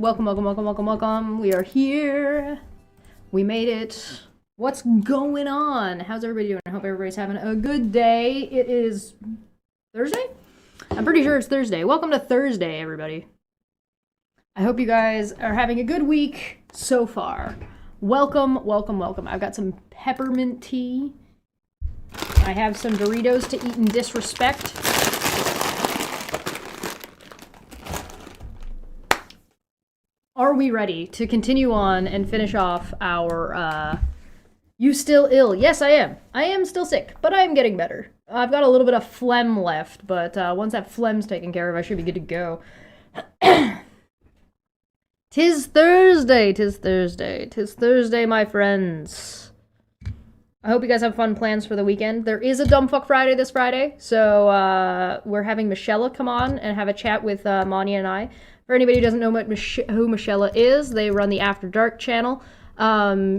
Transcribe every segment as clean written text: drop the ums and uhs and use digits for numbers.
Welcome, welcome, welcome, welcome, welcome. We are here. We made it. What's going on? How's everybody doing? I hope everybody's having a good day. It is Thursday? I'm pretty sure it's Thursday. Welcome to Thursday, everybody. I hope you guys are having a good week so far. Welcome, welcome, welcome. I've got some peppermint tea. I have some Doritos to eat in disrespect. Are we ready to continue on and finish off our, You Still Ill? Yes, I am. I am still sick, but I am getting better. I've got a little bit of phlegm left, but once that phlegm's taken care of, I should be good to go. Tis Thursday, tis Thursday, tis Thursday, my friends. I hope you guys have fun plans for the weekend. There is a Dumbfuck Friday this Friday, so we're having Michelle come on and have a chat with Manya and I. For anybody who doesn't know who Michelle is, they run the After Dark channel.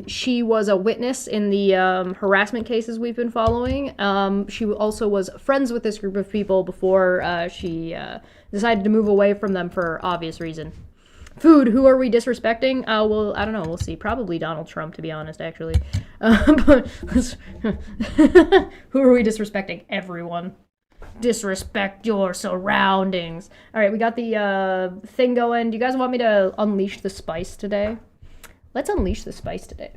She was a witness in the harassment cases we've been following. She also was friends with this group of people before she decided to move away from them for obvious reason. Food, who are we disrespecting? Well, I don't know, we'll see. Probably Donald Trump, to be honest, actually. But who are we disrespecting? Everyone. Disrespect your surroundings. Alright, we got the thing going. Do you guys want me to unleash the spice today? Let's unleash the spice today.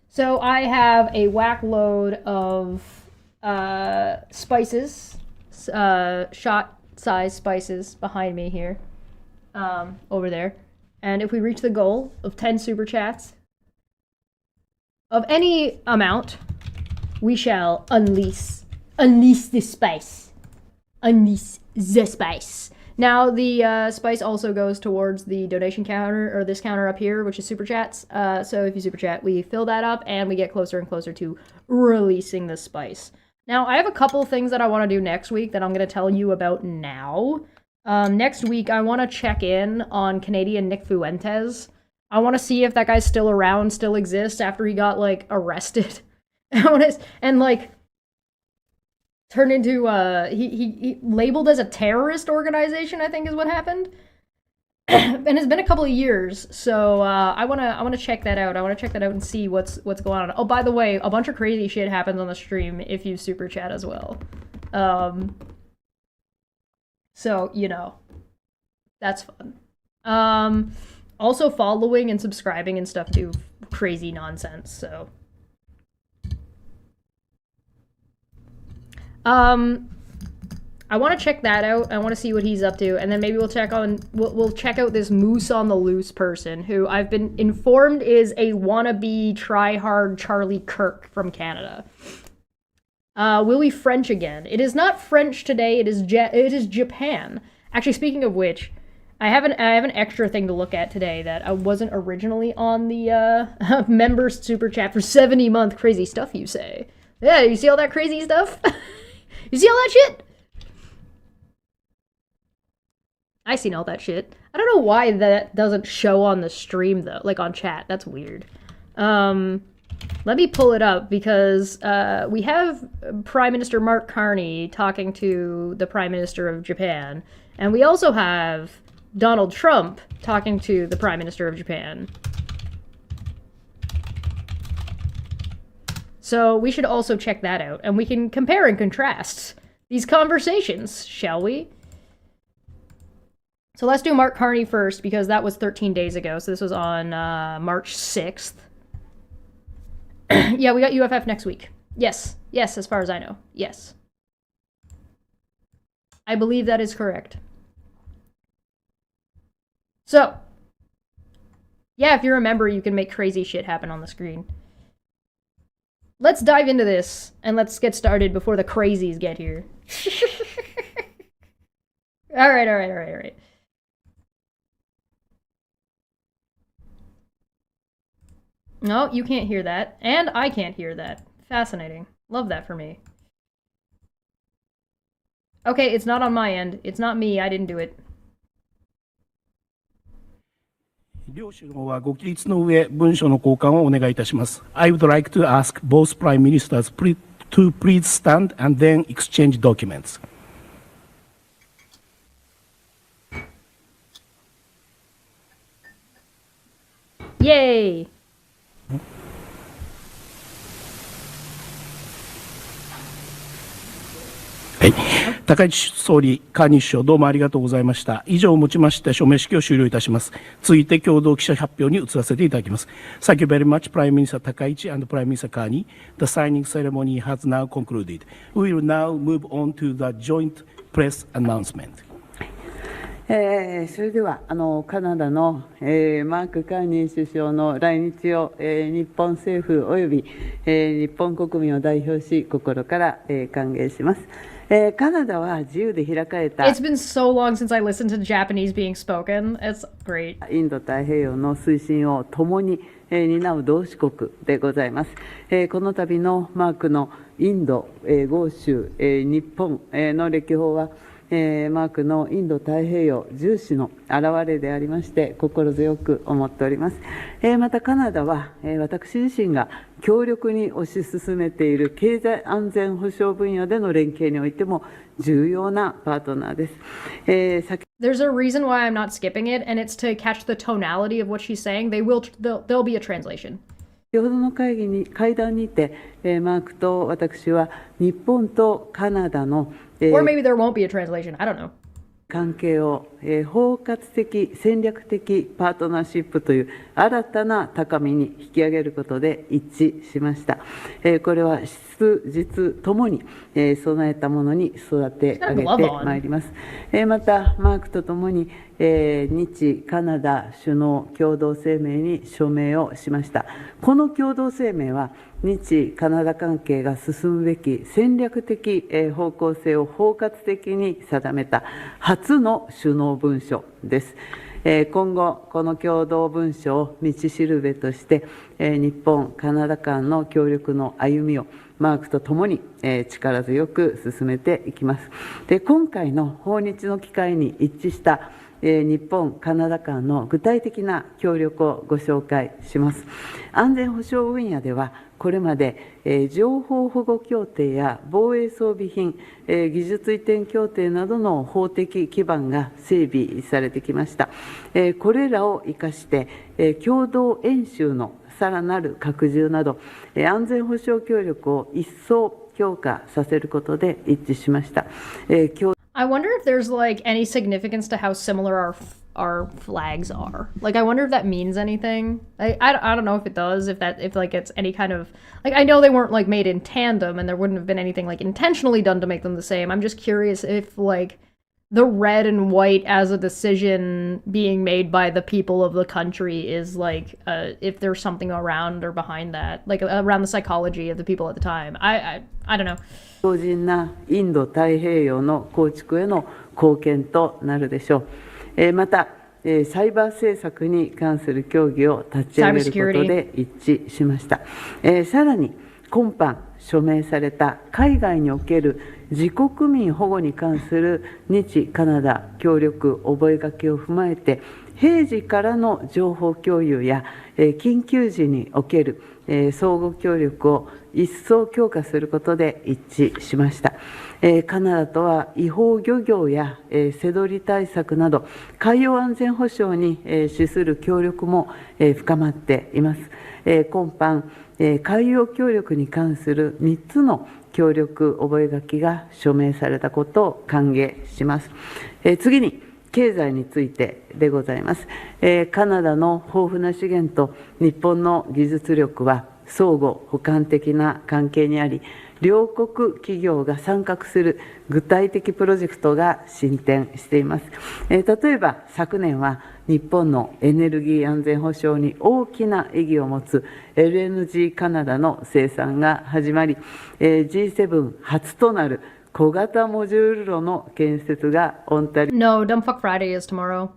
So I have a whack load of spices, shot size spices behind me here, over there. And if we reach the goal of 10 super chats of any amount, we shall unleash the spice. Unleash the spice. Now, the spice also goes towards the donation counter, or this counter up here, which is super chats. So if you super chat, we fill that up, and we get closer and closer to releasing the spice. Now, I have a couple things that I want to do next week that I'm going to tell you about now. Next week, I want to check in on Canadian Nick Fuentes. I want to see if that guy's still around, still exists after he got, like, arrested. And, like, turned into, he labeled as a terrorist organization, I think is what happened. And it's been a couple of years, so I wanna check that out. I wanna check that out and see what's going on. Oh, by the way, a bunch of crazy shit happens on the stream if you super chat as well. So, you know, that's fun. Also following and subscribing and stuff do crazy nonsense, so. I want to check that out. I want to see what he's up to, and then maybe we'll check out this Moose on the Loose person, who I've been informed is a wannabe try-hard Charlie Kirk from Canada. Will we French again? It is not French today. It is Japan. Actually, speaking of which, I have an extra thing to look at today that I wasn't originally on the members super chat for 70-month crazy stuff. You say? Yeah, you see all that crazy stuff? You see all that shit? I seen all that shit. I don't know why that doesn't show on the stream, though. Like, on chat. That's weird. Let me pull it up, because we have Prime Minister Mark Carney talking to the Prime Minister of Japan. And we also have Donald Trump talking to the Prime Minister of Japan. So we should also check that out, and we can compare and contrast these conversations, shall we? So let's do Mark Carney first, because that was 13 days ago, so this was on March 6th. Yeah, we got UFF next week. Yes, yes, as far as I know, yes. I believe that is correct. So, yeah, if you're a member, you can make crazy shit happen on the screen. Let's dive into this, and let's get started before the crazies get here. Alright. No, you can't hear that. And I can't hear that. Fascinating. Love that for me. Okay, it's not on my end. It's not me. I didn't do it. 両首脳はご起立の上、文書の交換をお願いいたします。I would like to ask both Prime Ministers to please stand and then exchange documents. Yay! はい、高市総理、カーニー首相、どうもありがとうございました。以上をもちまして、署名式を終了いたします。続いて、共同記者発表に移らせていただきます。Thank you very much, Prime Minister Takaichi and Prime Minister Carney. The signing ceremony has now concluded. We will now move on to the joint press announcement. それではカナダの、マーク・カーニー首相の来日を、日本政府および、日本国民を代表し、心から、歓迎します。カナダは自由で開かれた It's been so long since I listened to Japanese being spoken. It's great. インド太平洋の推進を共に、担う同志国でございます。この度のマークのインド、豪州、日本、の歴訪は、マークのインド太平洋重視の表れでありまして心強く思っております。またカナダは、私自身が強力に推し進めている経済安全保障分野での連携においても重要なパートナーです。There's a reason why I'm not skipping it, and it's to catch the tonality of what she's saying. There'll be a translation. 先ほどの会談にて、マークと私は日本とカナダの、Or maybe there won't be a translation. I don't know. 関係を、包括的戦略的パートナーシップという新たな高みに引き上げることで一致しました。これは質実ともに、備えたものに育て上げてまいります。またマークとともに、日カナダ首脳共同声明に署名をしました。この共同声明は日カナダ関係が進むべき戦略的方向性を包括的に定めた初の首脳文書です。今後、この共同文書を道しるべとして、日本、カナダ間の協力の歩みをマークとともに力強く進めていきます。で、今回の訪日の機会に一致した日本、カナダ間の具体的な協力をご紹介します。安全保障分野では、これまで情報保護協定や防衛装備品、技術移転協定などの法的基盤が整備されてきました。これらを生かして共同演習のさらなる拡充など、安全保障協力を一層強化させることで一致しました。I wonder if there's like any significance to how similar our flags are. Like, I wonder if that means anything. I don't know if it does. If like it's any kind of like, I know they weren't like made in tandem, and there wouldn't have been anything like intentionally done to make them the same. I'm just curious if like the red and white as a decision being made by the people of the country is like if there's something around or behind that, like around the psychology of the people at the time. I don't know. 強靭なインド太平洋の構築への貢献となるでしょう。また、サイバー政策に関する協議を立ち上げることで一致しました。さらに、今般署名された海外における自国民保護に関する日カナダ協力覚書を踏まえて、平時からの情報共有や緊急時における相互協力を一層強化することで一致しました。カナダとは違法漁業や瀬取り対策など海洋安全保障に資する協力も深まっています。今般海洋協力に関する3つの協力覚書が署名されたことを歓迎します。次に経済についてでございます。カナダの豊富な資源と日本の技術力は相互補完的な関係にあり、両国企業が参画する具体的プロジェクトが進展しています。例えば昨年は日本のエネルギー安全保障に大きな意義を持つ LNG カナダの生産が始まり、G7 初となる小型モジュール炉の建設がオンタリ No, Dumb Fuck Friday is tomorrow.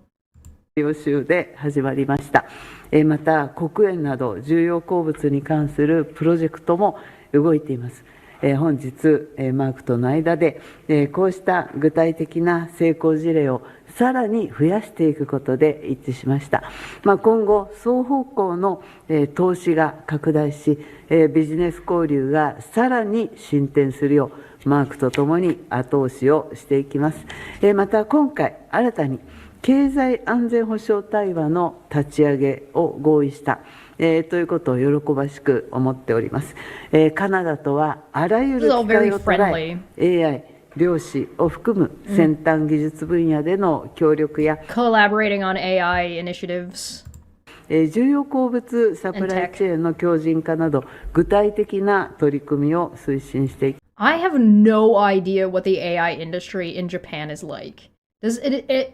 オ州で始まりました。また黒鉛など重要鉱物に関するプロジェクトも動いています。本日マークとの間でこうした具体的な成功事例をさらに増やしていくことで一致しました。今後双方向の投資が拡大しビジネス交流がさらに進展するようマークとともに後押しをしていきます。また今回新たに経済安全保障対話の立ち上げを合意した、ということを喜ばしく思っております。カナダとはあらゆる機会を捉え、AI、量子を含む先端技術分野での協力や、collaborating on AI initiatives. 重要鉱物サプライチェーンの強靭化など具体的な取り組みを推進していき I have no idea what the AI industry in Japan is like. Does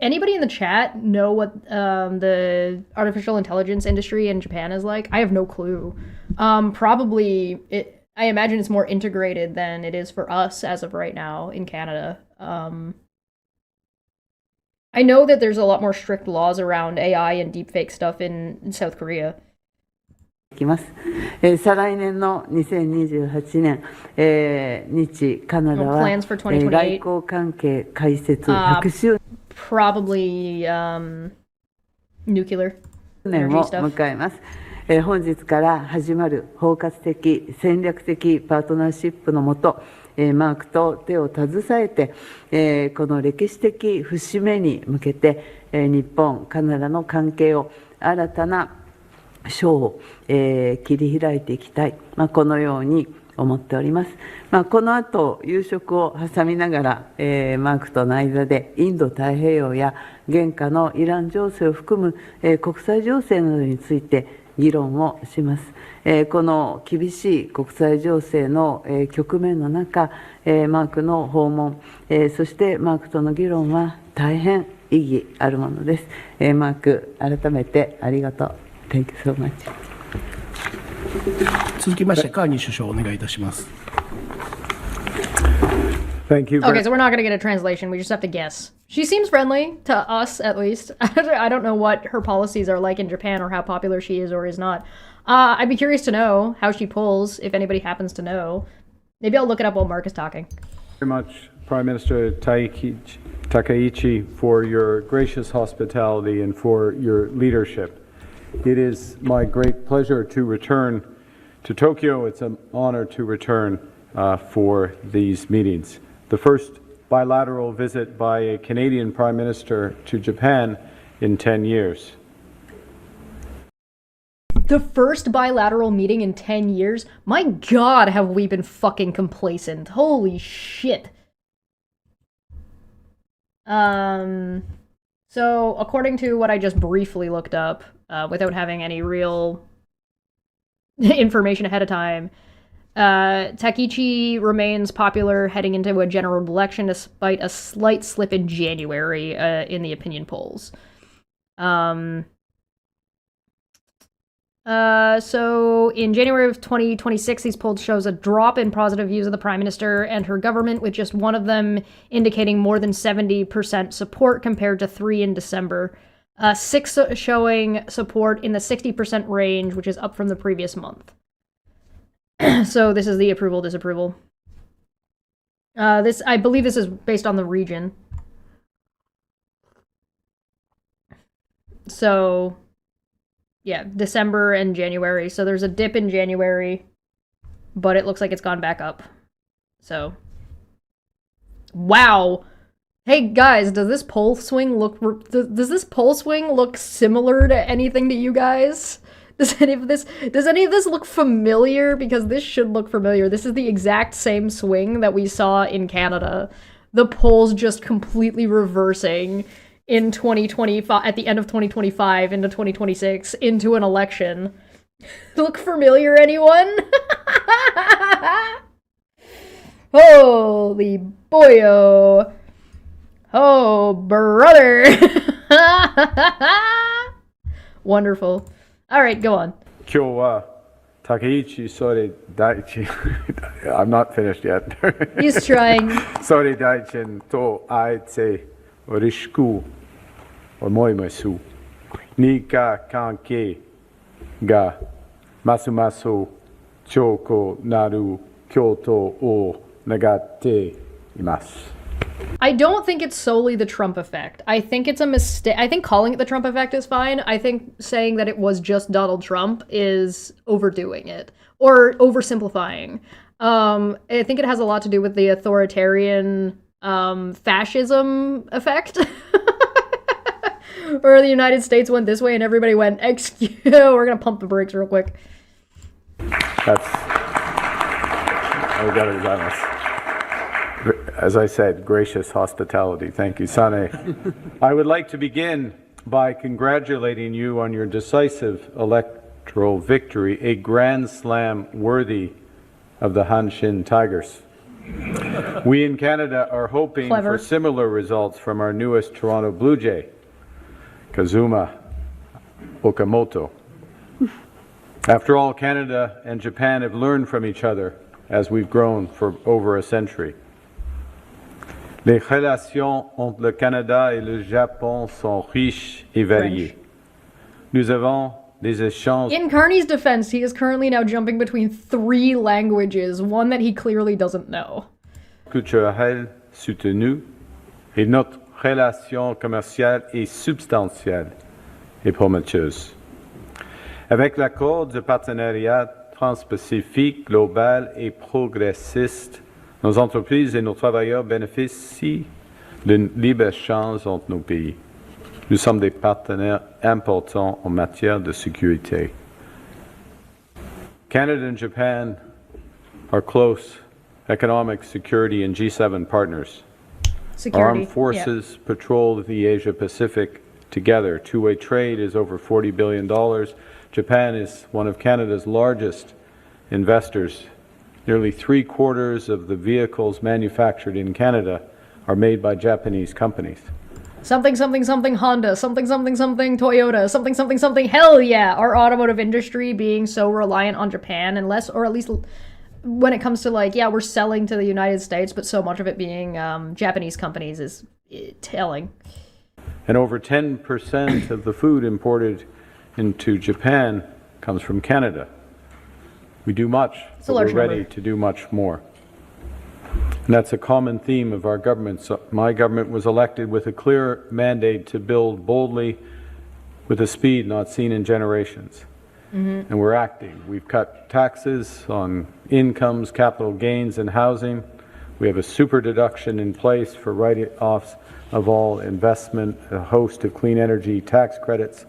anybody in the chat know what the artificial intelligence industry in Japan is like? I have no clue. Probably, I imagine it's more integrated than it is for us as of right now in Canada. I know that there's a lot more strict laws around AI and deepfake stuff in South Korea. きます。再来年の2028年、日カナダは、外交関係開設100周 probably nuclear 年を迎えます。本日から始まる包括的戦略的パートナーシップのもと、マークと手を携えて、この歴史的節目に向けて、日本、カナダの関係を新たな章を、切り開いていきたい、このように思っております。この後夕食を挟みながら、マークとの間でインド太平洋や現下のイラン情勢を含む、国際情勢などについて議論をします。この厳しい国際情勢の、局面の中、マークの訪問、そしてマークとの議論は大変意義あるものです。マーク、改めてありがとう。Thank you so much. 続きましてカーニー首相お願いいたします。Thank you. Okay, so we're not going to get a translation. We just have to guess. She seems friendly, to us at least. I don't know what her policies are like in Japan or how popular she is or is not. I'd be curious to know how she pulls, if anybody happens to know. Maybe I'll look it up while Mark is talking. Very much, Prime Minister Takaichi, for your gracious hospitality and for your leadership. It is my great pleasure to return to Tokyo. It's an honor to return for these meetings. The first bilateral visit by a Canadian Prime Minister to Japan in 10 years. The first bilateral meeting in 10 years? My god, have we been fucking complacent. Holy shit. So, according to what I just briefly looked up, without having any real information ahead of time, Takichi remains popular heading into a general election despite a slight slip in January in the opinion polls. So in January of 2026, these polls shows a drop in positive views of the Prime Minister and her government, with just one of them indicating more than 70% support compared to 3 in December. 6 showing support in the 60% range, which is up from the previous month. So this is the approval, disapproval. I believe this is based on the region. So, yeah, December and January. So there's a dip in January, but it looks like it's gone back up. So, wow. Hey guys, does this poll swing look similar to anything to you guys? Does any of this look familiar? Because this should look familiar. This is the exact same swing that we saw in Canada. The polls just completely reversing in 2025, at the end of 2025 into 2026, into an election. Look familiar, anyone? Holy boyo. Oh, brother. Wonderful. All right, go on. 今日はTakaichi Sori Daichi. I'm not finished yet. He's trying. Sori Daichi と会えて嬉しく思います。日韓関係がますます強くなることを願っています。I don't think it's solely the Trump effect. I think it's a mistake. I think calling it the Trump effect is fine. I think saying that it was just Donald Trump is overdoing it or oversimplifying. I think it has a lot to do with the authoritarian fascism effect. Or the United States went this way and everybody went, excuse, we're gonna pump the brakes real quick. That's, as I said, gracious hospitality. Thank you, Sane. I would like to begin by congratulating you on your decisive electoral victory, a grand slam worthy of the Hanshin Tigers. We in Canada are hoping for similar results from our newest Toronto Blue Jay, Kazuma Okamoto. After all, Canada and Japan have learned from each other as we've grown for over a century. Les relations entre le Canada et le Japon sont riches et variées. Nous avons des échanges. In Carney's defense, he is currently now jumping between 3 languages, one that he clearly doesn't know. Culturels soutenus et notre relation commerciale est substantielle et prometteuse. Avec l'accord de partenariat transpacifique global et progressiste, nos entreprises et nos travailleurs bénéficient d'un libre-échange entre nos pays. Nous sommes des partenaires importants en matière de sécurité. Canada and Japan are close economic, security, and G7 partners. Our armed forces patrol the Asia-Pacific together. Two-way trade is over $40 billion. Japan is one of Canada's largest investors. Nearly 3/4 of the vehicles manufactured in Canada are made by Japanese companies. Something, something, something Honda, something, something, something Toyota, something, something, something, hell yeah! Our automotive industry being so reliant on Japan, unless, or at least when it comes to like, yeah, we're selling to the United States, but so much of it being Japanese companies is telling. And over 10% of the food imported into Japan comes from Canada. We do much, but we're ready to do much more. And that's a common theme of our government. So my government was elected with a clear mandate to build boldly with a speed not seen in generations. And we're acting. We've cut taxes on incomes, capital gains, and housing. We have a super deduction in place for write-offs of all investment, a host of clean energy tax credits.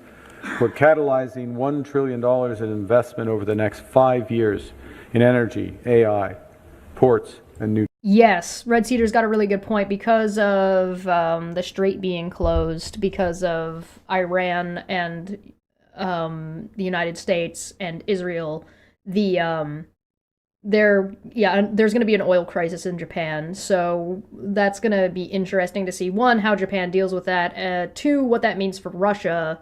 We're catalyzing $1 trillion in investment over the next 5 years in energy, AI, ports, and new. Yes, Red Cedar's got a really good point. Because of the Strait being closed, because of Iran and the United States and Israel, there's going to be an oil crisis in Japan. So that's going to be interesting to see, 1, how Japan deals with that, 2, what that means for Russia,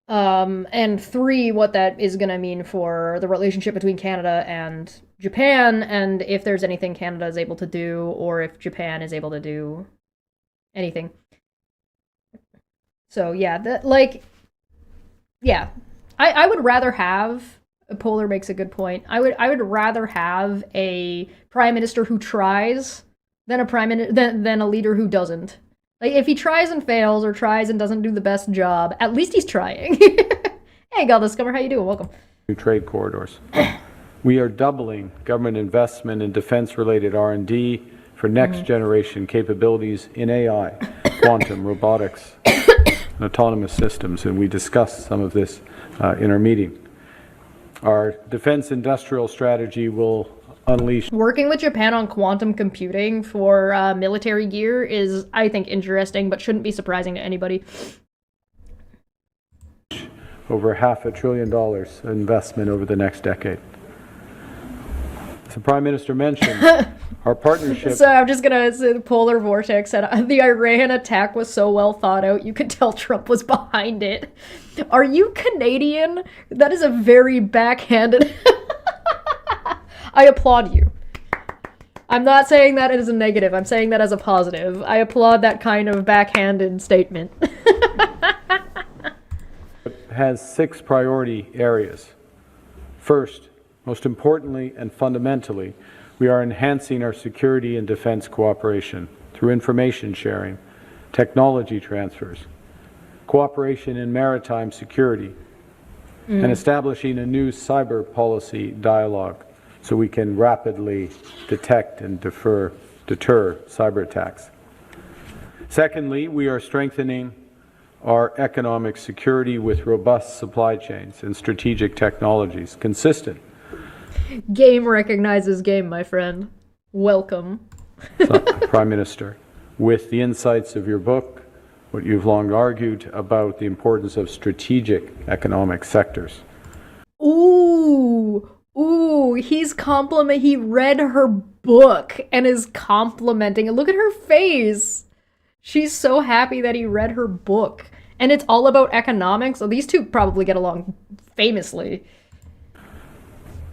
and 3, what that is going to mean for the relationship between Canada and Japan, and if there's anything Canada is able to do, or if Japan is able to do anything. So yeah, I would rather have, Polar makes a good point, I would rather have a prime minister who tries than a leader who doesn't. Like, if he tries and fails, or tries and doesn't do the best job, at least he's trying. Hey, Galdiscomer, how you doing? Welcome. New trade corridors. We are doubling government investment in defense-related R&D for next-generation capabilities in AI, quantum, robotics, and autonomous systems, and we discussed some of this in our meeting. Our defense industrial strategy will unleash. Working with Japan on quantum computing for military gear is, I think, interesting, but shouldn't be surprising to anybody. Over $500 billion investment over the next decade. As the Prime Minister mentioned, our partnership. So I'm just gonna say the Polar Vortex said the Iran attack was so well thought out, you could tell Trump was behind it. Are you Canadian? That is a very backhanded. I applaud you. I'm not saying that as a negative. I'm saying that as a positive. I applaud that kind of backhanded statement. Has 6 priority areas. First, most importantly and fundamentally, we are enhancing our security and defense cooperation through information sharing, technology transfers, cooperation in maritime security, and establishing a new cyber policy dialogue so we can rapidly detect and deter cyber attacks. Secondly, we are strengthening our economic security with robust supply chains and strategic technologies consistent. Game recognizes game, my friend. Welcome. So, Prime Minister, with the insights of your book, what you've long argued about the importance of strategic economic sectors. Ooh, he read her book and is complimenting it. Look at her face. She's so happy that he read her book. And it's all about economics. So these two probably get along famously.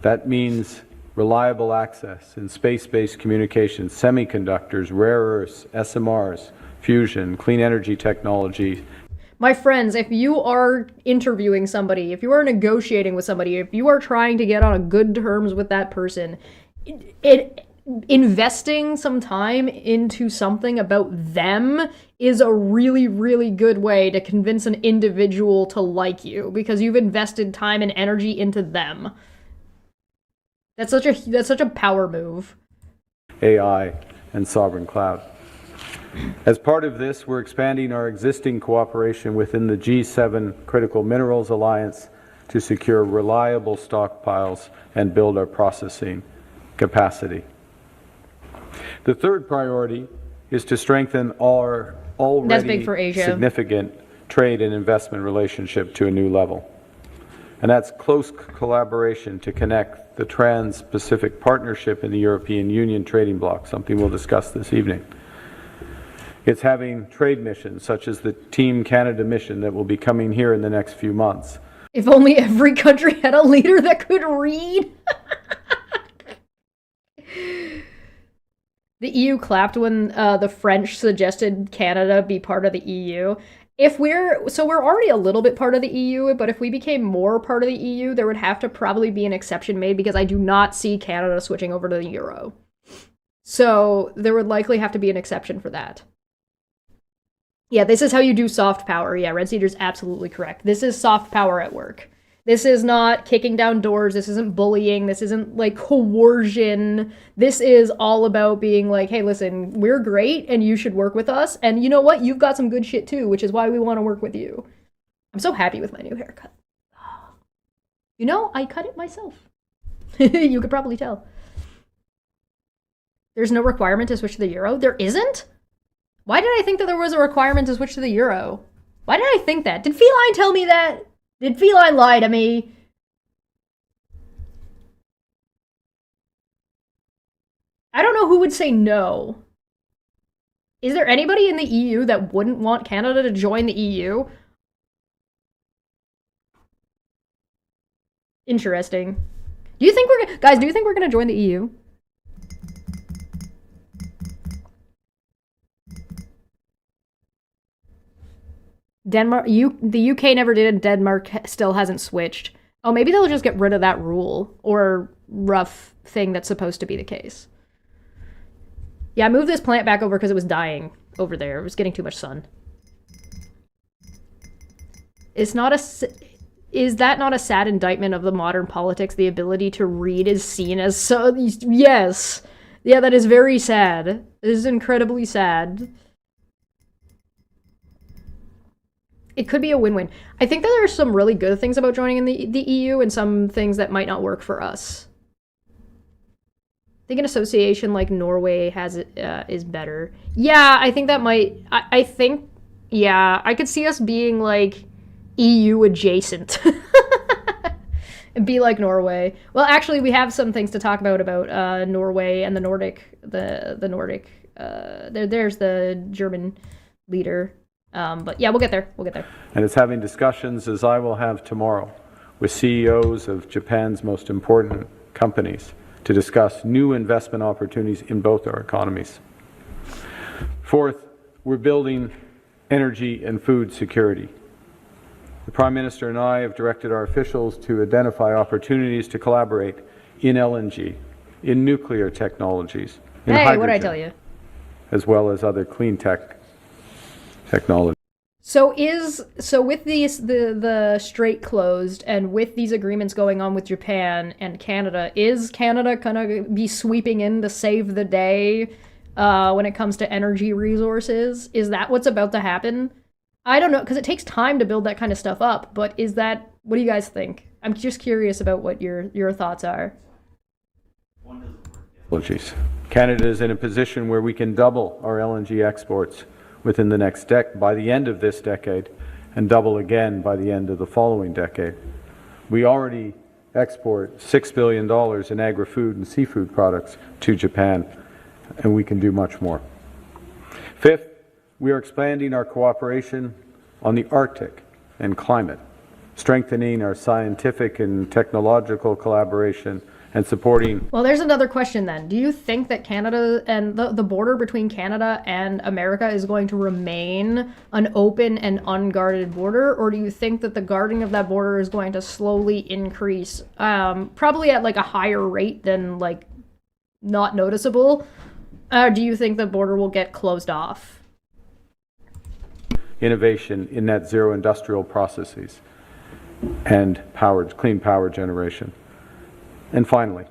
That means reliable access in space-based communications, semiconductors, rare earths, SMRs, fusion, clean energy technology. My friends, if you are interviewing somebody, if you are negotiating with somebody, if you are trying to get on good terms with that person, investing some time into something about them is a really, really good way to convince an individual to like you, because you've invested time and energy into them. That's such a power move. AI and sovereign cloud. As part of this, we're expanding our existing cooperation within the G7 Critical Minerals Alliance to secure reliable stockpiles and build our processing capacity. The third priority is to strengthen our That's big for already Asia. significant trade and investment relationship to a new level. And that's close collaboration to connect the Trans-Pacific Partnership in the European Union trading bloc, something we'll discuss this evening. It's having trade missions, such as the Team Canada mission that will be coming here in the next few months. If only every country had a leader that could read. The EU clapped when the French suggested Canada be part of the EU. We're already a little bit part of the EU, but if we became more part of the EU, there would have to probably be an exception made, because I do not see Canada switching over to the euro. So there would likely have to be an exception for that. Yeah, this is how you do soft power. Yeah, Red Cedar's absolutely correct. This is soft power at work. This is not kicking down doors. This isn't bullying. This isn't like coercion. This is all about being like, hey, listen, we're great and you should work with us. And you know what? You've got some good shit too, which is why we want to work with you. I'm so happy with my new haircut. You know, I cut it myself. You could probably tell. There's no requirement to switch to the euro? There isn't? Why did I think that there was a requirement to switch to the euro? Why did I think that? Did Feline tell me that? Did Feline lie to me? I don't know who would say no. Is there anybody in the EU that wouldn't want Canada to join the EU? Interesting. Do you think we're gonna join the EU? The UK never did, and Denmark still hasn't switched. Oh, maybe they'll just get rid of that rule or rough thing that's supposed to be the case. Yeah, I moved this plant back over because it was dying over there. It was getting too much sun. Is that not a sad indictment of the modern politics? The ability to read is seen as so... Yes. Yeah, that is very sad. It is incredibly sad. It could be a win-win. I think that there are some really good things about joining in the EU and some things that might not work for us. I think an association like Norway has is better. Yeah, I think that might... I think... Yeah, I could see us being, like, EU adjacent. Be like Norway. Well, actually, we have some things to talk about Norway and the Nordic... The Nordic... There's the German leader. But yeah, we'll get there. And it's having discussions, as I will have tomorrow, with CEOs of Japan's most important companies to discuss new investment opportunities in both our economies. Fourth, we're building energy and food security. The Prime Minister and I have directed our officials to identify opportunities to collaborate in LNG, in nuclear technologies, in hydrogen, what'd I tell you? As well as other clean technology. So with the strait closed and with these agreements going on with Japan and Canada, is Canada gonna be sweeping in to save the day when it comes to energy resources? Is that what's about to happen? I don't know, because it takes time to build that kind of stuff up, but what do you guys think? I'm just curious about what your thoughts are. Canada is in a position where we can double our LNG exports within the next by the end of this decade, and double again by the end of the following decade. We already export $6 billion in agri-food and seafood products to Japan, and we can do much more. Fifth, we are expanding our cooperation on the Arctic and climate, strengthening our scientific and technological collaboration, and supporting... Well, there's another question then. Do you think that Canada and the border between Canada and America is going to remain an open and unguarded border? Or do you think that the guarding of that border is going to slowly increase, probably at like a higher rate than like not noticeable? Do you think the border will get closed off? Innovation in net zero industrial processes and clean power generation. And finally,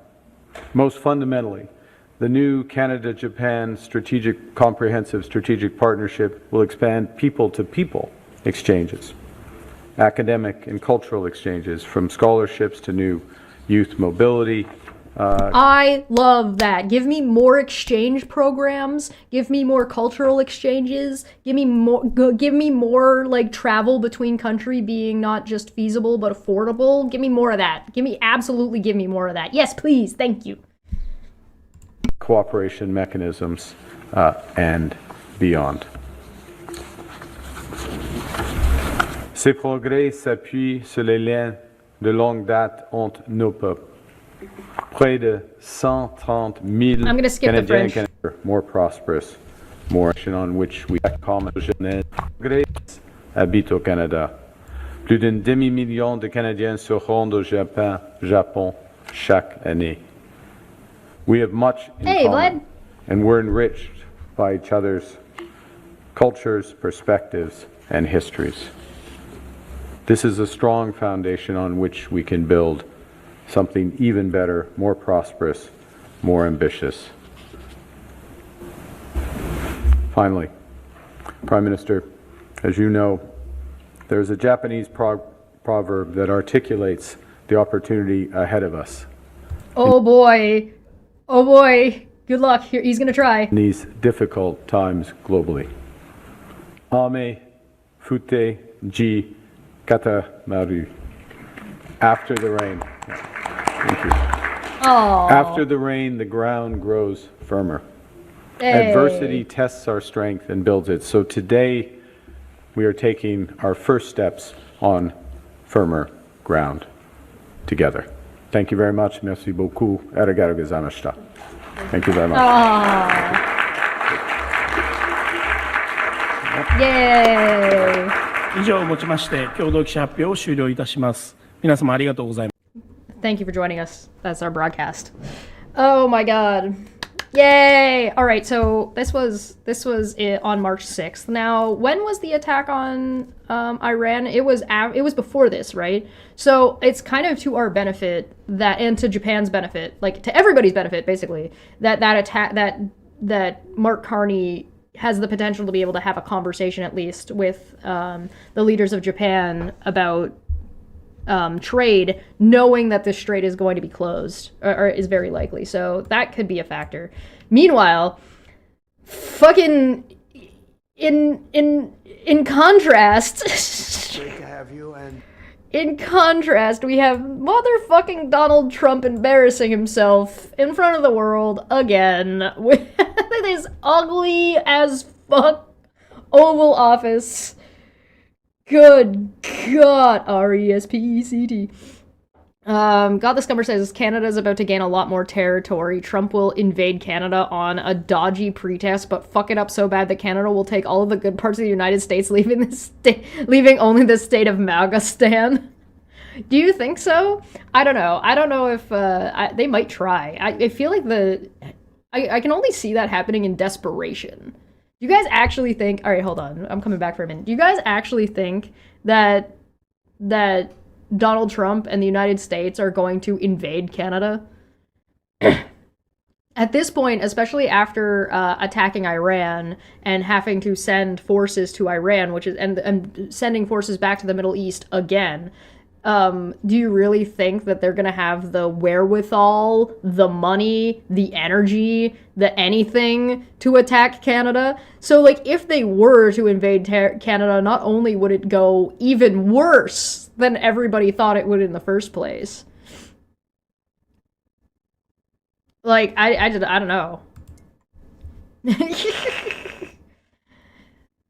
most fundamentally, the new Canada-Japan comprehensive strategic partnership will expand people-to-people exchanges, academic and cultural exchanges, from scholarships to new youth mobility. I love that. Give me more exchange programs. Give me more cultural exchanges. Give me more like travel between country being not just feasible but affordable. Give me more of that. Absolutely give me more of that. Yes, please. Thank you. Cooperation mechanisms and beyond. Ces progrès s'appuient sur les liens de longue date entre nos peuples. Près de 130 000 I'm going to skip the French. More prosperous, more on which we common habitent au Canada. Plus d'un demi-million de Canadiens se rendent au Japon chaque année. We have much in common, Vlad. and we're enriched by each other's cultures, perspectives, and histories. This is a strong foundation on which we can build something even better, more prosperous, more ambitious. Finally, Prime Minister, as you know, there's a Japanese proverb that articulates the opportunity ahead of us. Oh boy. Oh boy. Good luck. Here, he's going to try. In these difficult times globally. Ame fute ji katamaru. After the rain. Thank you. Aww. After the rain, the ground grows firmer. Hey. Adversity tests our strength and builds it. So today, we are taking our first steps on firmer ground together. Thank you very much. Merci beaucoup. Arigatou gozaimashita. Thank you very much. Yay. 以上をもちまして共同記者発表を終了いたします。皆様ありがとうございます。Thank you for joining us. That's our broadcast. Oh my god. Yay! All right, so this was it on March 6th. Now, when was the attack on Iran? It was before this, right? So it's kind of to our benefit and to Japan's benefit, like to everybody's benefit, basically, that Mark Carney has the potential to be able to have a conversation at least with the leaders of Japan about trade, knowing that this strait is going to be closed or is very likely. So that could be a factor. Meanwhile, fucking in contrast, Great to have you. And in contrast, we have motherfucking Donald Trump embarrassing himself in front of the world again with his ugly as fuck Oval Office. Good God, RESPECT. God the Scummer says Canada is about to gain a lot more territory. Trump will invade Canada on a dodgy pretext, but fuck it up so bad that Canada will take all of the good parts of the United States, leaving only the state of Magastan. Do you think so? I don't know. I don't know if they might try. I feel like I can only see that happening in desperation. Do you guys actually think... All right, hold on. I'm coming back for a minute. Do you guys actually think that Donald Trump and the United States are going to invade Canada? At this point, especially after attacking Iran and having to send forces to Iran, which is and sending forces back to the Middle East again, do you really think that they're gonna have the wherewithal, the money, the energy, the anything to attack Canada? So, like, if they were to invade Canada, not only would it go even worse than everybody thought it would in the first place. Like, I don't know.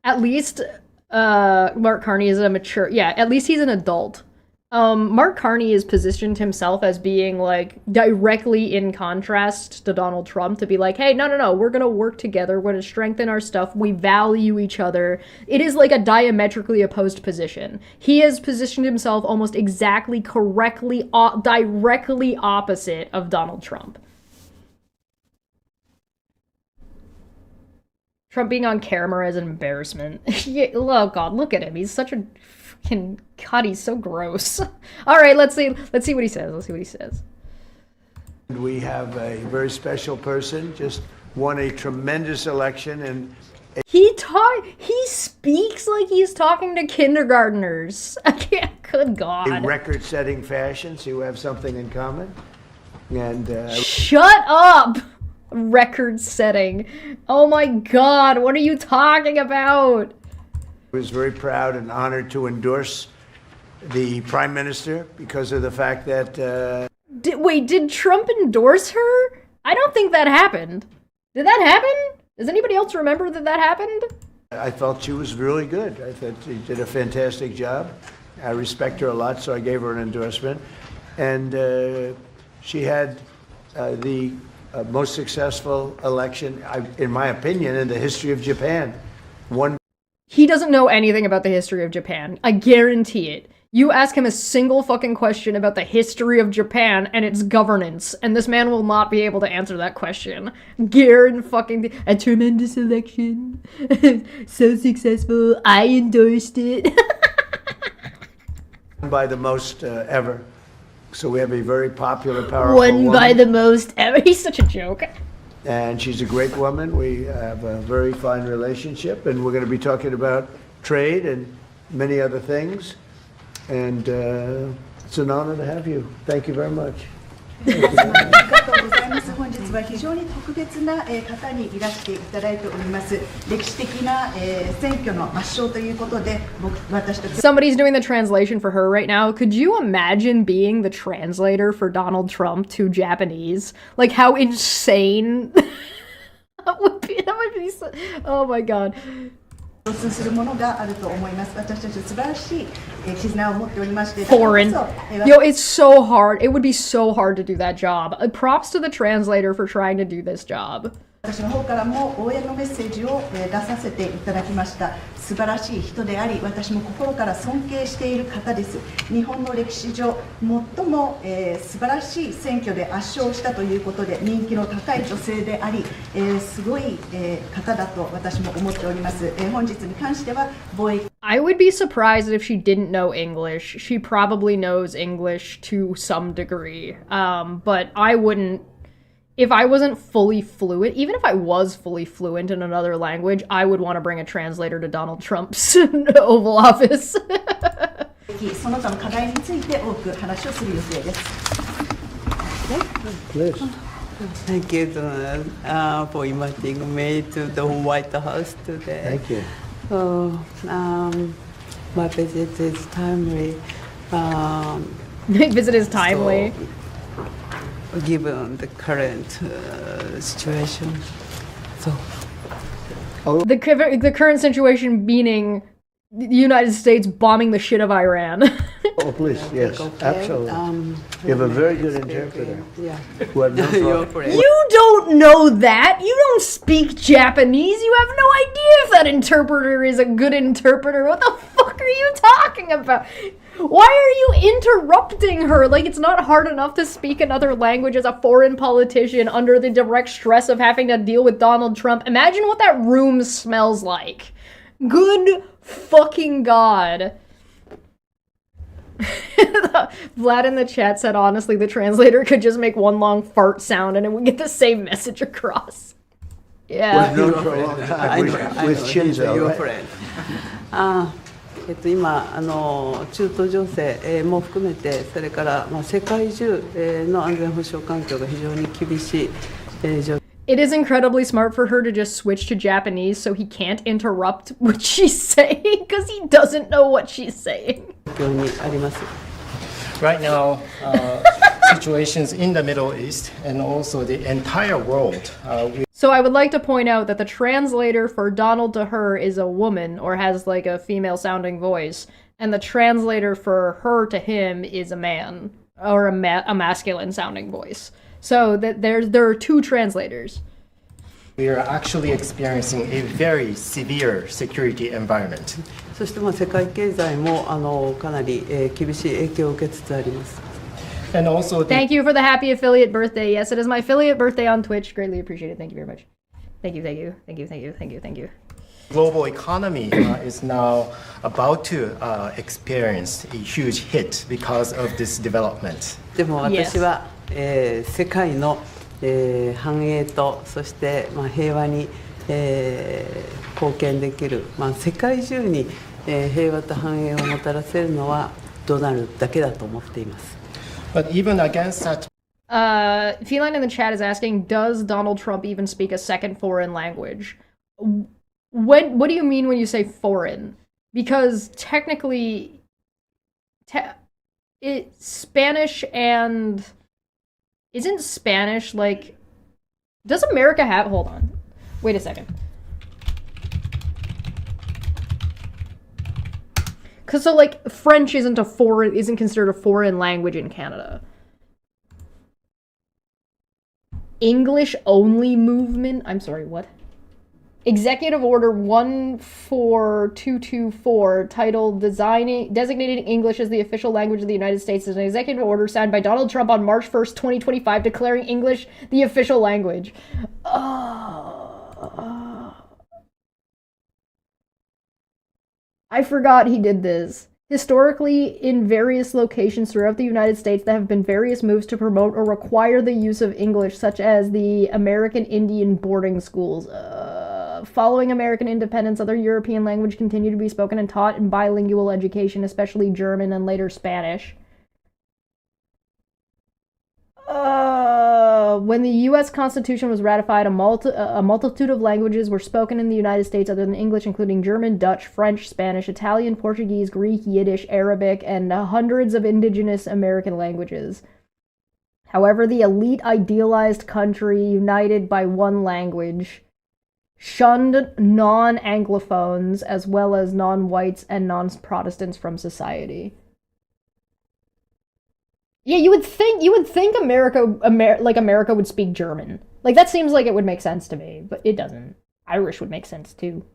At least, Mark Carney is a mature, yeah, at least he's an adult. Mark Carney has positioned himself as being, like, directly in contrast to Donald Trump, to be like, hey, no, we're gonna work together, we're gonna strengthen our stuff, we value each other. It is like a diametrically opposed position. He has positioned himself almost exactly correctly, directly opposite of Donald Trump. Trump being on camera is an embarrassment. Yeah, oh god, look at him. He's such a fucking god, he's so gross. Alright, let's see what he says. We have a very special person, just won a tremendous election, and He speaks like he's talking to kindergartners. I can't, good god. a record-setting fashion, so you have something in common. And Shut up! Record setting. Oh my god, what are you talking about? I was very proud and honored to endorse the Prime Minister because of the fact that Did Trump endorse her? I don't think that happened. Did that happen? Does anybody else remember that happened? I felt she was really good. I thought she did a fantastic job. I respect her a lot, so I gave her an endorsement. And she had the most successful election, in my opinion, in the history of Japan. He doesn't know anything about the history of Japan. I guarantee it. You ask him a single fucking question about the history of Japan and its governance, and this man will not be able to answer that question. Fucking a tremendous election. So successful. I endorsed it. By the most ever. So we have a very popular, powerful Won by woman. the most ever. He's such a joke. And she's a great woman. We have a very fine relationship, and we're going to be talking about trade and many other things. And it's an honor to have you. Thank you very much. ありがとうございます。本日は非常に特別な方にいらしていただいております。歴史的な選挙の圧勝ということで、私と Somebody's doing the translation for her right now. Could you imagine being the translator for Donald Trump to Japanese? Like, how insane that would be. That would be so, oh my god. 共通するものがあると思います。私たち素晴らしい絆を持っておりまして、 Foreign. Yo, it's so hard. It would be so hard to do that job. Props to the translator for trying to do this job. 私の方からも応援のメッセージを出させていただきました。素晴らしい人であり、私も心から尊敬している方です。日本の歴史上最も素晴らしい選挙で圧勝したということで人気の高い女性であり、すごい方だと私も思っております。本日に関しては貿易 I would be surprised if she didn't know English. She probably knows English to some degree. But I wouldn't. If I wasn't fully fluent, even if I was fully fluent in another language, I would want to bring a translator to Donald Trump's Oval Office. その他の課題について多く話をする予定です。Please. Thank you, Donald, for inviting me to the White House today. Thank you. My visit is timely. Visit is timely. Given the current situation. So, The current situation meaning the United States bombing the shit of Iran. Oh, please. Yes, absolutely. You have a very good interpreter. yeah. Who I've known for Your friend. You don't know that. You don't speak Japanese. You have no idea if that interpreter is a good interpreter. What the fuck are you talking about? Why are you interrupting her? Like, it's not hard enough to speak another language as a foreign politician under the direct stress of having to deal with Donald Trump. Imagine what that room smells like. Good fucking god. Vlad in the chat said, honestly, the translator could just make one long fart sound and it would get the same message across. Yeah. We've known for a long time with Shinzo, your right? friend. 今中東情勢も含めて、それから世界中の安全保障環境が非常に厳しい状況。 It is incredibly smart for her to just switch to Japanese so he can't interrupt what she's saying because he doesn't know what she's saying. Right now, situations in the Middle East and also the entire world. So I would like to point out that the translator for Donald to her is a woman or has like a female sounding voice, and the translator for her to him is a man or a masculine sounding voice. So that there are two translators. We are actually experiencing a very severe security environment. そして世界経済もかなり厳しい影響を受けつつあります。 And also, Thank you for the happy affiliate birthday. Yes, it is my affiliate birthday on Twitch. Greatly appreciated. Thank you very much. Thank you, thank you, thank you, thank you, thank you, thank you. global economy is now about to experience a huge hit because of this development. でも私は、世界の、繁栄とそして、平和に、貢献できる、世界中に、平和と繁栄をもたらせるのはドナルドだけだと思っています。 But even against that, Feline in the chat is asking, does Donald Trump even speak a second foreign language? What do you mean when you say foreign? Because technically, Spanish and... Isn't Spanish, like... Does America have... Hold on. Wait a second. Because, so, like, French isn't considered a foreign language in Canada. English-only movement... I'm sorry, what? Executive Order 14224, titled Designating English as the Official Language of the United States, is an executive order signed by Donald Trump on March 1st, 2025, declaring English the official language. I forgot he did this. Historically, in various locations throughout the United States, there have been various moves to promote or require the use of English, such as the American Indian boarding schools. Following American independence, other European languages continue to be spoken and taught in bilingual education, especially German and later Spanish. When the U.S. Constitution was ratified, a multitude of languages were spoken in the United States other than English, including German, Dutch, French, Spanish, Italian, Portuguese, Greek, Yiddish, Arabic, and hundreds of indigenous American languages. However, the elite idealized country, united by one language, shunned non-Anglophones as well as non-whites and non-Protestants from society. Yeah, you would think America would speak German. Like, that seems like it would make sense to me, but it doesn't. Irish would make sense too.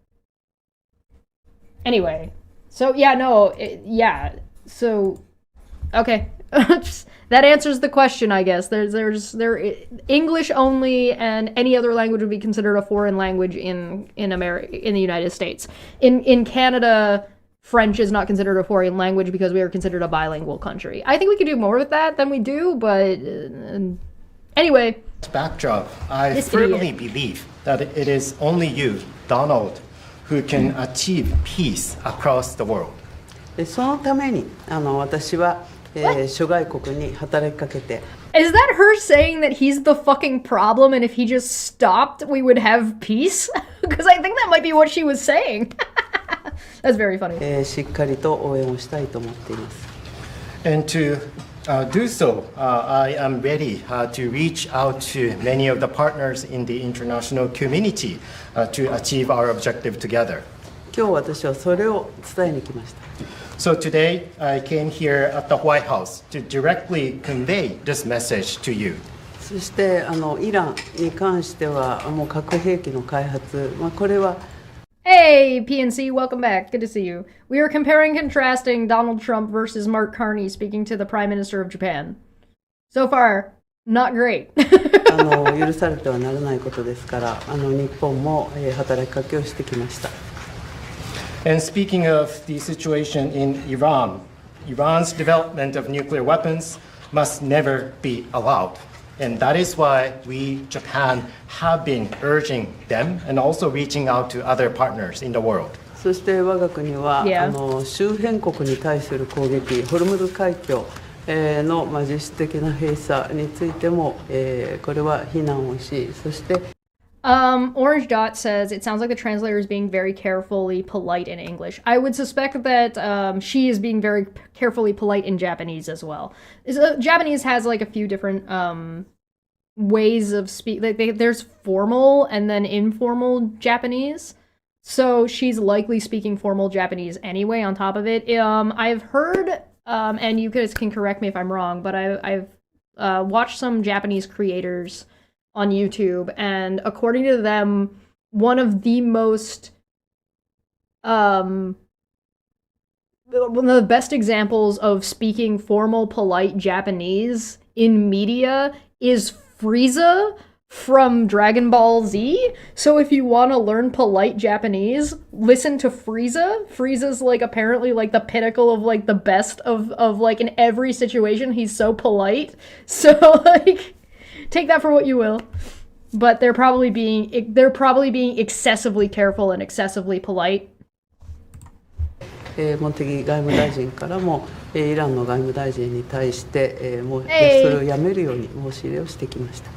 Anyway, so yeah, no, so okay. That answers the question, I guess. There's English only, and any other language would be considered a foreign language in the United States. In Canada, French is not considered a foreign language because we are considered a bilingual country. I think we could do more with that than we do, but anyway. Backdrop, I firmly believe that it is only you, Donald, who can achieve peace across the world. そのために私は諸外国に働きかけて。 Is that her saying that he's the fucking problem and if he just stopped, we would have peace? Because I think that might be what she was saying. That's very funny. しっかりと応援をしたいと思っています。 And to do so, I am ready to reach out to many of the partners in the international community to achieve our objective together. 今日私はそれを伝えに来ました。 So today, I came here at the White House to directly convey this message to you. そしてイランに関してはもう核兵器の開発、これは Hey, PNC, welcome back. Good to see you. We are comparing and contrasting Donald Trump versus Mark Carney speaking to the Prime Minister of Japan. So far, not great. 許されてはならないことですから、日本も働きかけをしてきました。 And speaking of the situation in Iran, Iran's development of nuclear weapons must never be allowed. And that is why we, Japan, have been urging them and also reaching out to other partners in the world. そして我が国は、 Yeah. 周辺国に対する攻撃、ホルムズ海峡の実質的な閉鎖についても、これは非難をし、そして Orange Dot says, it sounds like the translator is being very carefully polite in English. I would suspect that she is being very carefully polite in Japanese as well. Japanese has like a few different ways of speak. There's formal and then informal Japanese. So she's likely speaking formal Japanese anyway on top of it. I've heard, and you guys can correct me if I'm wrong, but I've watched some Japanese creators on YouTube, and according to them, one of the most one of the best examples of speaking formal, polite Japanese in media is Frieza from Dragon Ball Z. So if you want to learn polite Japanese, listen to Frieza. Frieza's like apparently like the pinnacle of like the best of like in every situation. He's so polite. So like take that for what you will. But they're probably being excessively careful and excessively polite. 茂木外務大臣からも、イランの外務大臣に対して、もうそれをやめるように申し入れをしてきました。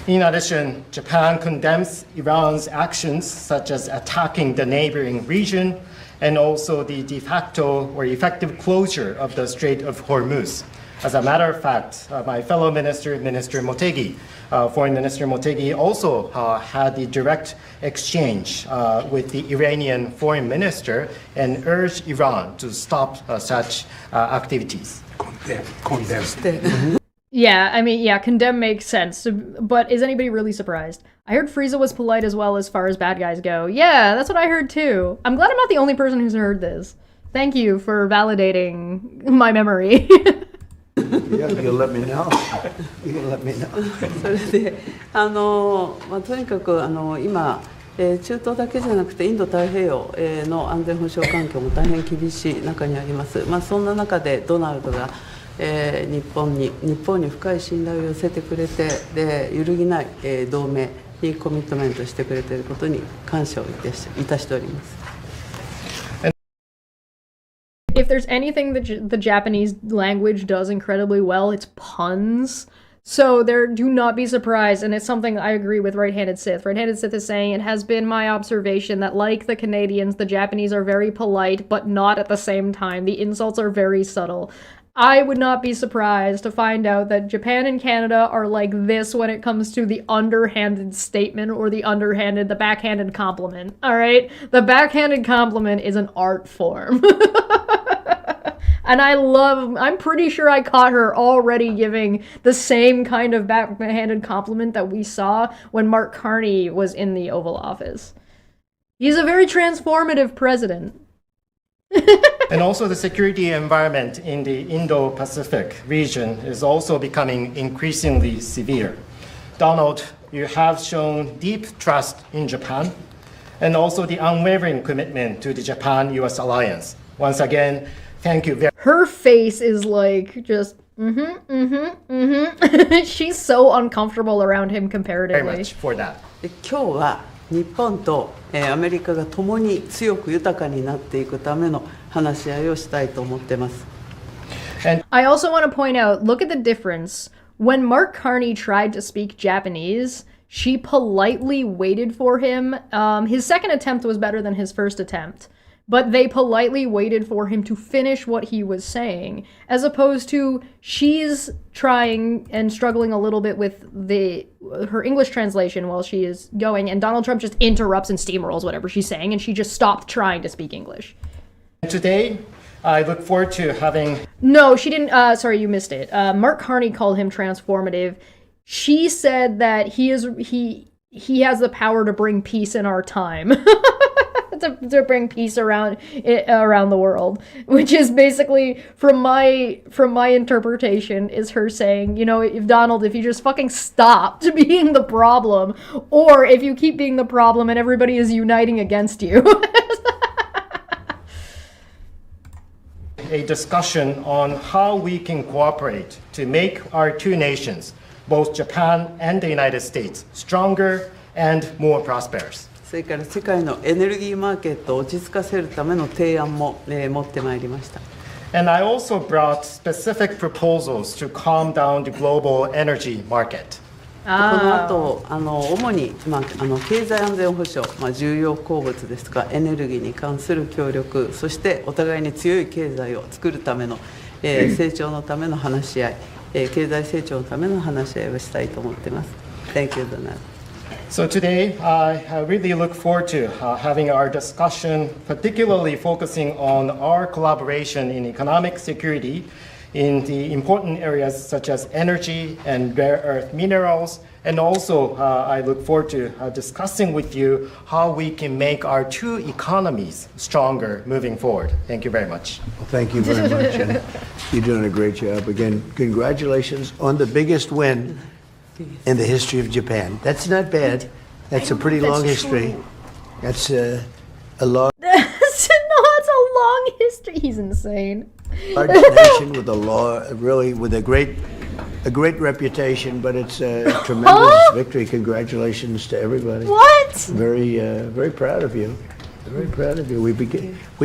In addition, Japan condemns Iran's actions such as attacking the neighboring region and also the de facto or effective closure of the Strait of Hormuz. As a matter of fact, my fellow minister, Minister Motegi, Foreign Minister Motegi, also had the direct exchange with the Iranian foreign minister and urged Iran to stop such activities. Condemn. Yeah, I mean, yeah, condemn makes sense. But is anybody really surprised? I heard Frieza was polite as well as far as bad guys go. Yeah, that's what I heard too. I'm glad I'm not the only person who's heard this. Thank you for validating my memory. Yeah, you'll let me know. You'll let me know. それでとにかく今、中東だけじゃなくてインド太平洋の安全保障環境も大変厳しい中にあります。そんな中でドナルドが日本に深い信頼を寄せてくれて、で揺るぎない同盟にコミットメントしてくれていることに感謝をいたしております。 If there's anything that the Japanese language does incredibly well, it's puns. So do not be surprised, and it's something I agree with Right-Handed Sith. Right-Handed Sith is saying, it has been my observation that like the Canadians, the Japanese are very polite, but not at the same time. The insults are very subtle. I would not be surprised to find out that Japan and Canada are like this when it comes to the underhanded statement or the backhanded compliment, alright? The backhanded compliment is an art form. And I'm pretty sure I caught her already giving the same kind of backhanded compliment that we saw when Mark Carney was in the Oval Office. He's a very transformative president. And also the security environment in the Indo-Pacific region is also becoming increasingly severe. Donald, you have shown deep trust in Japan and also the unwavering commitment to the Japan-US alliance. Once again, thank you very much. Her face is like just She's so uncomfortable around him comparatively. Very much for that. 今日は日本とアメリカが共に強く豊かになっていくための話し合いをしたいと思ってます。 I also want to point out, look at the difference. When Mark Carney tried to speak Japanese, she politely waited for him. His second attempt was better than his first attempt, but they politely waited for him to finish what he was saying, as opposed to she's trying and struggling a little bit with her English translation while she is going, and Donald Trump just interrupts and steamrolls whatever she's saying, and she just stopped trying to speak English. Today, I look forward to having... No, she didn't. Sorry, you missed it. Mark Carney called him transformative. She said that he has the power to bring peace in our time. to bring peace around the world, which is basically, from my interpretation, is her saying, you know, if you just fucking stopped being the problem, or if you keep being the problem and everybody is uniting against you. a discussion on how we can cooperate to make our two nations, both Japan and the United States, stronger and more prosperous. それから世界のエネルギーマーケットを落ち着かせるための提案も、持ってまいりました。 And I also brought specific proposals to calm down the global energy market. この後主に、経済安全保障、重要鉱物ですとかエネルギーに関する協力、そしてお互いに強い経済を作るための、成長のための話し合い、経済成長のための話し合いをしたいと思っています。Thank you, Donald. So today, I really look forward to having our discussion, particularly focusing on our collaboration in economic security in the important areas such as energy and rare earth minerals. And also, I look forward to discussing with you how we can make our two economies stronger moving forward. Thank you very much. Well, thank you very much. And you're doing a great job. Again, congratulations on the biggest win in the history of Japan. That's not bad. That's a pretty long history. That's a long It's a long history. He's insane. large nation with with a great reputation, but it's a tremendous victory. Congratulations to everybody. What? Very proud of you. Very proud of you. We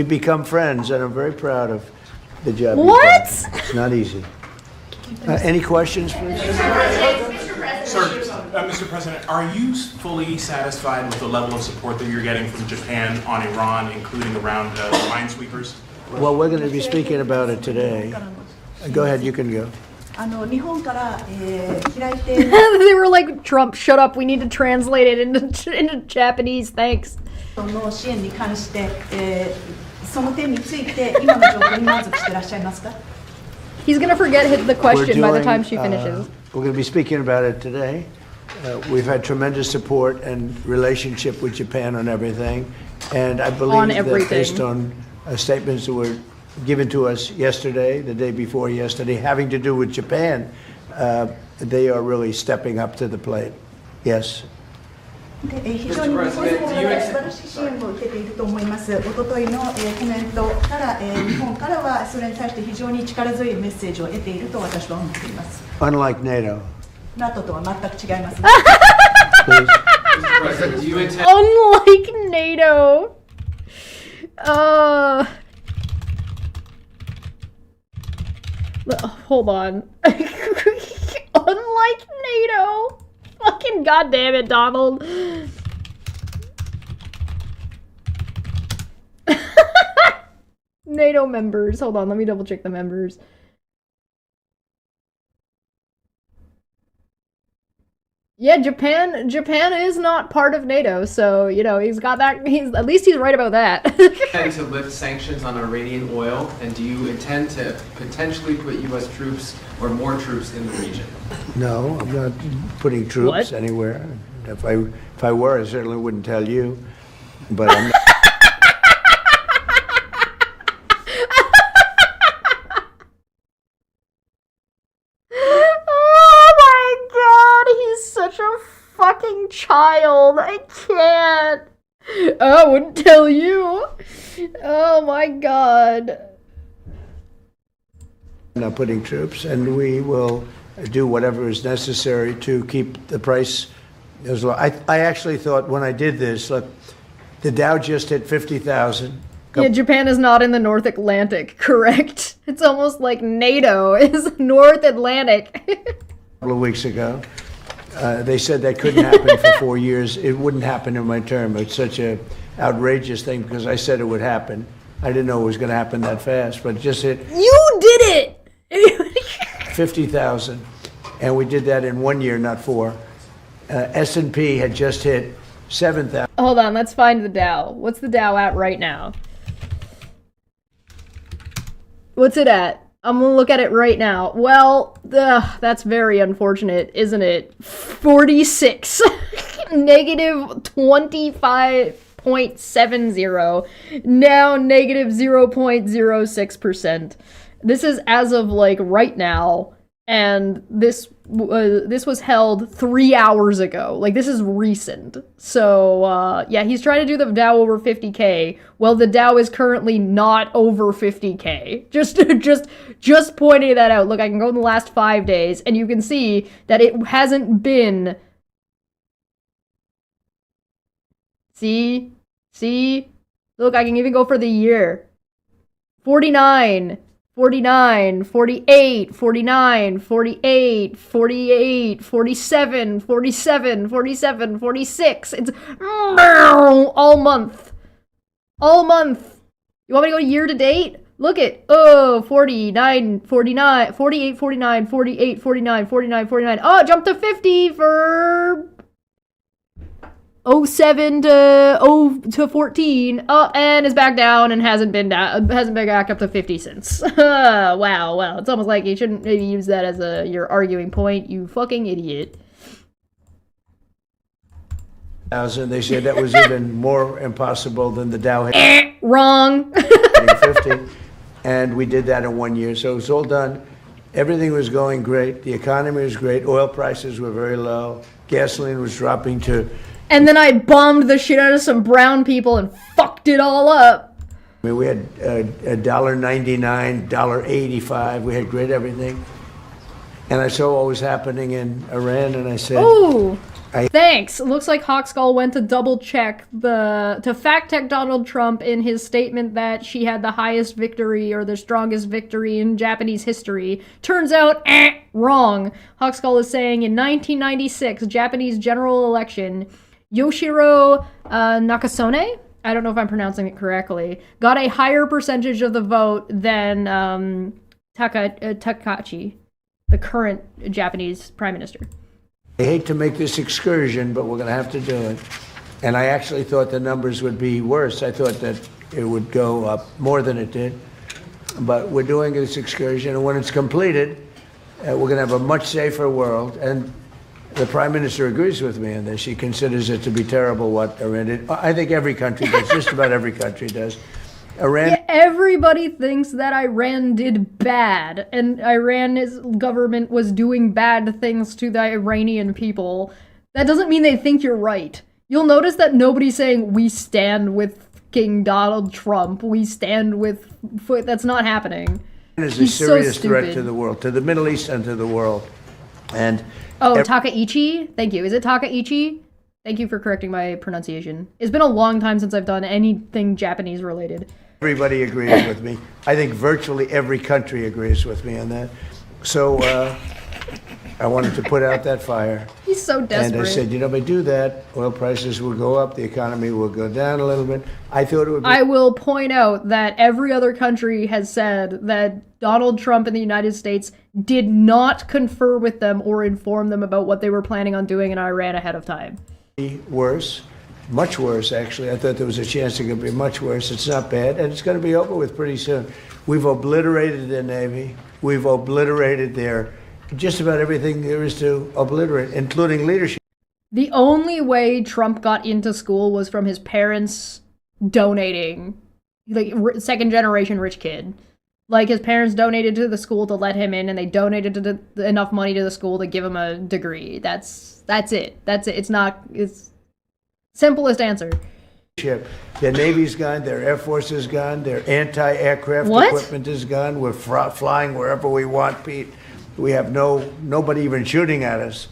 become friends, and I'm very proud of the job. you've What? done. It's not easy. Any questions, please? Sir, Mr. President, are you fully satisfied with the level of support that you're getting from Japan on Iran, including around the minesweepers? Well, we're going to be speaking about it today. Go ahead, you can go. 日本から、開いて They were like, Trump, shut up. We need to translate it into Japanese. Thanks. の支援に関して、その点について今の状況に満足してらっしゃいますか？ He's gonna forget the question by the time she finishes. We're going to be speaking about it today. We've had tremendous support and relationship with Japan on everything. And I believe that based on statements that were given to us yesterday, the day before yesterday, having to do with Japan, they are really stepping up to the plate. Yes. で非常に日本の方から素晴らしい支援を受けていると思います。おとといのコメントから、日本からはそれに対して非常に力強いメッセージを得ていると私は思っています。Unlike NATO. NATO とは全く違います。Unlike NATO. Hold on. Unlike NATO. Fucking goddamn it, Donald. NATO members. Hold on, let me double check the members. Yeah, Japan is not part of NATO, so you know he's got that. At least he's right about that. Intend to lift sanctions on Iranian oil, and do you intend to potentially put U.S. troops or more troops in the region? No, I'm not putting troops anywhere. If I were, I certainly wouldn't tell you. But I'm not. Fucking child. I can't. I wouldn't tell you. Oh my god. Not putting troops, and we will do whatever is necessary to keep the price as low. I actually thought when I did this, look, the Dow just hit 50,000. Yeah, Japan is not in the North Atlantic, correct? It's almost like NATO is North Atlantic. A couple of weeks ago. They said that couldn't happen for 4 years. It wouldn't happen in my term. It's such an outrageous thing because I said it would happen. I didn't know it was going to happen that fast, but it just hit. You did it! 50,000. And we did that in 1 year, not 4. S&P had just hit 7,000. Hold on, let's find the Dow. What's the Dow at right now? What's it at? I'm gonna look at it right now. Well, that's very unfortunate, isn't it? 46. Negative 25.70. Now negative 0.06%. This is as of like right now. And this was held 3 hours ago. Like, this is recent. So, yeah, he's trying to do the Dow over 50K. Well, the Dow is currently not over 50K. Just pointing that out. Look, I can go in the last 5 days, and you can see that it hasn't been... See? Look, I can even go for the year. 49, 48, 48, 49, 48, 47, 47, 46. It's all month. All month. You want me to go year to date? Look at, 49, 48, 49, 48, 49, 49. Oh, it jumped to 50 for 07 to 14, and is back down and hasn't been back up to 50 since. Wow. It's almost like you shouldn't maybe use that as your arguing point, you fucking idiot. They said that was even more impossible than the Dow Wrong. 50, and we did that in 1 year. So it was all done. Everything was going great. The economy was great. Oil prices were very low. Gasoline was dropping to... And then I bombed the shit out of some brown people and fucked it all up. I mean, we had $1.99, $1.85. We had great everything. And I saw what was happening in Iran, and I said... Ooh, thanks. It looks like Hawkskull went to double check to fact check Donald Trump in his statement that she had the highest victory or the strongest victory in Japanese history. Turns out, wrong. Hawkskull is saying in 1996, Japanese general election, Yoshiro Nakasone, I don't know if I'm pronouncing it correctly, got a higher percentage of the vote than Takahashi, the current Japanese prime minister. I hate to make this excursion, but we're going to have to do it. And I actually thought the numbers would be worse. I thought that it would go up more than it did. But we're doing this excursion, and when it's completed, we're going to have a much safer world. And the Prime Minister agrees with me on this. She considers it to be terrible what Iran did. I think every country does. Just about every country does. Iran. Yeah, everybody thinks that Iran did bad, and Iran's government was doing bad things to the Iranian people. That doesn't mean they think you're right. You'll notice that nobody's saying, we stand with King Donald Trump. We stand with... That's not happening. Is a serious threat to the world, to the Middle East and to the world. And... Takaichi? Thank you. Is it Takaichi? Thank you for correcting my pronunciation. It's been a long time since I've done anything Japanese related. Everybody agrees with me. I think virtually every country agrees with me on that. So I wanted to put out that fire. He's so desperate. And I said, if I do that, oil prices will go up, the economy will go down a little bit. I thought it would be... I will point out that every other country has said that Donald Trump in the United States did not confer with them or inform them about what they were planning on doing in Iran ahead of time. Worse, much worse, actually. I thought there was a chance it could be much worse. It's not bad, and it's going to be over with pretty soon. We've obliterated their Navy. We've obliterated their just about everything there is to obliterate, including leadership. The only way Trump got into school was from his parents donating, like second-generation rich kid. Like, his parents donated to the school to let him in, and they donated enough money to the school to give him a degree. That's it. It's simplest answer. Their Navy's gone, their Air Force is gone, their anti-aircraft equipment is gone. We're flying wherever we want, Pete. We have nobody even shooting at us.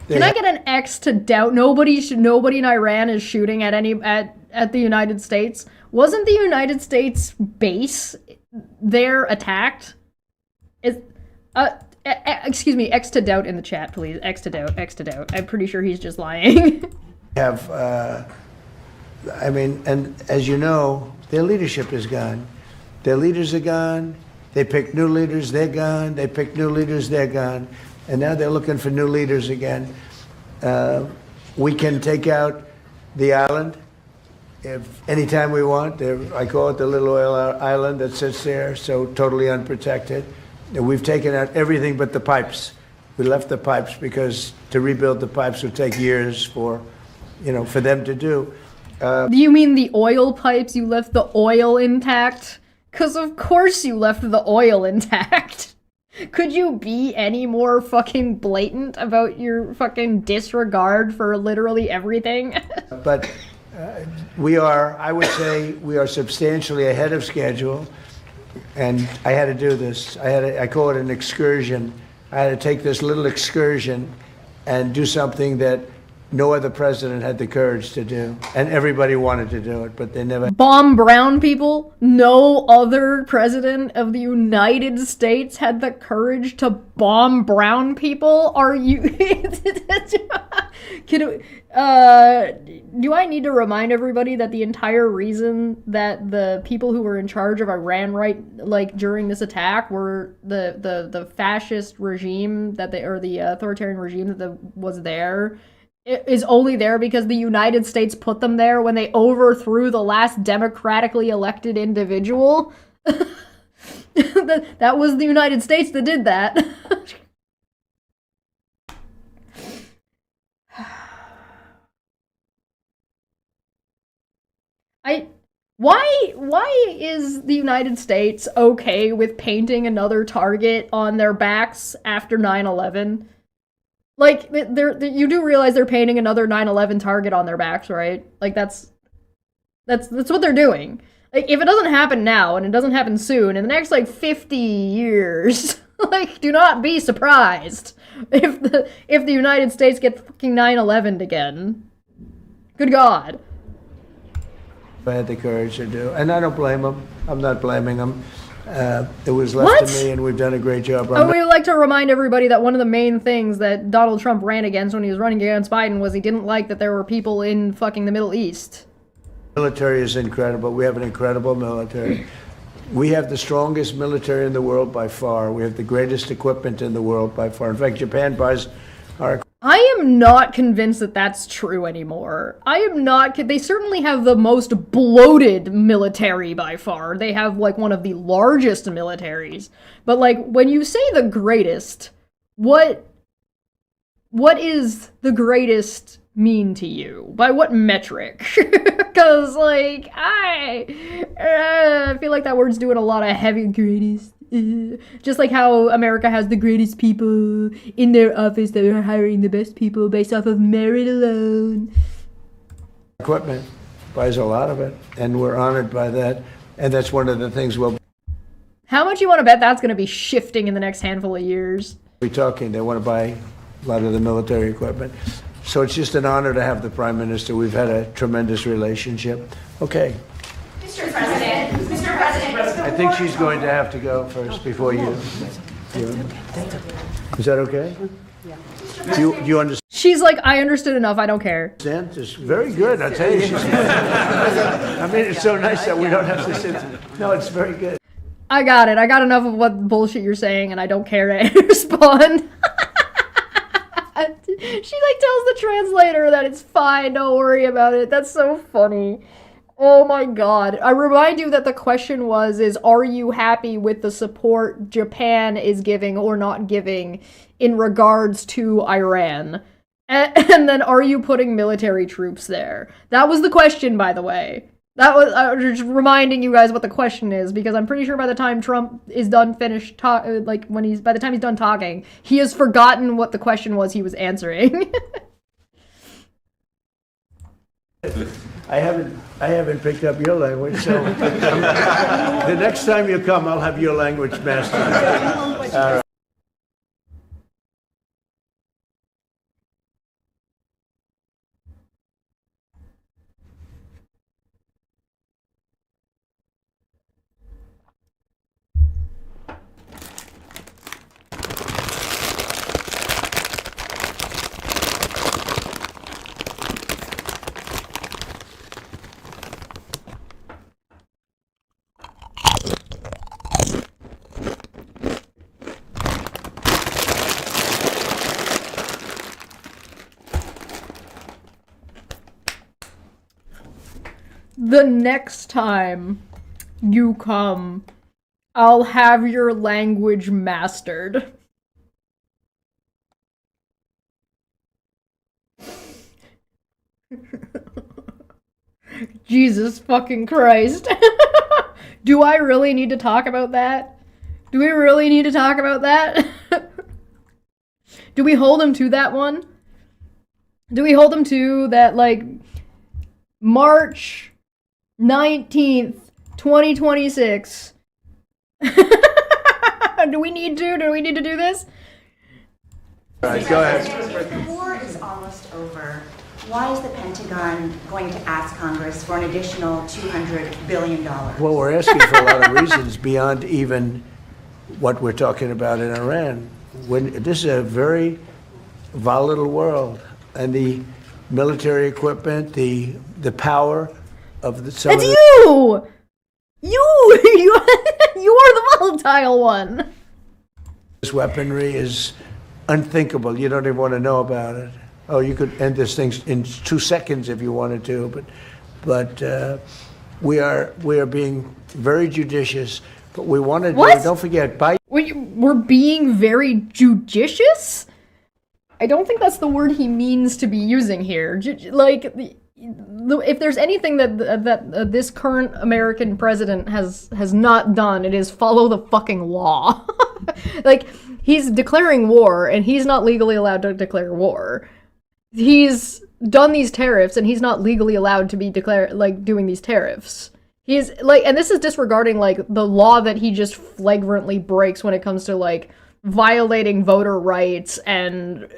Can I get an X to doubt? Nobody in Iran is shooting at the United States. Wasn't the United States base there attacked? Excuse me, X to doubt in the chat, please. X to doubt. I'm pretty sure he's just lying. And as you know, their leadership is gone. Their leaders are gone. They picked new leaders, they're gone. They picked new leaders, they're gone. And now they're looking for new leaders again. We can take out the island anytime we want. I call it the little oil island that sits there, so totally unprotected. And we've taken out everything but the pipes. We left the pipes because to rebuild the pipes would take years for them to do. Do you mean the oil pipes? You left the oil intact? Because of course you left the oil intact. Could you be any more fucking blatant about your fucking disregard for literally everything? But I would say we are substantially ahead of schedule. And I had to do this. I call it an excursion. I had to take this little excursion and do something that no other president had the courage to do. And everybody wanted to do it, but they never. Bomb brown people? No other president of the United States had the courage to bomb brown people? Are you... do I need to remind everybody that the entire reason that the people who were in charge of Iran during this attack were the fascist regime or the authoritarian regime that was there is only there because the United States put them there when they overthrew the last democratically elected individual? That was the United States that did that. Why is the United States okay with painting another target on their backs after 9/11? Like, you do realize they're painting another 9/11 target on their backs, right? Like, that's what they're doing. Like, if it doesn't happen now, and it doesn't happen soon, in the next, 50 years, do not be surprised if the United States gets fucking 9/11 again. Good God. I had the courage to do, and I don't blame them. I'm not blaming them. It was left to me, and we've done a great job. I would like to remind everybody that one of the main things that Donald Trump ran against when he was running against Biden was he didn't like that there were people in fucking the Middle East. The military is incredible. We have an incredible military. We have the strongest military in the world by far. We have the greatest equipment in the world by far. In fact, Japan buys our... I am not convinced that that's true anymore. I am not. They certainly have the most bloated military by far. They have, one of the largest militaries. But, when you say the greatest, what is the greatest mean to you? By what metric? Because, I feel like that word's doing a lot of heavy greatest. Just like how America has the greatest people in their office that are hiring the best people based off of merit alone. Equipment buys a lot of it, and we're honored by that. And that's one of the things we'll How much you want to bet that's going to be shifting in the next handful of years? be talking. They want to buy a lot of the military equipment. So it's just an honor to have the Prime Minister. We've had a tremendous relationship. Okay. Mr. President, Mr. President. I think she's going to have to go first before you. Is that okay? Yeah. Do you understand? She's like, I understood enough. I don't care. It's very good. I'll tell you, she's good. I mean, it's so nice that we don't have to sit. No, it's very good. I got it. I got enough of what bullshit you're saying, and I don't care to respond. She tells the translator that it's fine. Don't worry about it. That's so funny. Oh my God. I remind you that the question is, are you happy with the support Japan is giving or not giving in regards to Iran? And then, are you putting military troops there? That was the question, by the way. I was just reminding you guys what the question is, because I'm pretty sure by the time Trump is done by the time he's done talking, he has forgotten what the question was he was answering. I haven't picked up your language, so the next time you come, I'll have your language mastered. All right. The next time you come, I'll have your language mastered. Jesus fucking Christ. Do I really need to talk about that? Do we really need to talk about that? Do we hold him to that one? Do we hold him to that, like, March 19th, 2026? Do we need to? Do we need to do this? All right, go ahead. The war is almost over. Why is the Pentagon going to ask Congress for an additional $200 billion? Well, we're asking for a lot of reasons beyond even what we're talking about in Iran. This is a very volatile world, and the military equipment, the power of the. It's you! You are the volatile one. This weaponry is unthinkable. You don't even want to know about it. Oh, you could end this thing in 2 seconds if you wanted to, but we are being very judicious. But we want to do. Don't forget, Biden. We're being very judicious? I don't think that's the word he means to be using here. Like, if there's anything that this current American president has not done, it is follow the fucking law. Like, he's declaring war, and he's not legally allowed to declare war. He's done these tariffs, and he's not legally allowed to be doing these tariffs. He's like, and this is disregarding like the law that he just flagrantly breaks when it comes to like violating voter rights and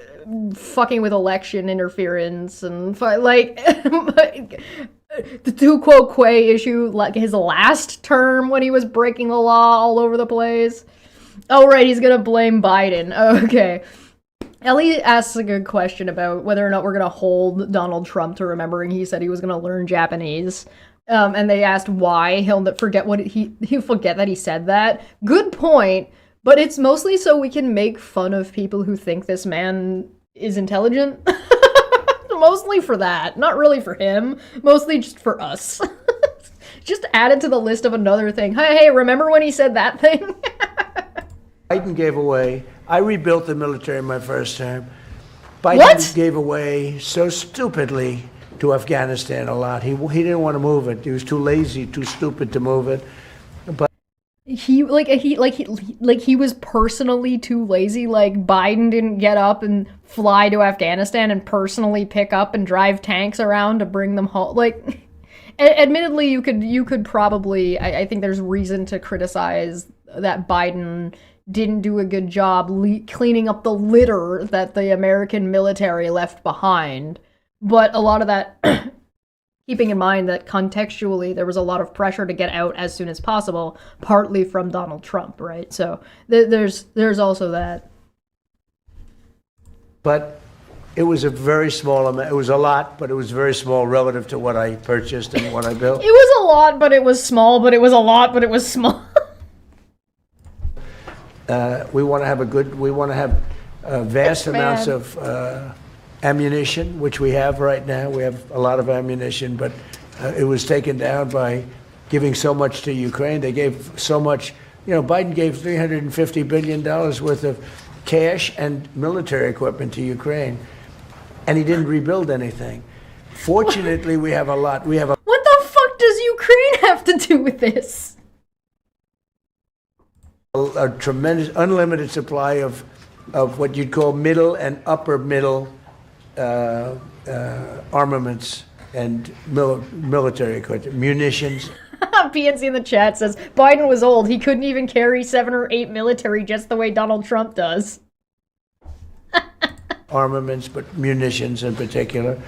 fucking with election interference and like the Tu Quo Que issue, like his last term when he was breaking the law all over the place. Oh right, he's gonna blame Biden. Okay. Ellie asks a good question about whether or not we're gonna hold Donald Trump to remembering he said he was gonna learn Japanese. And they asked why he'll forget he'll forget that he said that. Good point, but it's mostly so we can make fun of people who think this man is intelligent. Mostly for that, not really for him. Mostly just for us. Just add it to the list of another thing. Hey, remember when he said that thing? Biden gave away. I rebuilt the military in my first term. Biden gave away so stupidly to Afghanistan a lot. He didn't want to move it. He was too lazy, too stupid to move it. But he was personally too lazy. Like Biden didn't get up and fly to Afghanistan and personally pick up and drive tanks around to bring them home. Like, admittedly, you could probably. I think there's reason to criticize that Biden didn't do a good job cleaning up the litter that the American military left behind. But a lot of that, keeping in mind that contextually there was a lot of pressure to get out as soon as possible, partly from Donald Trump, right? So there's also that. But it was a very small amount. It was a lot, but it was very small relative to what I purchased and what I built. It was a lot, but it was small, but it was a lot, but it was small. We want to have vast amounts of ammunition, which we have right now. We have a lot of ammunition, but it was taken down by giving so much to Ukraine. They gave so much. Biden gave $350 billion worth of cash and military equipment to Ukraine, and he didn't rebuild anything. Fortunately, we have a lot. What the fuck does Ukraine have to do with this? A tremendous, unlimited supply of what you'd call middle and upper middle armaments and military equipment, munitions. PNC in the chat says, Biden was old. He couldn't even carry 7 or 8 military jets the way Donald Trump does. Armaments, but munitions in particular.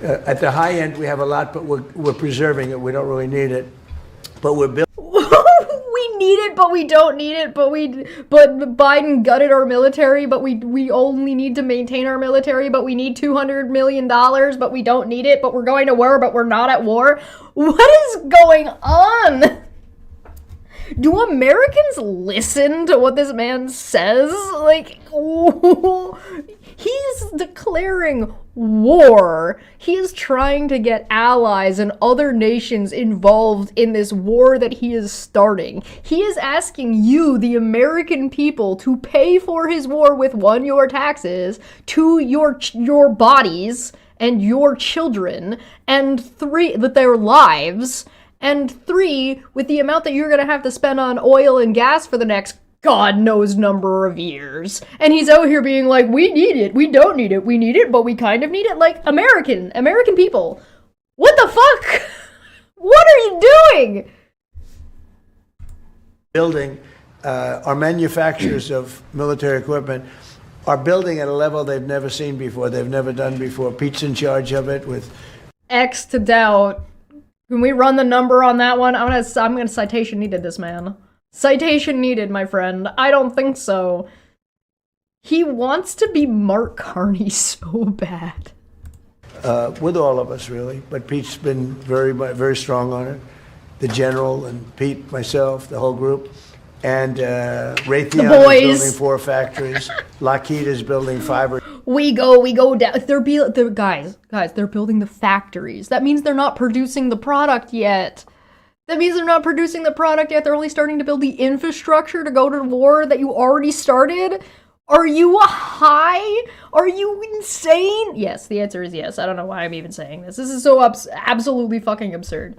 At the high end, we have a lot, but we're preserving it. We don't really need it. But we're building. We need it, but we don't need it. But Biden gutted our military, but we only need to maintain our military. But we need $200 million, but we don't need it. But we're going to war, but we're not at war. What is going on? Do Americans listen to what this man says? Like, he's declaring war. He is trying to get allies and other nations involved in this war that he is starting. He is asking you, the American people, to pay for his war with, 1, your taxes, 2, your bodies and your children, and 3, with their lives, and 3, with the amount that you're going to have to spend on oil and gas for the next God knows number of years. And he's out here being like, we need it, we don't need it, we need it, but we kind of need it. Like, American people. What the fuck? What are you doing? Building, our manufacturers of military equipment are building at a level they've never seen before, they've never done before. Pete's in charge of it with X to doubt. Can we run the number on that one? I'm gonna citation needed this man. Citation needed, my friend. I don't think so. He wants to be Mark Carney so bad. with all of us, really. But Pete's been very strong on it. The general and Pete, myself, the whole group. And Raytheon is building 4 factories. Lockheed is building 5 or... We go down. Guys, they're building the factories. That means they're not producing the product yet. They're only starting to build the infrastructure to go to war that you already started. Are you high? Are you insane? Yes, the answer is yes. I don't know why I'm even saying this. This is so absolutely fucking absurd.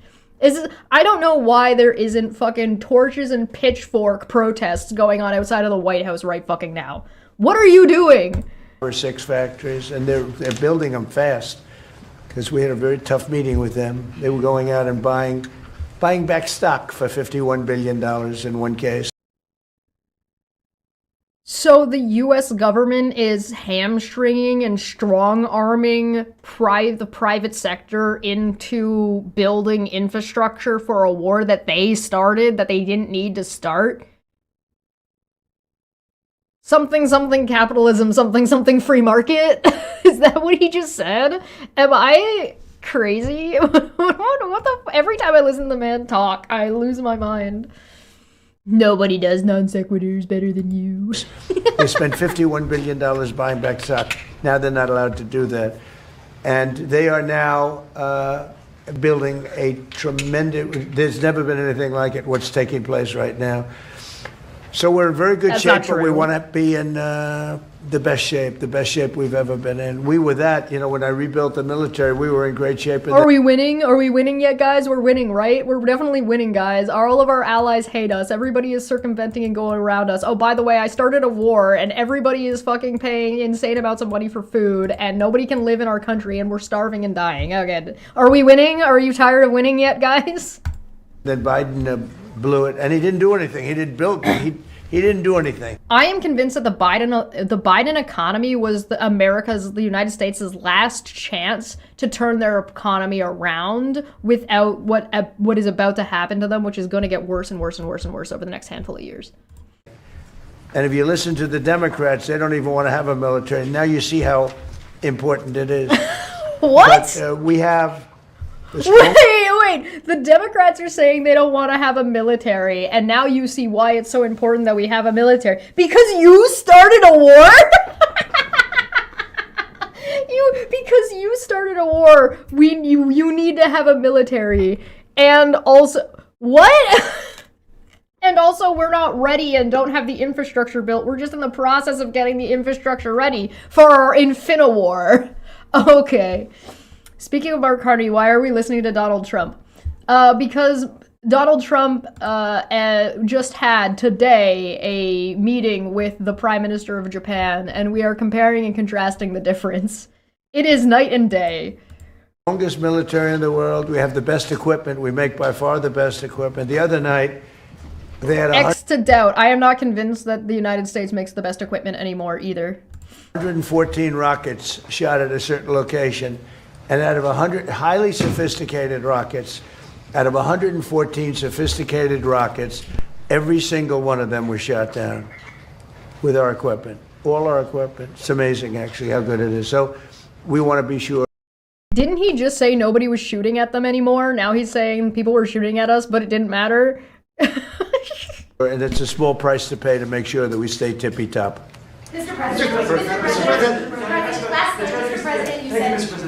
I don't know why there isn't fucking torches and pitchfork protests going on outside of the White House right fucking now. What are you doing? 6 factories, and they're building them fast, because we had a very tough meeting with them. They were going out and buying back stock for $51 billion in one case. So the U.S. government is hamstringing and strong-arming the private sector into building infrastructure for a war that they started, that they didn't need to start? Something, something capitalism, something, something free market? Is that what he just said? Am I crazy? Every time I listen to the man talk, I lose my mind. Nobody does non sequiturs better than you. They spent $51 billion buying back stock. Now they're not allowed to do that. And they are now building a tremendous, there's never been anything like it, what's taking place right now. So we're in very good shape, but we want to be in the best shape we've ever been in. We were that, when I rebuilt the military, we were in great shape. Are we winning? Are we winning yet, guys? We're winning, right? We're definitely winning, guys. All of our allies hate us. Everybody is circumventing and going around us. Oh, by the way, I started a war, and everybody is fucking paying insane amounts of money for food, and nobody can live in our country, and we're starving and dying. Okay. Are we winning? Are you tired of winning yet, guys? Then Biden blew it, and he didn't do anything. He didn't do anything. I am convinced that the Biden economy was the United States' last chance to turn their economy around without what is about to happen to them, which is going to get worse and worse and worse and worse over the next handful of years. And if you listen to the Democrats, they don't even want to have a military. Now you see how important it is. What? But, we have... Wait. The Democrats are saying they don't want to have a military, and now you see why it's so important that we have a military. Because you started a war? Because you started a war, you need to have a military. And also... What? And also, we're not ready and don't have the infrastructure built. We're just in the process of getting the infrastructure ready for our Infinawar. Okay. Speaking of Mark Carney, why are we listening to Donald Trump? Because Donald Trump just had today a meeting with the Prime Minister of Japan, and we are comparing and contrasting the difference. It is night and day. Longest military in the world. We have the best equipment. We make by far the best equipment. The other night, they had X to doubt. I am not convinced that the United States makes the best equipment anymore either. 114 rockets shot at a certain location. And out of 100 highly sophisticated rockets, out of 114 sophisticated rockets, every single one of them was shot down with our equipment. All our equipment. It's amazing, actually, how good it is. So we want to be sure. Didn't he just say nobody was shooting at them anymore? Now he's saying people were shooting at us, but it didn't matter? And it's a small price to pay to make sure that we stay tippy-top. Mr. President,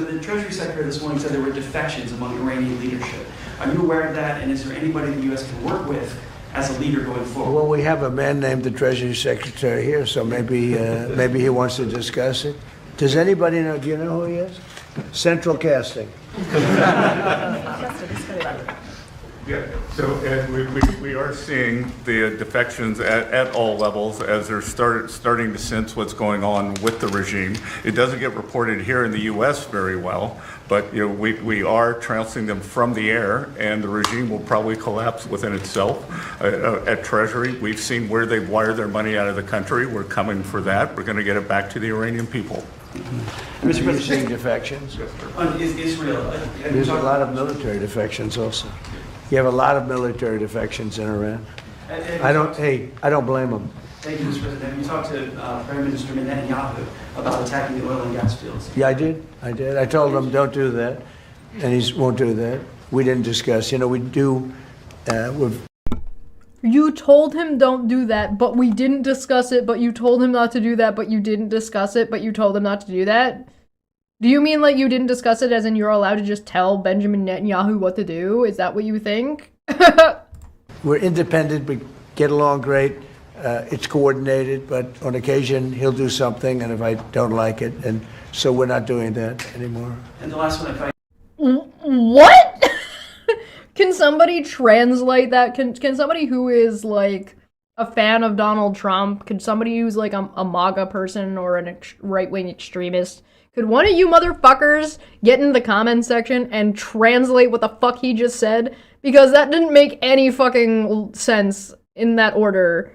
the Treasury Secretary this morning said there were defections among Iranian leadership. Are you aware of that, and is there anybody the U.S. can work with as a leader going forward? Well, we have a man named the Treasury Secretary here, so maybe he wants to discuss it. Does anybody know? Do you know who he is? Central Casting. Yeah, so Ed, we are seeing the defections at all levels as they're starting to sense what's going on with the regime. It doesn't get reported here in the U.S. very well, but we are trouncing them from the air, and the regime will probably collapse within itself. At Treasury, we've seen where they've wired their money out of the country. We're coming for that. We're going to get it back to the Iranian people. Mr. President, seeing defections? Israel. There's a lot of military defections also. You have a lot of military defections in Iran. I don't blame them. Thank you, Mr. President. Have you talked to Prime Minister Netanyahu about attacking the oil and gas fields? Yeah, I did. I told him, don't do that, and he won't do that. We didn't discuss. We do. You told him don't do that, but we didn't discuss it, but you told him not to do that, but you didn't discuss it, but you told him not to do that? Do you mean like you didn't discuss it as in you're allowed to just tell Benjamin Netanyahu what to do? Is that what you think? We're independent. We get along great. It's coordinated, but on occasion he'll do something, and if I don't like it, and so we're not doing that anymore. And the last one, if I... What? Can somebody translate that? Can somebody who is like a fan of Donald Trump, could somebody who's like a MAGA person or a right-wing extremist, could one of you motherfuckers get in the comment section and translate what the fuck he just said? Because that didn't make any fucking sense in that order.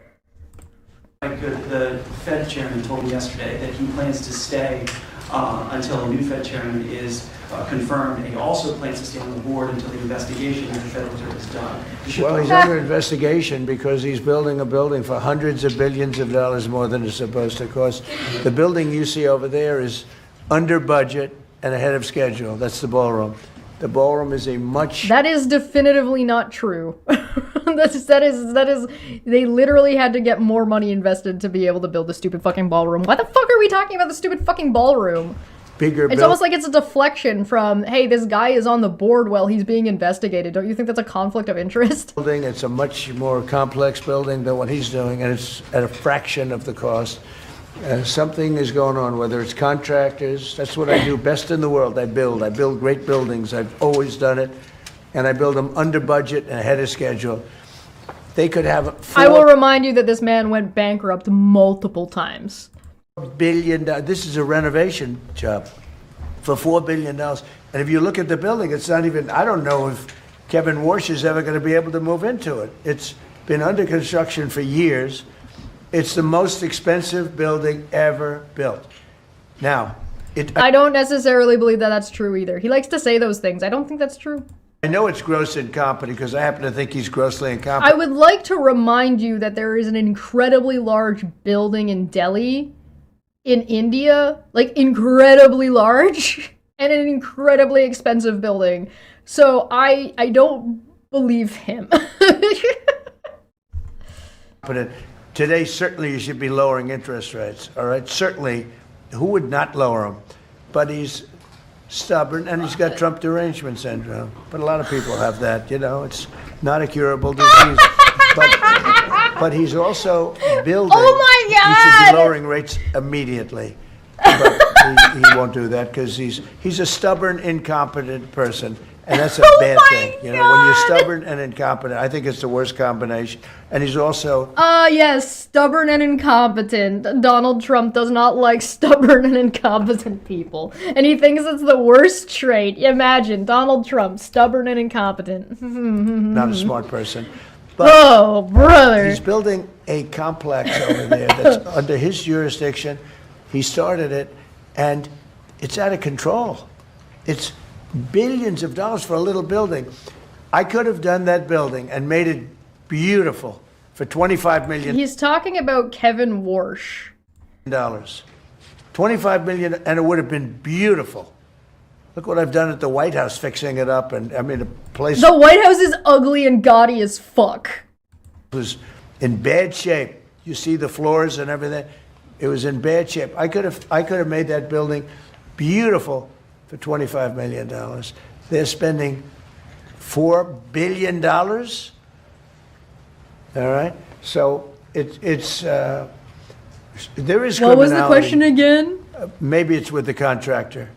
The Fed chairman told me yesterday that he plans to stay until a new Fed chairman is confirmed, and he also plans to stay on the board until the investigation of the Federal Reserve is done. Well, he's under investigation because he's building a building for hundreds of billions of dollars more than it's supposed to cost. The building you see over there is under budget and ahead of schedule. That's the ballroom. The ballroom is a much... That is definitively not true. that is, they literally had to get more money invested to be able to build the stupid fucking ballroom. Why the fuck are we talking about the stupid fucking ballroom? It's almost like it's a deflection from, hey, this guy is on the board while he's being investigated. Don't you think that's a conflict of interest? It's a much more complex building than what he's doing, and it's at a fraction of the cost. Something is going on, whether it's contractors. That's what I do best in the world. I build great buildings. I've always done it, and I build them under budget and ahead of schedule. They could have I will remind you that this man went bankrupt multiple times. $4 billion. This is a renovation job for $4 billion. And if you look at the building, it's not even, I don't know if Kevin Warsh is ever going to be able to move into it. It's been under construction for years. It's the most expensive building ever built. Now, I don't necessarily believe that that's true either. He likes to say those things. I don't think that's true. I know it's gross incompetence because I happen to think he's grossly incompetent. I would like to remind you that there is an incredibly large building in Delhi, in India, like incredibly large, and an incredibly expensive building. So I don't believe him. Today, certainly you should be lowering interest rates, all right? Certainly, who would not lower them? But he's stubborn, and he's got Trump derangement syndrome. But a lot of people have that, it's not a curable disease. But he's also building. Oh my God! He should be lowering rates immediately. But he won't do that because he's a stubborn, incompetent person. And that's a bad thing. When you're stubborn and incompetent, I think it's the worst combination. And he's also... yes, stubborn and incompetent. Donald Trump does not like stubborn and incompetent people. And he thinks it's the worst trait. Imagine, Donald Trump, stubborn and incompetent. Not a smart person. But oh, brother. He's building a complex over there that's under his jurisdiction. He started it, and it's out of control. It's billions of dollars for a little building. I could have done that building and made it beautiful for $25 million. He's talking about Kevin Warsh. $25 million, and it would have been beautiful. Look what I've done at the White House, fixing it up, and I mean, a place. The White House is ugly and gaudy as fuck. It was in bad shape. You see the floors and everything. It was in bad shape. I could have made that building beautiful for $25 million. They're spending $4 billion. All right, so it's there is criminality. What was the question again? Maybe it's with the contractor,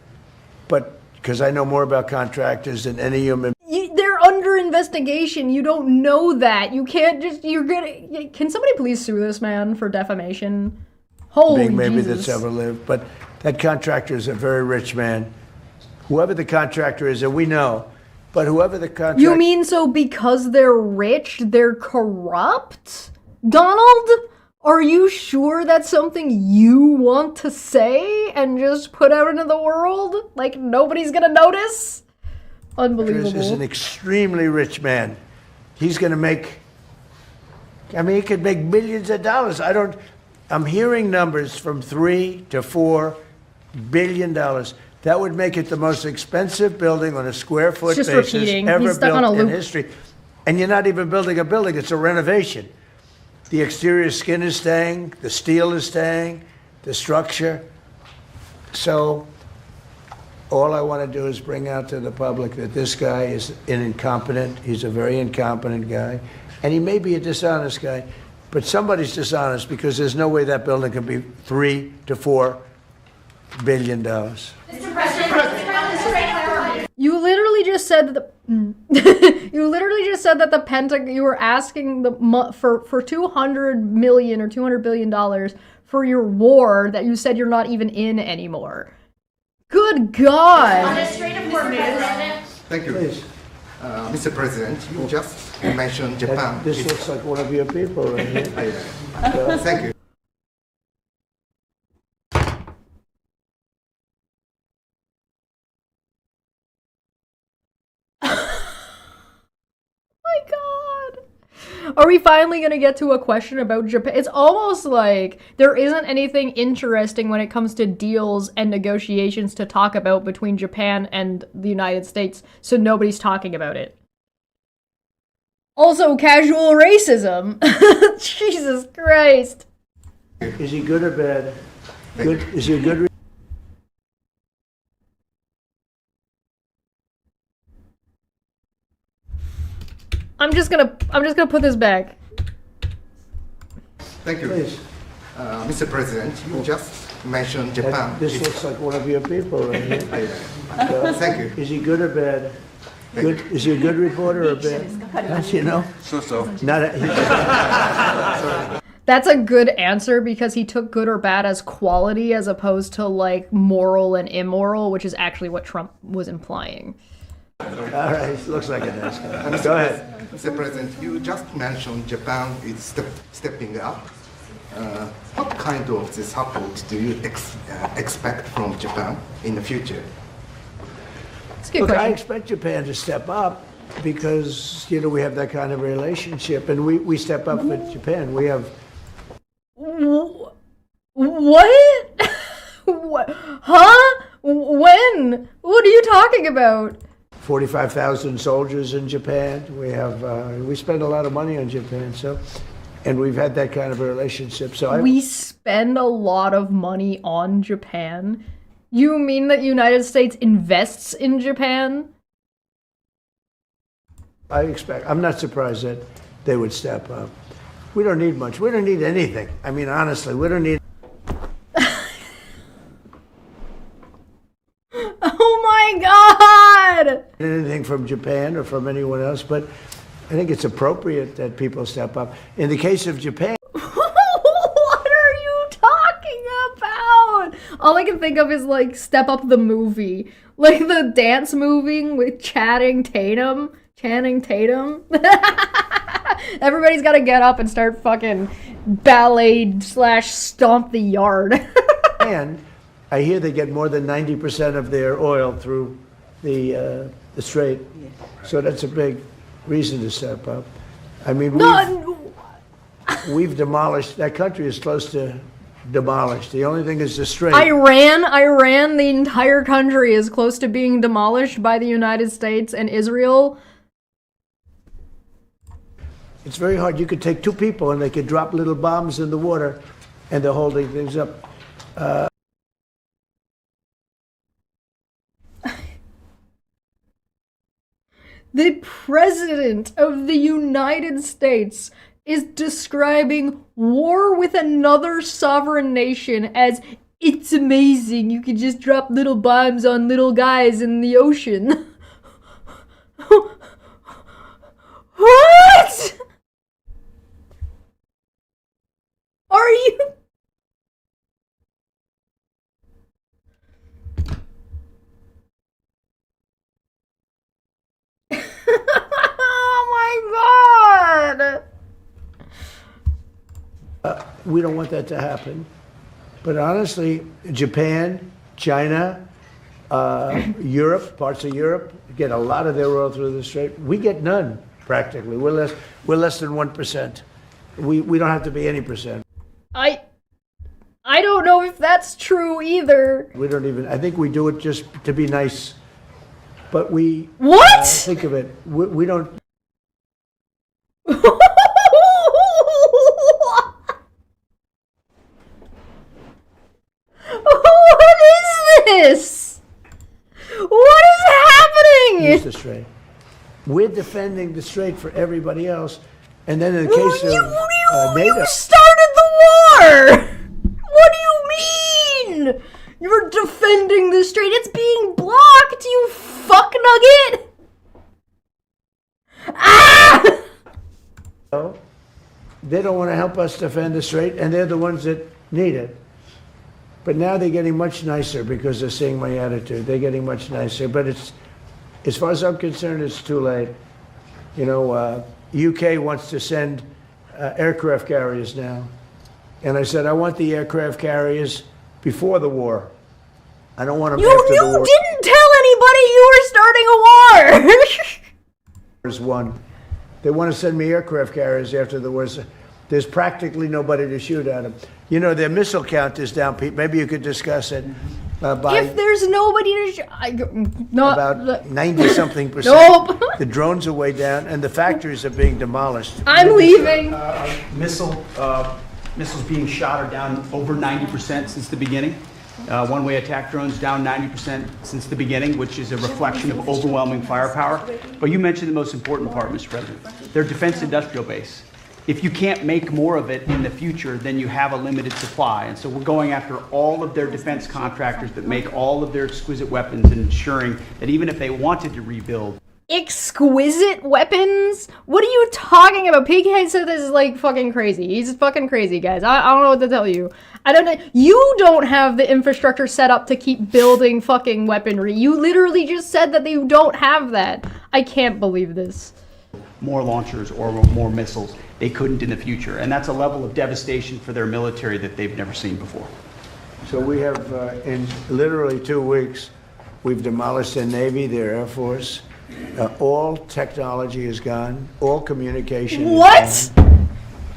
but because I know more about contractors than any human. They're under investigation. investigation. You don't know that. You can't just, can somebody please sue this man for defamation? Holy maybe Jesus. that's ever lived. But that contractor is a very rich man. Whoever the contractor is, and we know, but whoever the contractor... You mean so because they're rich, they're corrupt? Donald? Are you sure that's something you want to say and just put out into the world? Like nobody's gonna notice? Unbelievable. Is an extremely rich man. He's going to make, I mean, he could make millions of dollars. I'm hearing numbers from $3 to $4 billion. That would make it the most expensive building on a square foot just basis repeating. ever He's stuck on a built in loop. history. And you're not even building a building, it's a renovation. The exterior skin is staying, the steel is staying, the structure. So all I want to do is bring out to the public that this guy is an incompetent. He's a very incompetent guy. And he may be a dishonest guy, but somebody's dishonest because there's no way that building can be $3 to $4 billion. Mr. President, You literally just said that the you literally just said that the Pentagon, you were asking for 200 million or 200 billion dollars for your war that you said you're not even in anymore. Good God. Administrative President. Thank you. Please. Mr. President, you just mentioned Japan. This looks like one of your people right here. Thank you. My God. Are we finally gonna get to a question about Japan? It's almost like there isn't anything interesting when it comes to deals and negotiations to talk about between Japan and the United States, so nobody's talking about it. Also, casual racism. Jesus Christ. Is he good or bad? Good. Is he a good? I'm just gonna put this back. Thank you. Please. Mr. President, you just mentioned Japan. This looks like one of your people right here. Thank you. Is he good or bad? Good. Is he a good reporter or bad? Don't you know? So. Not a, That's a good answer because he took good or bad as quality as opposed to like moral and immoral, which is actually what Trump was implying. all right. Looks like a nice guy. Go ahead. Mr. President, you just mentioned Japan is stepping up. What kind of the support do you expect from Japan in the future? It's a good Look, I question. expect Japan to step up because we have that kind of relationship, and we step up with Japan. We have. What? What? Huh? When? What are you talking about? 45,000 soldiers in Japan. We have we spend a lot of money on Japan, and we've had that kind of a relationship. So We spend a lot of money on Japan. You mean that United States invests in Japan? I'm not surprised that they would step up. We don't need much. We don't need anything. I mean, honestly, we don't need. Oh my God! Anything from Japan or from anyone else, but I think it's appropriate that people step up. In the case of Japan, What are you talking about? All I can think of is like Step Up the movie. Like the dance movie with Channing Tatum. Everybody's gotta get up and start fucking ballet / stomp the yard. and I hear they get more than 90% of their oil through the strait. So that's a big reason to step up. I mean, we've demolished, that country is close to demolished. The only thing is the strait. Iran, the entire country is close to being demolished by the United States and Israel. It's very hard. You could take two people and they could drop little bombs in the water and they're holding things up. The President of the United States is describing war with another sovereign nation as it's amazing. You can just drop little bombs on little guys in the ocean. We don't want that to happen. But honestly, Japan, China, Europe, parts of Europe, get a lot of their oil through the strait. We get none, practically. We're less than 1%. We don't have to be any percent. I don't know if that's true either. We don't even, I think we do it just to be nice. But we... What? Think of it. We don't... What is this? What is happening? Use the strait. We're defending the strait for everybody else. And then in the case of NATO... You started the war! What do you mean? You're defending the strait. It's being blocked, you fuck nugget! Ah! They don't want to help us defend the strait, and they're the ones that need it. But now they're getting much nicer because they're seeing my attitude. They're getting much nicer. But it's, as far as I'm concerned, it's too late. You know, UK wants to send aircraft carriers now. And I said, I want the aircraft carriers before the war. I don't want them after the war. You didn't tell anybody you were starting a war! There's one. They want to send me aircraft carriers after the war. There's practically nobody to shoot at them. You know, their missile count is down, Pete. Maybe you could discuss it. If there's nobody to shoot... About 90-something%. Nope. The drones are way down, and the factories are being demolished. I'm leaving. Missiles being shot are down over 90% since the beginning. One-way attack drones down 90% since the beginning, which is a reflection of overwhelming firepower. But you mentioned the most important part, Mr. President. Their defense industrial base. If you can't make more of it in the future, then you have a limited supply. And so we're going after all of their defense contractors that make all of their exquisite weapons and ensuring that even if they wanted to rebuild. Exquisite weapons? What are you talking about? Pighead said this is like fucking crazy. He's fucking crazy, guys. I don't know what to tell you. I don't know. You don't have the infrastructure set up to keep building fucking weaponry. You literally just said that you don't have that. I can't believe this. More launchers or more missiles they couldn't in the future. And that's a level of devastation for their military that they've never seen before. So we have, in literally 2 weeks, we've demolished their Navy, their Air Force. All technology is gone. All communication is gone.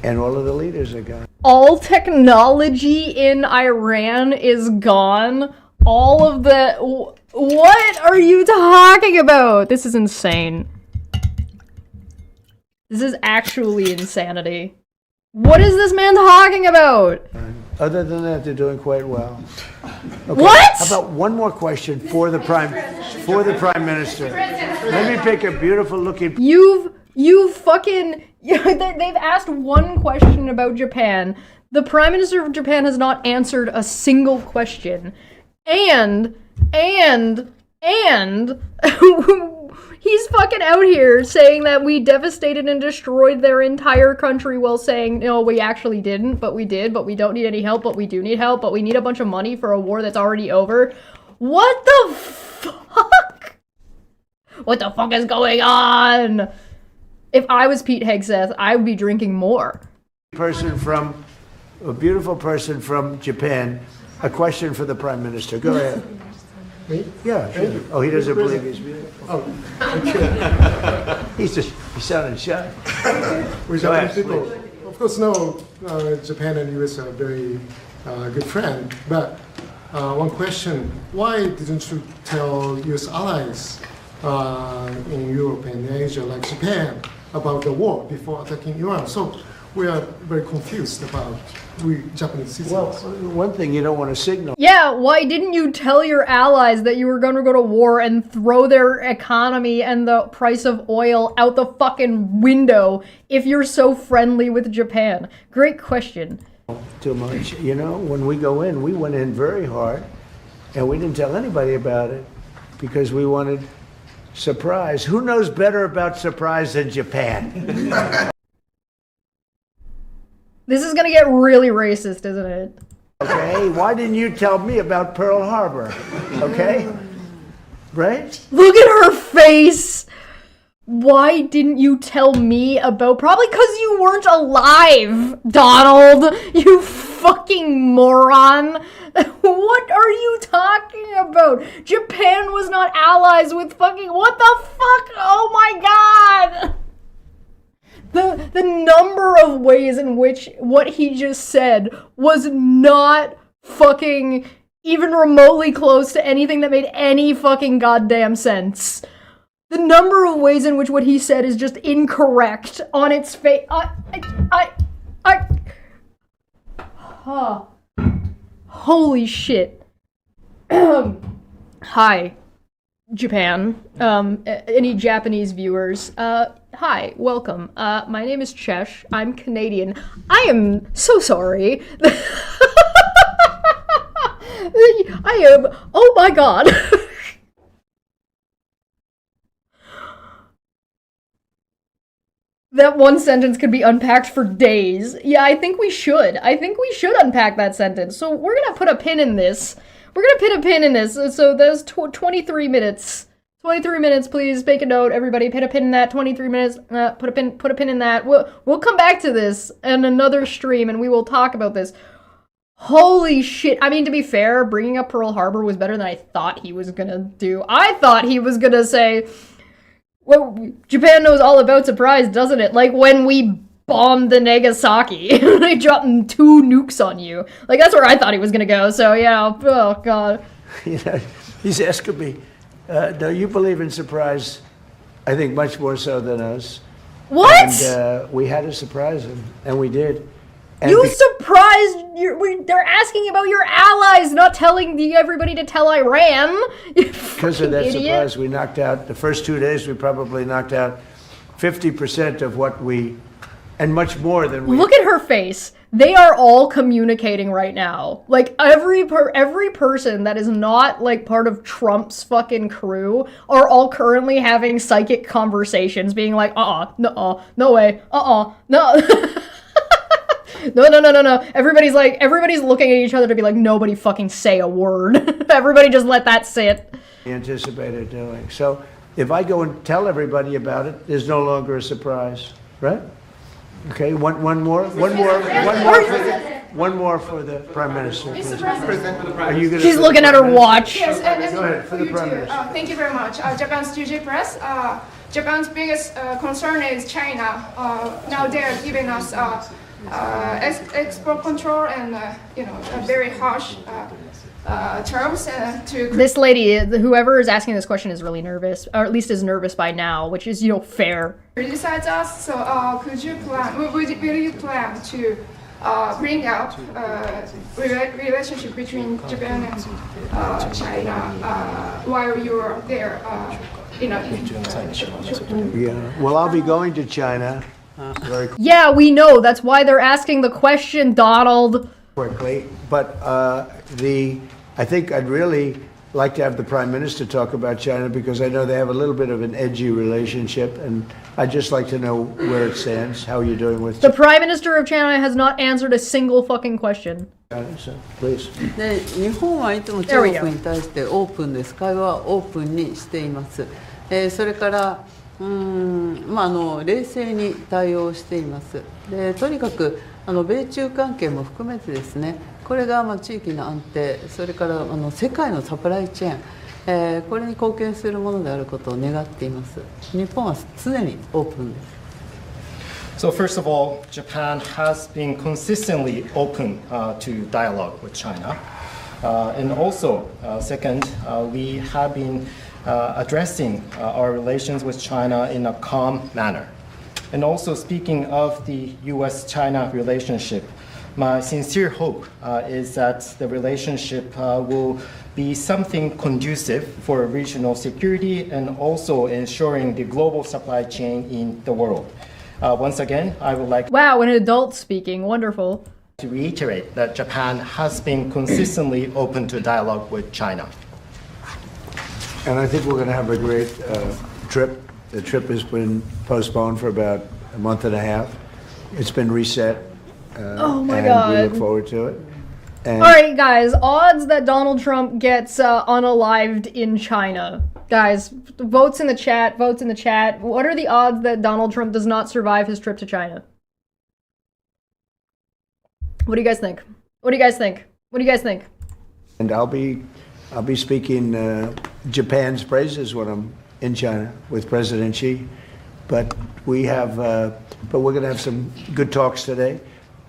And all of the leaders are gone. All technology in Iran is gone. All of the... What are you talking about? This is insane. This is actually insanity. What is this man talking about? Other than that, they're doing quite well. Okay. What? How about one more question for the Prime Minister? Let me pick a beautiful looking... You've fucking... They've asked one question about Japan. The Prime Minister of Japan has not answered a single question. And... he's fucking out here saying that we devastated and destroyed their entire country while saying, no, we actually didn't, but we did, but we don't need any help, but we do need help, but we need a bunch of money for a war that's already over. What the fuck? What the fuck is going on? If I was Pete Hegseth, I would be drinking more. A beautiful person from Japan. A question for the Prime Minister. Go ahead. Me? Yeah, sure. Oh, he doesn't believe he's beautiful. Oh, He sounded shy. With Go ahead, Japanese people, please. of course, no, Japan and US are very good friends. But one question: why didn't you tell US allies in Europe and Asia, like Japan, about the war before attacking Iran? So we are very confused about we Japanese citizens. Well, one thing you don't want to signal. Yeah, why didn't you tell your allies that you were going to go to war and throw their economy and the price of oil out the fucking window if you're so friendly with Japan? Great question. Too much. You know, when we go in, we went in very hard, and we didn't tell anybody about it because we wanted surprise. Who knows better about surprise than Japan? This is gonna get really racist, isn't it? Okay, why didn't you tell me about Pearl Harbor? Okay? Right? Look at her face! Why didn't you tell me about? Probably because you weren't alive, Donald. You fucking moron. What are you talking about? Japan was not allies with fucking. What the fuck? Oh my god. The number of ways in which what he just said was not fucking even remotely close to anything that made any fucking goddamn sense. The number of ways in which what he said is just incorrect on its face. Holy shit. Hi, Japan. Any Japanese viewers? Hi, welcome. My name is Chesh. I'm Canadian. I am so sorry. I am. Oh my god. That one sentence could be unpacked for days. Yeah, I think we should. I think we should unpack that sentence. So we're gonna put a pin in this. We're gonna put a pin in this. So there's 23 minutes. 23 minutes, please. Make a note, everybody. Put a pin in that. 23 minutes. Put a pin in that. We'll come back to this in another stream, and we will talk about this. Holy shit. I mean, to be fair, bringing up Pearl Harbor was better than I thought he was gonna do. I thought he was gonna say, well, Japan knows all about surprise, doesn't it? Like when we bombed the Nagasaki. They dropped 2 nukes on you. Like, that's where I thought he was gonna go, so yeah, oh god. You know, he's asking me, no, you believe in surprise, I think much more so than us. What? And we had to surprise him, and we did. And You surprised, they're asking about your allies, not telling everybody to tell Iran. Because of that idiot. surprise, we knocked out, the first 2 days, we probably knocked out 50% of what we, and much more than we. Look at her face. They are all communicating right now. Like, every person that is not, like, part of Trump's fucking crew are all currently having psychic conversations, being like, no way, no. No. Everybody's looking at each other to be like, nobody fucking say a word. Everybody just let that sit. Anticipated doing. So if I go and tell everybody about it, there's no longer a surprise, right? Okay, one more for the Prime Minister. Please. Are you gonna? She's looking at her watch. Yes, and Go ahead, for the Prime Minister. Thank you very much. Japan's DJ Press. Japan's biggest concern is China. Now they're giving us export control and very harsh terms to. This lady, whoever is asking this question, is really nervous, or at least is nervous by now, which is fair. Criticize us. So could you plan? Will you plan to bring up relationship between Japan and China while you're there? Yeah. Well, I'll be going to China. Yeah, we know. That's why they're asking the question, Donald. Quickly, but I think I'd really like to have the Prime Minister talk about China because I know they have a little bit of an edgy relationship, and I'd just like to know where it stands, how you're doing with The Prime Minister of China has not answered a single fucking question. China, so please. で日本はいつも中国に対してオープンです。会話はオープンにしています。それから冷静に対応しています。でとにかく米中関係も含めてですね、これが地域の安定、それから世界のサプライチェーン、これに貢献するものであることを願っています。日本は常にオープンです。So first of all, Japan has been consistently open to dialogue with China. And also, second, we have been addressing our relations with China in a calm manner. And also speaking of the US-China relationship, my sincere hope is that the relationship will be something conducive for regional security and also ensuring the global supply chain in the world. Once again, I would like Wow, an adult speaking. Wonderful. to reiterate that Japan has been consistently open to dialogue with China. And I think we're going to have a great trip. The trip has been postponed for about a month and a half. It's been reset. Oh my and God. we look forward to it. And All right, guys, odds that Donald Trump gets unalived in China. Guys, votes in the chat, votes in the chat. What are the odds that Donald Trump does not survive his trip to China? What do you guys think? What do you guys think? What do you guys think? And I'll be speaking Japan's praises when I'm in China with President Xi. But we're going to have some good talks today.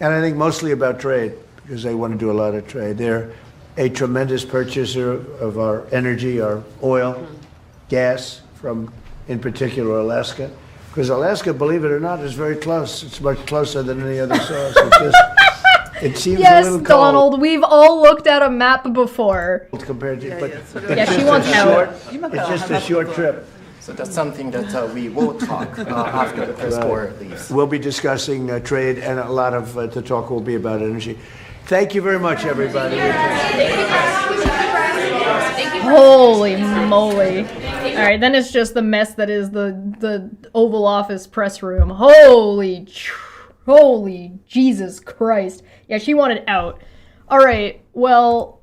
And I think mostly about trade, because they want to do a lot of trade. They're a tremendous purchaser of our energy, our oil, gas from, in particular, Alaska. Because Alaska, believe it or not, is very close. It's much closer than any other source. It seems yes, a little cold. Donald, we've all looked at a map before. Compared to, yeah, she wants out. It's just a short trip. So that's something that we will talk after the press corps leaves. We'll be discussing trade, and a lot of the talk will be about energy. Thank you very much, everybody. Holy moly. Alright, then it's just the mess that is the Oval Office press room. Holy Jesus Christ. Yeah, she wanted out. Alright, well,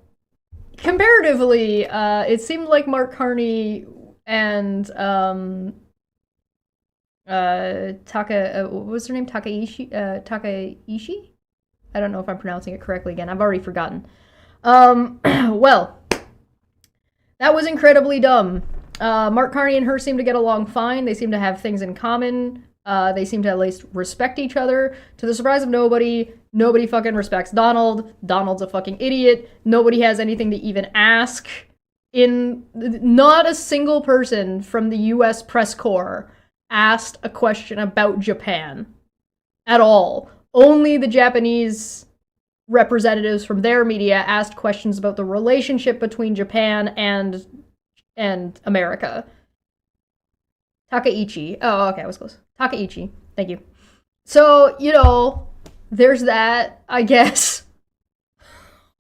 comparatively, it seemed like Mark Carney and, what was her name? Takaishi? I don't know if I'm pronouncing it correctly again. I've already forgotten. Well, that was incredibly dumb. Mark Carney and her seem to get along fine. They seem to have things in common. They seem to at least respect each other. To the surprise of nobody, nobody fucking respects Donald. Donald's a fucking idiot. Nobody has anything to even ask. Not a single person from the US press corps asked a question about Japan. At all. Only the Japanese representatives from their media asked questions about the relationship between Japan and America. Takaichi. Oh, okay, I was close. Takaichi. Thank you. So, you know, there's that, I guess.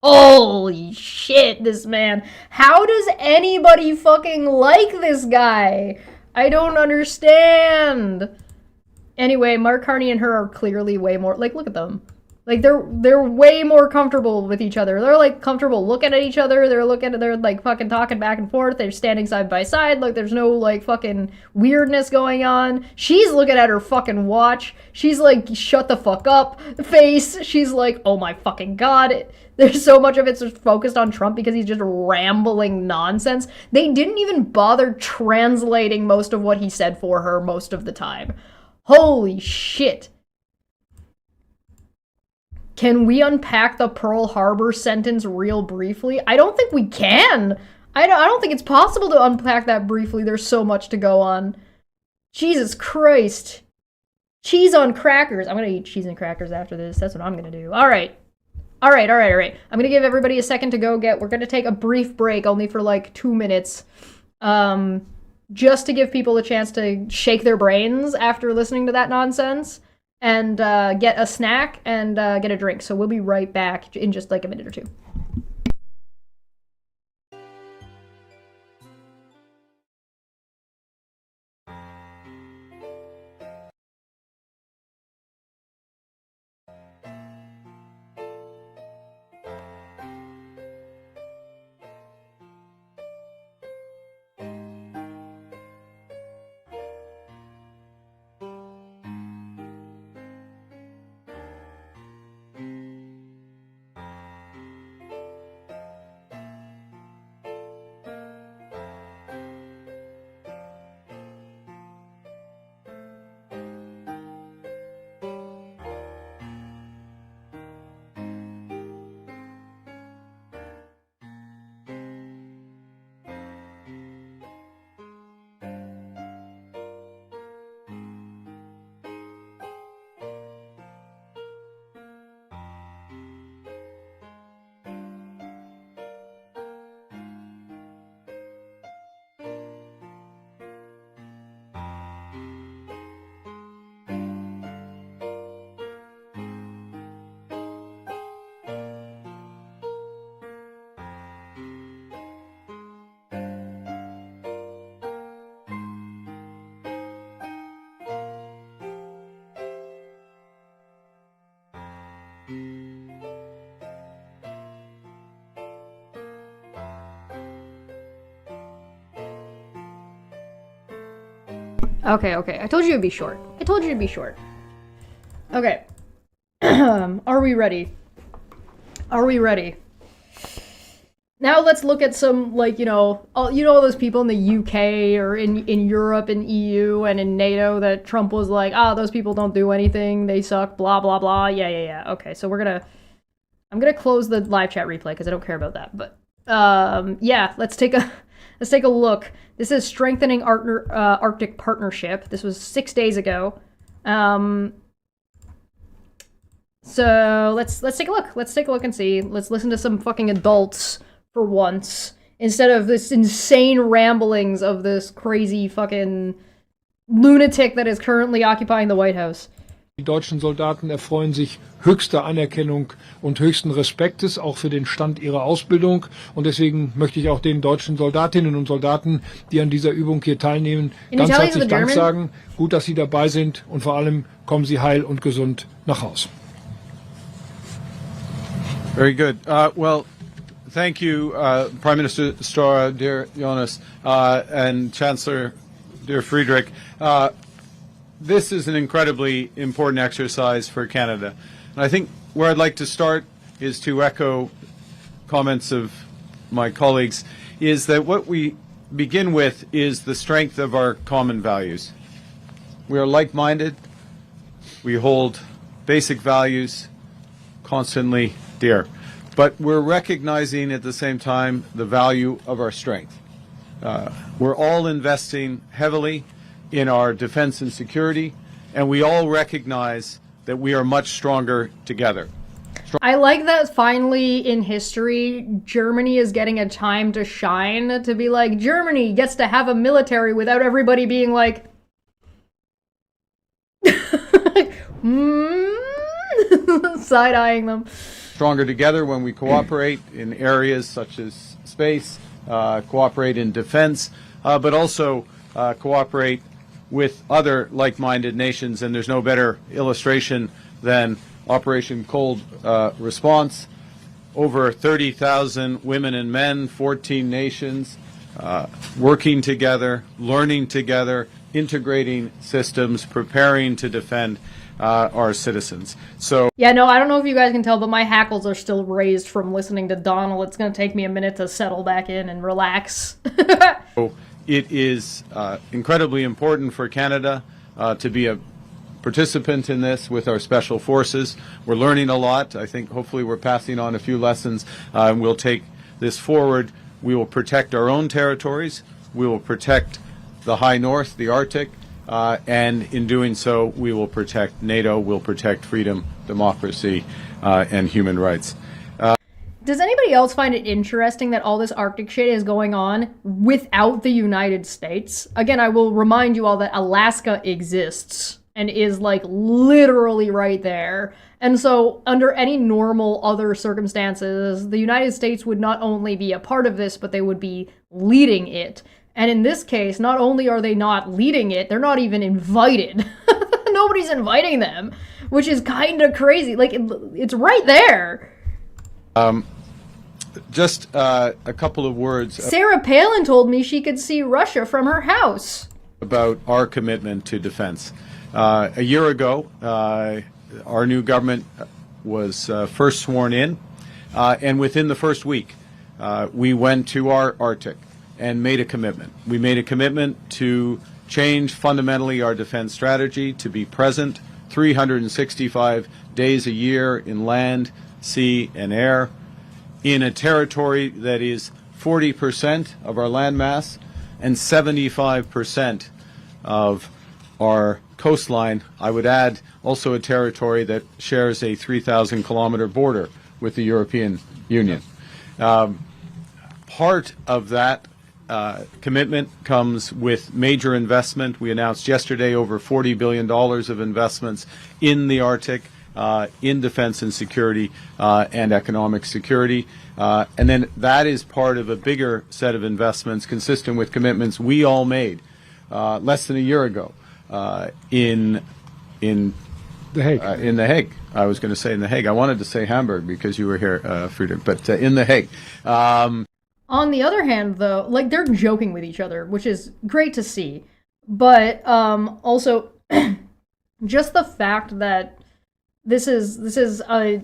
Holy shit, this man. How does anybody fucking like this guy? I don't understand. Anyway, Mark Carney and her are clearly way more, like, look at them. Like, they're way more comfortable with each other. They're, like, comfortable looking at each other. They're like, fucking talking back and forth. They're standing side by side. Like, there's no, like, fucking weirdness going on. She's looking at her fucking watch. She's like, shut the fuck up face. She's like, oh my fucking god. There's so much of it's just focused on Trump because he's just rambling nonsense. They didn't even bother translating most of what he said for her most of the time. Holy shit. Can we unpack the Pearl Harbor sentence real briefly? I don't think we can. I don't think it's possible to unpack that briefly. There's so much to go on. Jesus Christ. Cheese on crackers. I'm gonna eat cheese and crackers after this. That's what I'm gonna do. Alright. Alright. I'm gonna give everybody a second to go get... We're gonna take a brief break, only for like 2 minutes. Just to give people a chance to shake their brains after listening to that nonsense. And get a snack and get a drink. So we'll be right back in just like a minute or two. Okay, okay. I told you it'd be short. I told you it'd be short. Okay. Are we ready? Are we ready? Now let's look at some, like, all those people in the UK or in Europe and EU and in NATO that Trump was like, those people don't do anything, they suck, blah, blah, blah. Yeah. Okay, so I'm gonna close the live chat replay because I don't care about that. But, yeah, let's take a look. This is Strengthening Arctic Partnership. This was 6 days ago. So let's take a look. Let's take a look and see. Let's listen to some fucking adults for once, instead of this insane ramblings of this crazy fucking lunatic that is currently occupying the White House. Die deutschen Soldaten erfreuen sich höchster Anerkennung und höchsten Respektes, auch für den Stand ihrer Ausbildung. Und deswegen möchte ich auch den deutschen Soldatinnen und Soldaten, die an dieser Übung hier teilnehmen, ganz herzlich Dank sagen. Gut, dass Sie dabei sind und vor allem kommen Sie heil und gesund nach Haus. Very good. Well, thank you, Prime Minister Stora, dear Jonas, and Chancellor, dear Friedrich. This is an incredibly important exercise for Canada. And I think where I'd like to start is to echo comments of my colleagues, is that what we begin with is the strength of our common values. We are like-minded. We hold basic values constantly dear. But we're recognizing at the same time the value of our strength. We're all investing heavily in our defense and security, and we all recognize that we are much stronger together. I like that finally in history, Germany is getting a time to shine, to be like, Germany gets to have a military without everybody being like, side-eyeing them. Stronger together when we cooperate in areas such as space, cooperate in defense, but also cooperate with other like-minded nations, and there's no better illustration than Operation Cold Response. Over 30,000 women and men, 14 nations, working together, learning together, integrating systems, preparing to defend our citizens. So yeah, no, I don't know if you guys can tell, but my hackles are still raised from listening to Donald. It's going to take me a minute to settle back in and relax. It is incredibly important for Canada to be a participant in this with our special forces. We're learning a lot. I think hopefully we're passing on a few lessons, and we'll take this forward. We will protect our own territories. We will protect the high north, the Arctic, and in doing so, we will protect NATO, we'll protect freedom, democracy, and human rights. Does anybody else find it interesting that all this Arctic shit is going on without the United States? Again, I will remind you all that Alaska exists and is like literally right there. And so under any normal other circumstances, the United States would not only be a part of this, but they would be leading it. And in this case, not only are they not leading it, they're not even invited. Nobody's inviting them, which is kind of crazy. Like, it's right there. Just a couple of words. Sarah Palin told me she could see Russia from her house. About our commitment to defense. A year ago, our new government was first sworn in, and within the first week, we went to our Arctic and made a commitment. We made a commitment to change fundamentally our defense strategy, to be present 365 days a year in land, sea, and air, in a territory that is 40% of our land mass and 75% of our coastline. I would add also a territory that shares a 3,000-kilometer border with the European Union. Part of that commitment comes with major investment. We announced yesterday over $40 billion of investments in the Arctic, in defense and security, and economic security. And then that is part of a bigger set of investments consistent with commitments we all made less than a year ago in The Hague. In The Hague. I was going to say in The Hague. I wanted to say Hamburg because you were here, Friedrich, but in The Hague. On the other hand, though, like, they're joking with each other, which is great to see. But also, just the fact that this is a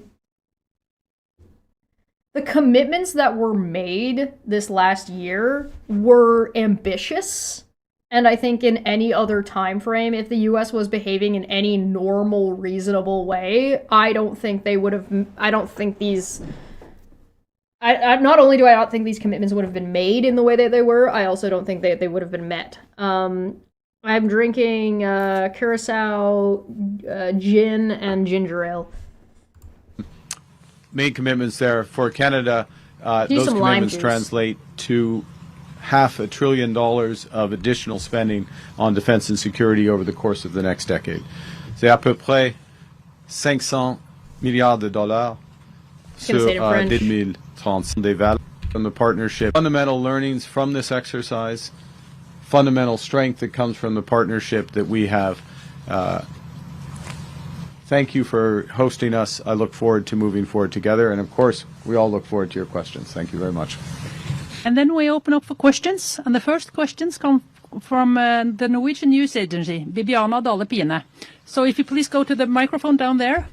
the commitments that were made this last year were ambitious. And I think in any other time frame, if the U.S. was behaving in any normal, reasonable way, I don't think they would have. I don't think these. Not only do I not think these commitments would have been made in the way that they were, I also don't think they would have been met. I'm drinking Curacao gin and ginger ale. Main commitments there for Canada. Those commitments translate to $500 billion of additional spending on defense and security over the course of the next decade. C'est à peu près 500 milliards de dollars sur 2030 des valeurs from the partnership. Fundamental learnings from this exercise, fundamental strength that comes from the partnership that we have. Thank you for hosting us. I look forward to moving forward together. And of course, we all look forward to your questions. Thank you very much. And then we open up for questions. And the first questions come from the Norwegian news agency, Bibiana Dale Pine. So if you please go to the microphone down there.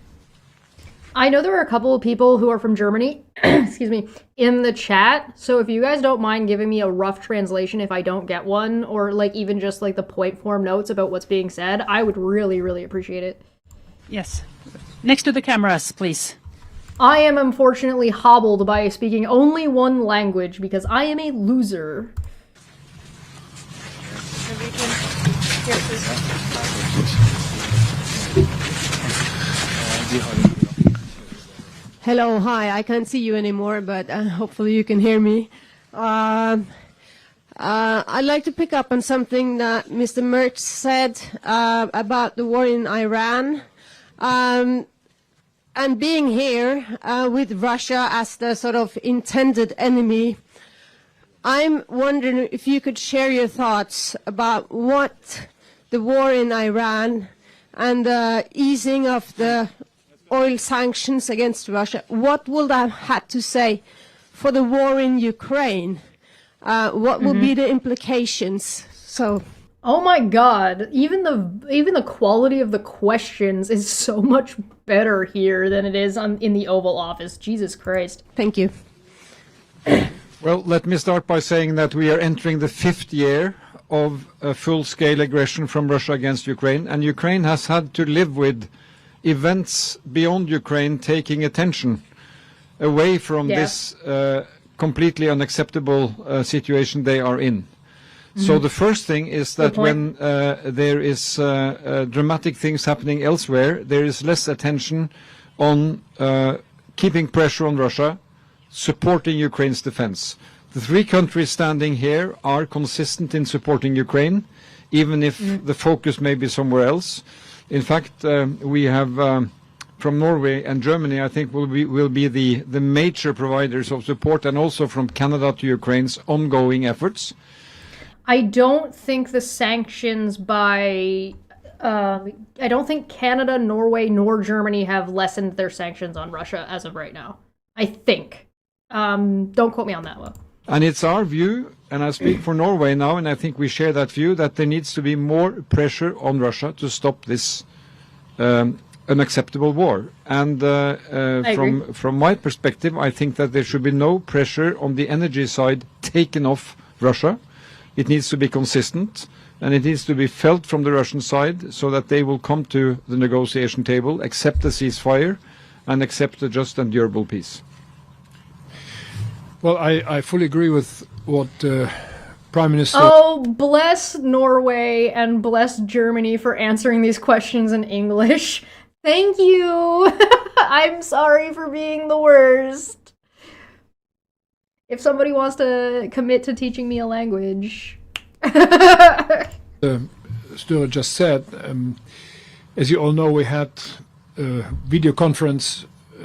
I know there are a couple of people who are from Germany, excuse me, in the chat. So if you guys don't mind giving me a rough translation if I don't get one, or like even just like the point form notes about what's being said, I would really, really appreciate it. Yes. Next to the cameras, please. I am unfortunately hobbled by speaking only one language because I am a loser. Hello, hi. I can't see you anymore, but hopefully you can hear me. I'd like to pick up on something that Mr. Mertz said about the war in Iran. And being here with Russia as the sort of intended enemy, I'm wondering if you could share your thoughts about what the war in Iran and the easing of the oil sanctions against Russia, what will that have to say for the war in Ukraine? What will be the implications? So. Oh my god, even the quality of the questions is so much better here than it is in the Oval Office. Jesus Christ. Thank you. Well, let me start by saying that we are entering the 5th year of a full-scale aggression from Russia against Ukraine, and Ukraine has had to live with events beyond Ukraine taking attention away from this completely unacceptable situation they are in. So the first thing is that when there is dramatic things happening elsewhere, there is less attention on keeping pressure on Russia, supporting Ukraine's defense. The 3 countries standing here are consistent in supporting Ukraine, even if the focus may be somewhere else. In fact, we have from Norway and Germany, I think, will be the major providers of support, and also from Canada to Ukraine's ongoing efforts. I don't think the sanctions by I don't think Canada, Norway, nor Germany have lessened their sanctions on Russia as of right now. I think. Don't quote me on that one. And it's our view, and I speak for Norway now, and I think we share that view, that there needs to be more pressure on Russia to stop this unacceptable war. And from my perspective, I think that there should be no pressure on the energy side taken off Russia. It needs to be consistent, and it needs to be felt from the Russian side so that they will come to the negotiation table, accept the ceasefire, and accept a just and durable peace. Well, I fully agree with what Prime Minister... Oh, bless Norway and bless Germany for answering these questions in English. Thank you! I'm sorry for being the worst. If somebody wants to commit to teaching me a language. Sture just said, as you all know, we had a video conference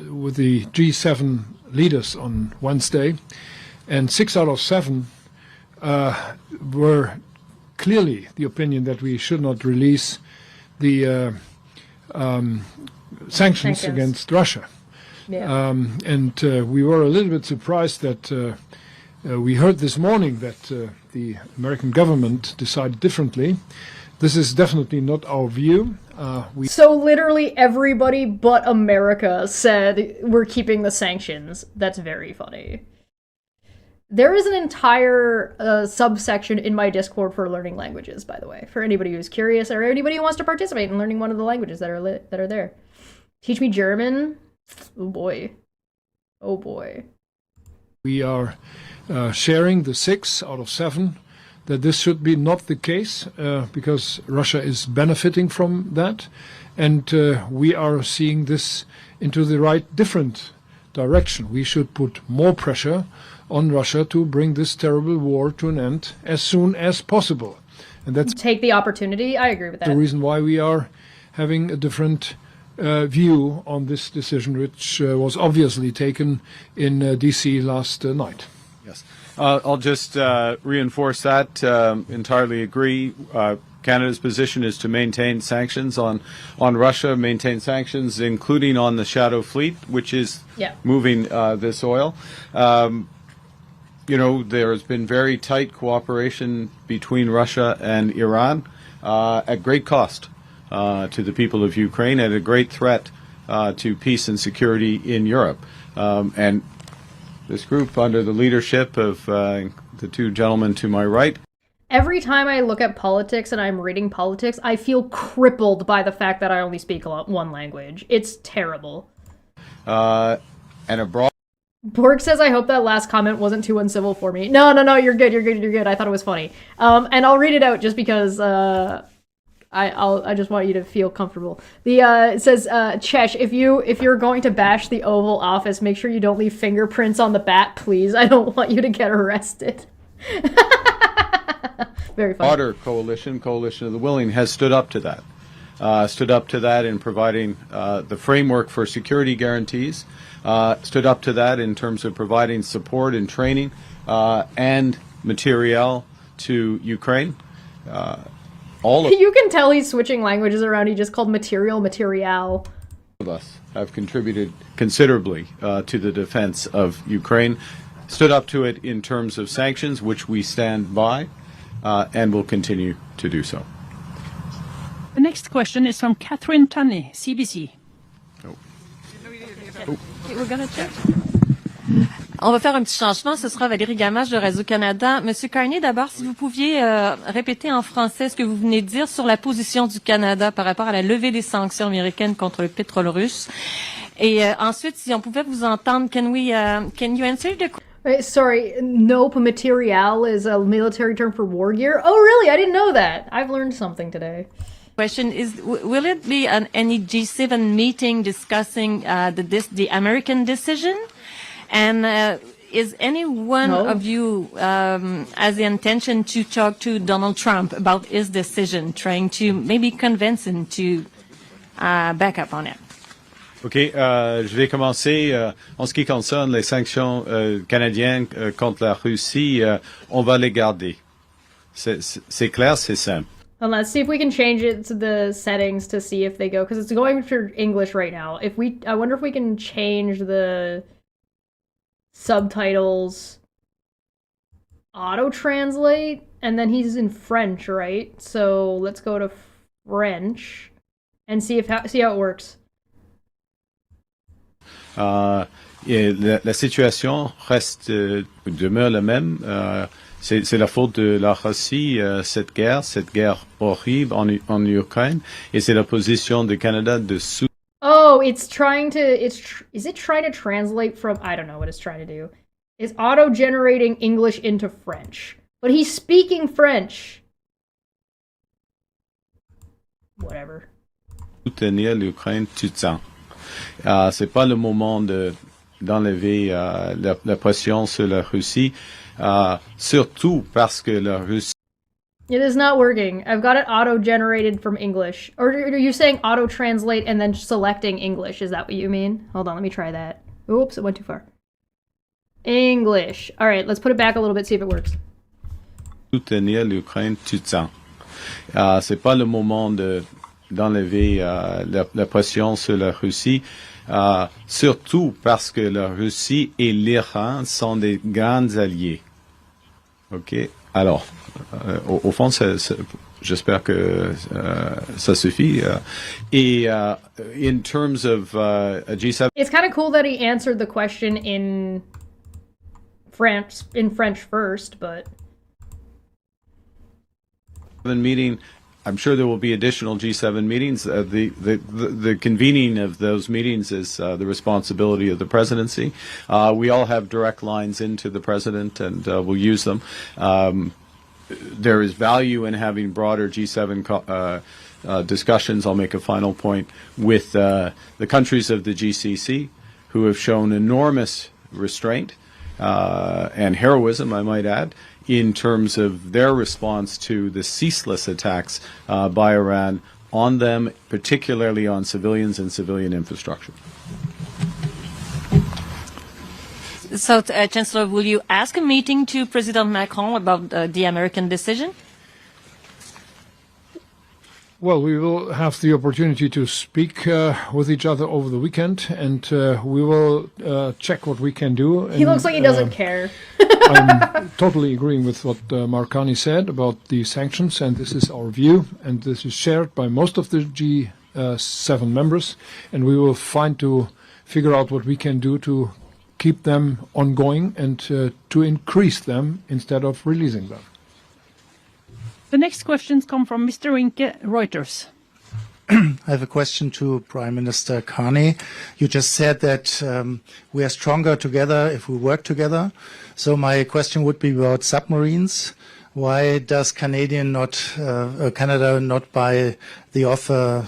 with the G7 leaders on Wednesday, and 6 out of 7 were clearly the opinion that we should not release the sanctions against Russia. Yeah. And we were a little bit surprised that We heard this morning that the American government decided differently. This is definitely not our view. So literally everybody but America said we're keeping the sanctions. That's very funny. There is an entire subsection in my Discord for learning languages, by the way, for anybody who's curious or anybody who wants to participate in learning one of the languages that are there. Teach me German? Oh boy. Oh boy. We are sharing the 6 out of 7 that this should be not the case because Russia is benefiting from that, and we are seeing this into the right different direction. We should put more pressure on Russia to bring this terrible war to an end as soon as possible. And that's take the opportunity. I agree with that. the reason why we are having a different view on this decision, which was obviously taken in DC last night. Yes. I'll just reinforce that. Entirely agree. Canada's position is to maintain sanctions on Russia, maintain sanctions, including on the Shadow Fleet, which is moving this oil. There has been very tight cooperation between Russia and Iran at great cost to the people of Ukraine, and a great threat to peace and security in Europe. And this group, under the leadership of the two gentlemen to my right. Every time I look at politics and I'm reading politics, I feel crippled by the fact that I only speak one language. It's terrible. And a broad. Borg says, I hope that last comment wasn't too uncivil for me. No, you're good. I thought it was funny. And I'll read it out just because I just want you to feel comfortable. It says, Chesh, if you're going to bash the Oval Office, make sure you don't leave fingerprints on the bat, please. I don't want you to get arrested. Very funny. Broader coalition of the willing, has stood up to that. In providing the framework for security guarantees, stood up to that in terms of providing support and training and materiel to Ukraine. You can tell he's switching languages around. He just called material. All of us have contributed considerably to the defense of Ukraine, stood up to it in terms of sanctions, which we stand by, and will continue to do so. The next question is from Catherine Tunney, CBC. We're gonna check. On va faire un petit changement. Ce sera Valérie Gamache de Radio-Canada. Monsieur Carney, d'abord, si vous pouviez répéter en français ce que vous venez de dire sur la position du Canada par rapport à la levée des sanctions américaines contre le pétrole russe. Et ensuite, si on pouvait vous entendre, can you answer the Wait, sorry, nope, material is a military term for war gear? Oh, really? I didn't know that. I've learned something today. Question is, will it be any G7 meeting discussing the American decision? And is any one of you has the intention to talk to Donald Trump about his decision, trying to maybe convince him to back up on it? OK, je vais commencer. En ce qui concerne les sanctions canadiennes contre la Russie, on va les garder. C'est clair, c'est simple. And let's see if we can change it to the settings to see if they go, because it's going for English right now. I wonder if we can change the subtitles auto-translate, and then he's in French, right? So let's go to French and see how it works. La situation demeure la même. C'est la faute de la Russie, cette guerre horrible en Ukraine, et c'est la position du Canada de sous. Oh, is it trying to translate from, I don't know what it's trying to do. It's auto-generating English into French. But he's speaking French. Whatever. Soutenir l'Ukraine tout le temps. C'est pas le moment d'enlever la pression sur la Russie, surtout parce que la Russie. It is not working. I've got it auto-generated from English. Or are you saying auto-translate and then selecting English? Is that what you mean? Hold on, let me try that. Oops, it went too far. English. All right, let's put it back a little bit, see if it works. Soutenir l'Ukraine tout le temps. C'est pas le moment d'enlever la pression sur la Russie, surtout parce que la Russie et l'Iran sont des grands alliés OK. Alors, au fond, j'espère que ça suffit. Et in terms of a G7 It's kind of cool that he answered the question in French first, but meeting, I'm sure there will be additional G7 meetings. The convening of those meetings is the responsibility of the presidency. We all have direct lines into the president, and we'll use them. There is value in having broader G7 discussions. I'll make a final point with the countries of the GCC, who have shown enormous restraint and heroism, I might add, in terms of their response to the ceaseless attacks by Iran on them, particularly on civilians and civilian infrastructure. So, Chancellor, will you ask a meeting to President Macron about the American decision? Well, we will have the opportunity to speak with each other over the weekend, and we will check what we can do. he looks like he doesn't care. I'm totally agreeing with what Mark Carney said about the sanctions, and this is our view, and this is shared by most of the G7 members, and we will figure out what we can do to keep them ongoing and to increase them instead of releasing them. The next questions come from Mr. Winke, Reuters. I have a question to Prime Minister Carney. You just said that we are stronger together if we work together. So my question would be about submarines. Why does Canada not buy the offer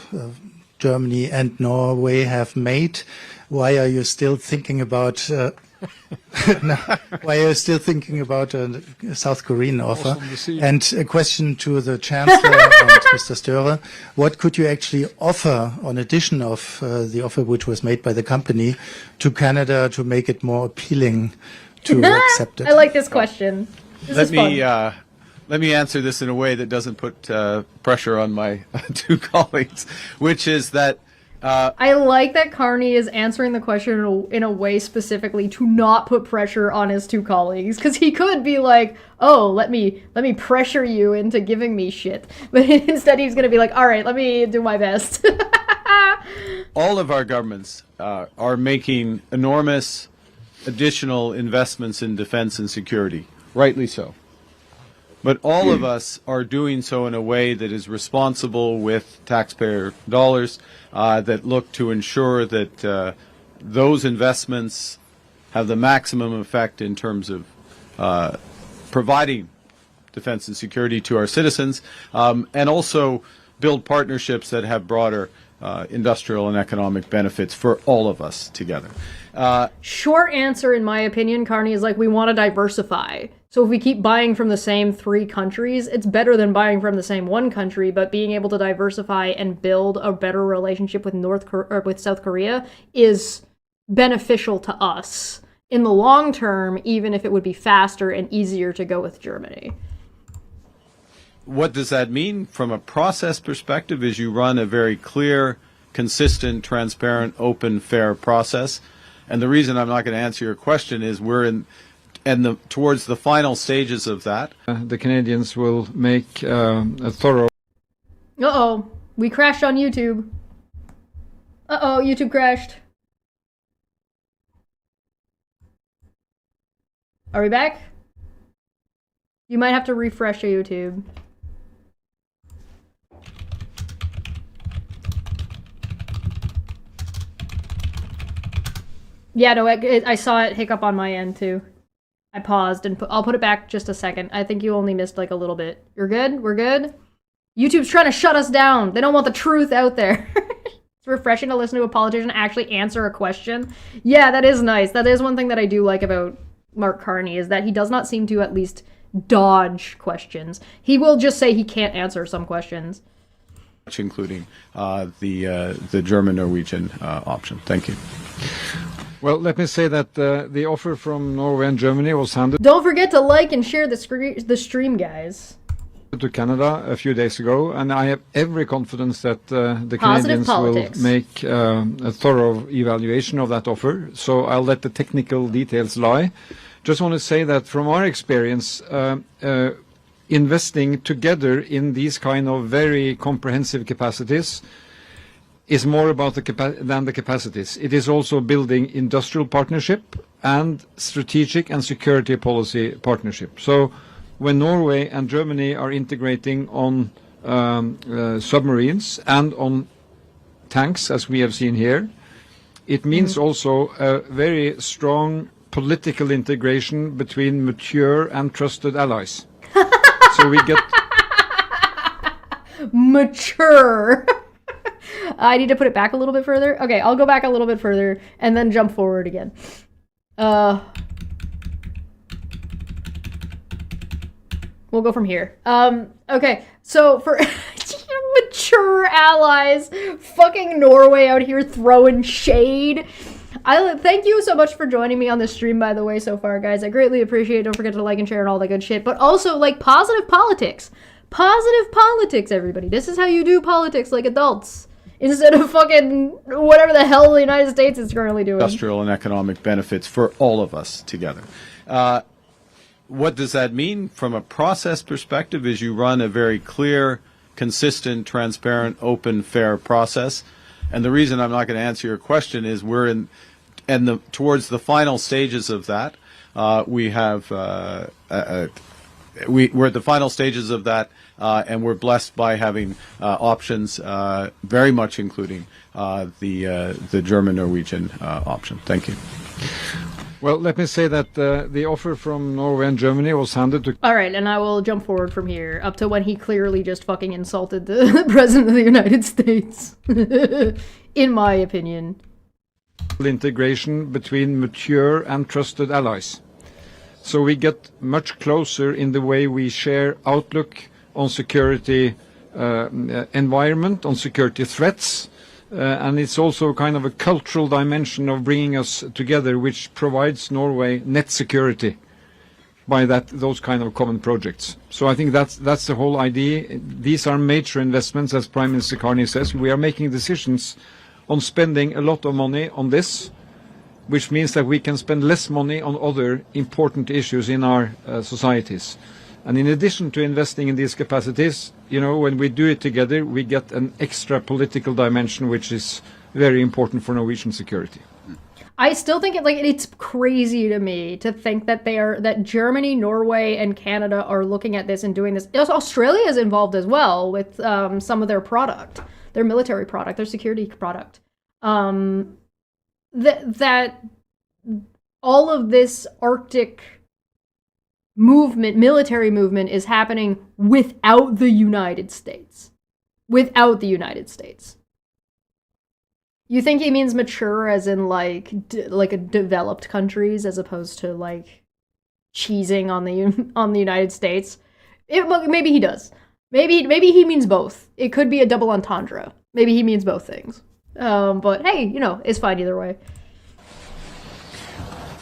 Germany and Norway have made? Why are you still thinking about why are you still thinking about a South Korean offer? And a question to the Chancellor and Mr. Störe. What could you actually offer on addition of the offer which was made by the company to Canada to make it more appealing to accept it? I like this question. This is fun. Let me answer this in a way that doesn't put pressure on my two colleagues, which is that I like that Carney is answering the question in a way specifically to not put pressure on his two colleagues, because he could be like, "Oh, let me pressure you into giving me shit," but instead he's gonna be like, "All right, let me do my best." all of our governments are making enormous additional investments in defense and security, rightly so. But all of us are doing so in a way that is responsible with taxpayer dollars, that look to ensure that those investments have the maximum effect in terms of providing defense and security to our citizens, and also build partnerships that have broader industrial and economic benefits for all of us together. Short answer, in my opinion, Carney, is like, we want to diversify. So if we keep buying from the same 3 countries, it's better than buying from the same 1 country, but being able to diversify and build a better relationship with South Korea is beneficial to us in the long term, even if it would be faster and easier to go with Germany. What does that mean? From a process perspective, is you run a very clear, consistent, transparent, open, fair process. And the reason I'm not going to answer your question is we're towards the final stages of that. The Canadians will make a thorough... Uh-oh. We crashed on YouTube. Uh-oh, YouTube crashed. Are we back? You might have to refresh your YouTube. Yeah, no, I saw it hiccup on my end too. I paused and I'll put it back just a second. I think you only missed like a little bit. You're good? We're good? YouTube's trying to shut us down. They don't want the truth out there. It's refreshing to listen to a politician actually answer a question. Yeah, that is nice. That is one thing that I do like about Mark Carney, is that he does not seem to at least dodge questions. He will just say he can't answer some questions. Including the German-Norwegian option. Thank you. Well, let me say that the offer from Norway and Germany was handed Don't forget to like and share the stream, guys. to Canada a few days ago, and I have every confidence that the Positive Canadians politics. will make a thorough evaluation of that offer. So I'll let the technical details lie. Just want to say that from our experience, investing together in these kind of very comprehensive capacities is more about than the capacities. It is also building industrial partnership and strategic and security policy partnership. So when Norway and Germany are integrating on submarines and on tanks, as we have seen here, it means also a very strong political integration between mature and trusted allies. So we get mature. I need to put it back a little bit further. Okay, I'll go back a little bit further and then jump forward again. We'll go from here. Okay, so for mature allies, fucking Norway out here throwing shade. Thank you so much for joining me on the stream, by the way, so far, guys. I greatly appreciate it. Don't forget to like and share and all that good shit. But also, like, positive politics. Positive politics, everybody. This is how you do politics like adults. Instead of fucking whatever the hell the United States is currently doing. Industrial and economic benefits for all of us together. What does that mean from a process perspective is you run a very clear, consistent, transparent, open, fair process. And the reason I'm not going to answer your question is we're towards the final stages of that. We're at the final stages of that, and we're blessed by having options, very much including the German-Norwegian option. Thank you. Well, let me say that the offer from Norway and Germany was handed to... All right, and I will jump forward from here up to when he clearly just fucking insulted the President of the United States, in my opinion. Integration between mature and trusted allies. So we get much closer in the way we share outlook on security environment, on security threats, and it's also kind of a cultural dimension of bringing us together, which provides Norway net security by those kind of common projects. So I think that's the whole idea. These are major investments, as Prime Minister Carney says. We are making decisions on spending a lot of money on this, which means that we can spend less money on other important issues in our societies. And in addition to investing in these capacities, you know, when we do it together, we get an extra political dimension, which is very important for Norwegian security. I still think it's crazy to me to think that that Germany, Norway, and Canada are looking at this and doing this. Australia is involved as well with some of their product, their military product, their security product. That all of this Arctic movement, military movement, is happening without the United States. Without the United States. You think he means mature as in like a developed countries as opposed to like cheesing on the United States? Maybe he does. Maybe he means both. It could be a double entendre. Maybe he means both things. But hey, you know, it's fine either way.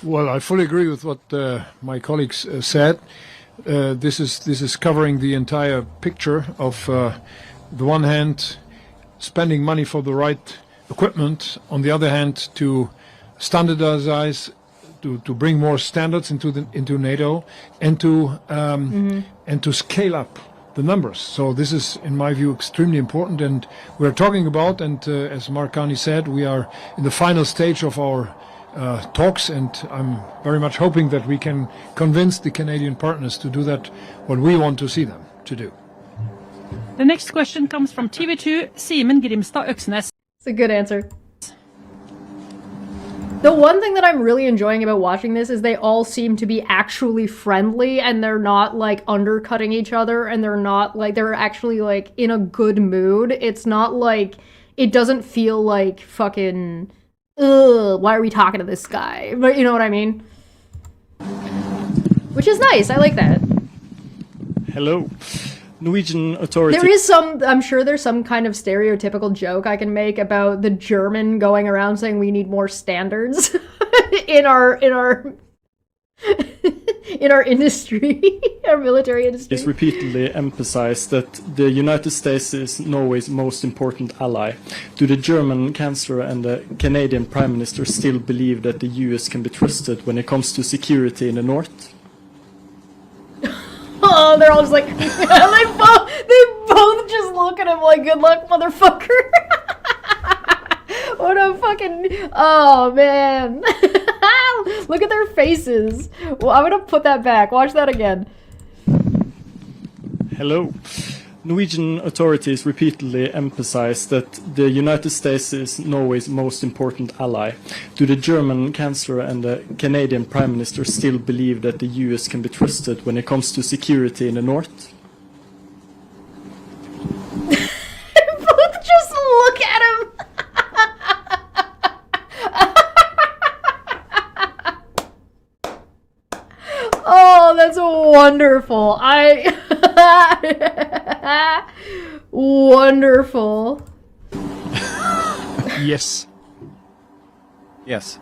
Well, I fully agree with what my colleagues said. This is covering the entire picture of, the one hand, spending money for the right equipment, on the other hand, to standardize, to bring more standards into NATO, and to scale up the numbers. So this is, in my view, extremely important. And we're talking about, and as Mark Carney said, we are in the final stage of our talks, and I'm very much hoping that we can convince the Canadian partners to do that, what we want to see them to do. The next question comes from pt2, Simen Grimstad Øksnes. It's a good answer. The one thing that I'm really enjoying about watching this is they all seem to be actually friendly, and they're not like undercutting each other, and they're not like, they're actually like in a good mood. It's not like, it doesn't feel like fucking, ugh, why are we talking to this guy? But you know what I mean? Which is nice, I like that. Hello. Norwegian authorities. There is some, I'm sure there's some kind of stereotypical joke I can make about the German going around saying we need more standards in our in our industry, our military industry. It's repeatedly emphasized that the United States is Norway's most important ally. Do the German Chancellor and the Canadian Prime Minister still believe that the US can be trusted when it comes to security in the North? Oh, they're all just like, they both just look at him like, good luck, motherfucker. What a fucking, oh man. Look at their faces. Well, I'm gonna put that back. Watch that again. Hello. Norwegian authorities repeatedly emphasize that the United States is Norway's most important ally. Do the German Chancellor and the Canadian Prime Minister still believe that the US can be trusted when it comes to security in the North? Both just look at him. Oh, that's wonderful. Wonderful. Yes. Yes.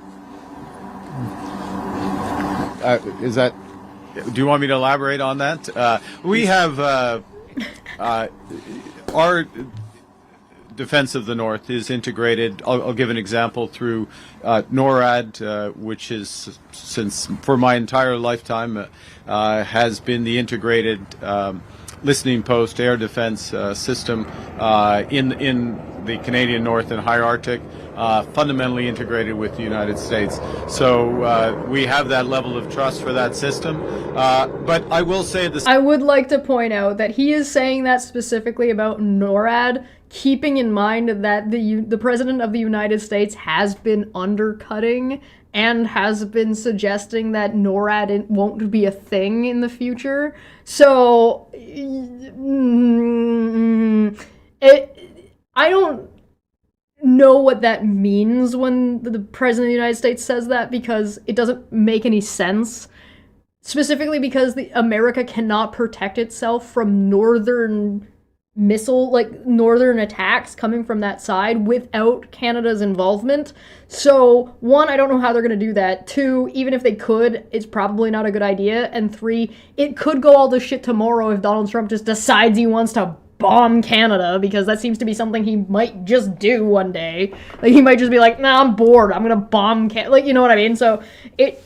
Is that? Do you want me to elaborate on that? We have our defense of the North is integrated. I'll give an example through NORAD, which is since for my entire lifetime has been the integrated listening post air defense system in the Canadian North and High Arctic, fundamentally integrated with the United States. So we have that level of trust for that system. But I will say this. I would like to point out that he is saying that specifically about NORAD, keeping in mind that the President of the United States has been undercutting and has been suggesting that NORAD won't be a thing in the future. So, I don't know what that means when the President of the United States says that, because it doesn't make any sense. Specifically because America cannot protect itself from northern attacks coming from that side without Canada's involvement. So, one, I don't know how they're going to do that. Two, even if they could, it's probably not a good idea. And three, it could go all to shit tomorrow if Donald Trump just decides he wants to bomb Canada, because that seems to be something he might just do one day. Like, he might just be like, nah, I'm bored, I'm gonna bomb Canada. Like, you know what I mean? So,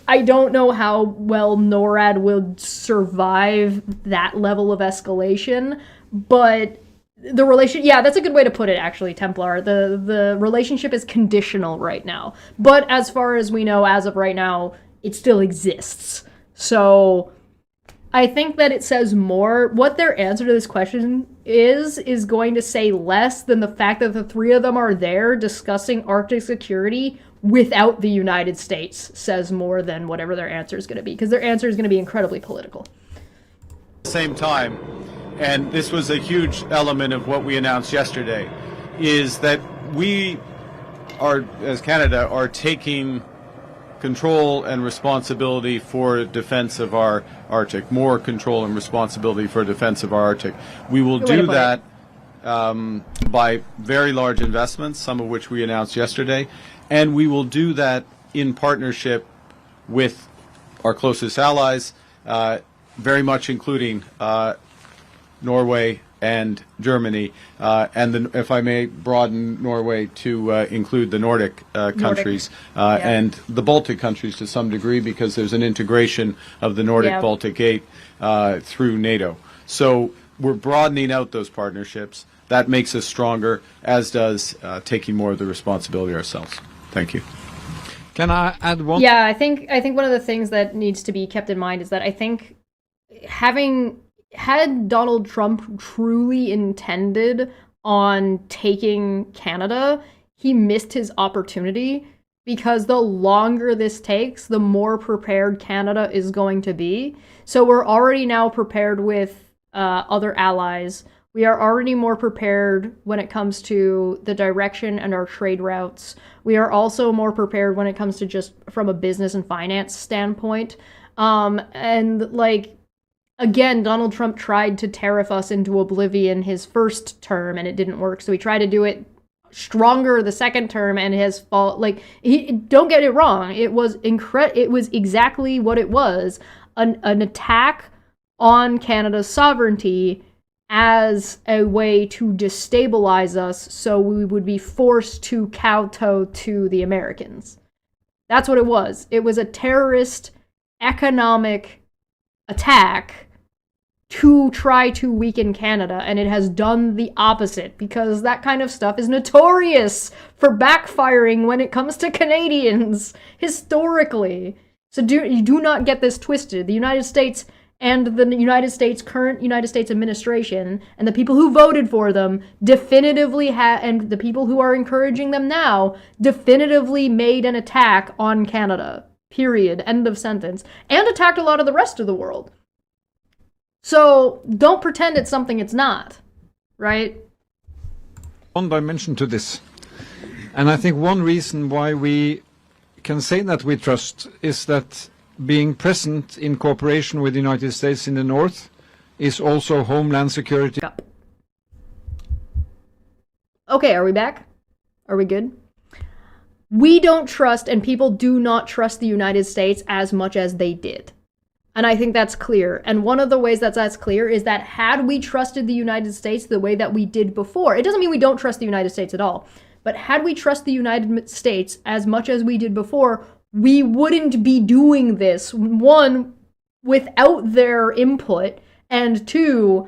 I don't know how well NORAD will survive that level of escalation. But the that's a good way to put it, actually, Templar. The relationship is conditional right now. But as far as we know, as of right now, it still exists. So I think that it says more. What their answer to this question is going to say less than the fact that the three of them are there discussing Arctic security without the United States says more than whatever their answer is going to be, because their answer is going to be incredibly political. At the same time, and this was a huge element of what we announced yesterday, is that we are, as Canada, are taking control and responsibility for defense of our Arctic, more control and responsibility for defense of our Arctic. We will do that by very large investments, some of which we announced yesterday, and we will do that in partnership with our closest allies, very much including Norway and Germany, and if I may broaden Norway to include the Nordic countries and the Baltic countries to some degree, because there's an integration of the Nordic-Baltic Gate through NATO. So we're broadening out those partnerships. That makes us stronger, as does taking more of the responsibility ourselves. Thank you. Can I add one? Yeah, I think one of the things that needs to be kept in mind is that I think had Donald Trump truly intended on taking Canada, he missed his opportunity, because the longer this takes, the more prepared Canada is going to be. So we're already now prepared with other allies. We are already more prepared when it comes to the direction and our trade routes. We are also more prepared when it comes to just from a business and finance standpoint. And like, again, Donald Trump tried to tariff us into oblivion his first term, and it didn't work. So he tried to do it stronger the second term, and it has don't get it wrong. It was exactly what it was, an attack on Canada's sovereignty as a way to destabilize us so we would be forced to kowtow to the Americans. That's what it was. It was a terrorist economic attack to try to weaken Canada, and it has done the opposite, because that kind of stuff is notorious for backfiring when it comes to Canadians, historically. So do not get this twisted. The United States and the current United States administration, and the people who voted for them, definitively and the people who are encouraging them now, definitively made an attack on Canada. Period. End of sentence. And attacked a lot of the rest of the world. So don't pretend it's something it's not, right? One dimension to this. And I think one reason why we can say that we trust is that being present in cooperation with the United States in the north is also homeland security. Okay, are we back? Are we good? We don't trust, and people do not trust the United States as much as they did. And I think that's clear. And one of the ways that's clear is that had we trusted the United States the way that we did before, it doesn't mean we don't trust the United States at all, but had we trust the United States as much as we did before, we wouldn't be doing this, one, without their input, and two,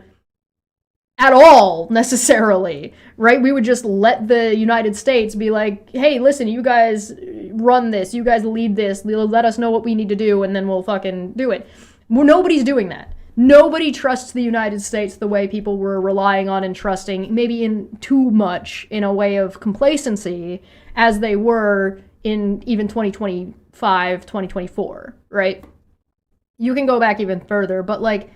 at all, necessarily, right? We would just let the United States be like, hey, listen, you guys run this, you guys lead this, let us know what we need to do, and then we'll fucking do it. Well, nobody's doing that. Nobody trusts the United States the way people were relying on and trusting, maybe in too much, in a way of complacency, as they were in even 2025, 2024, right? You can go back even further, but like,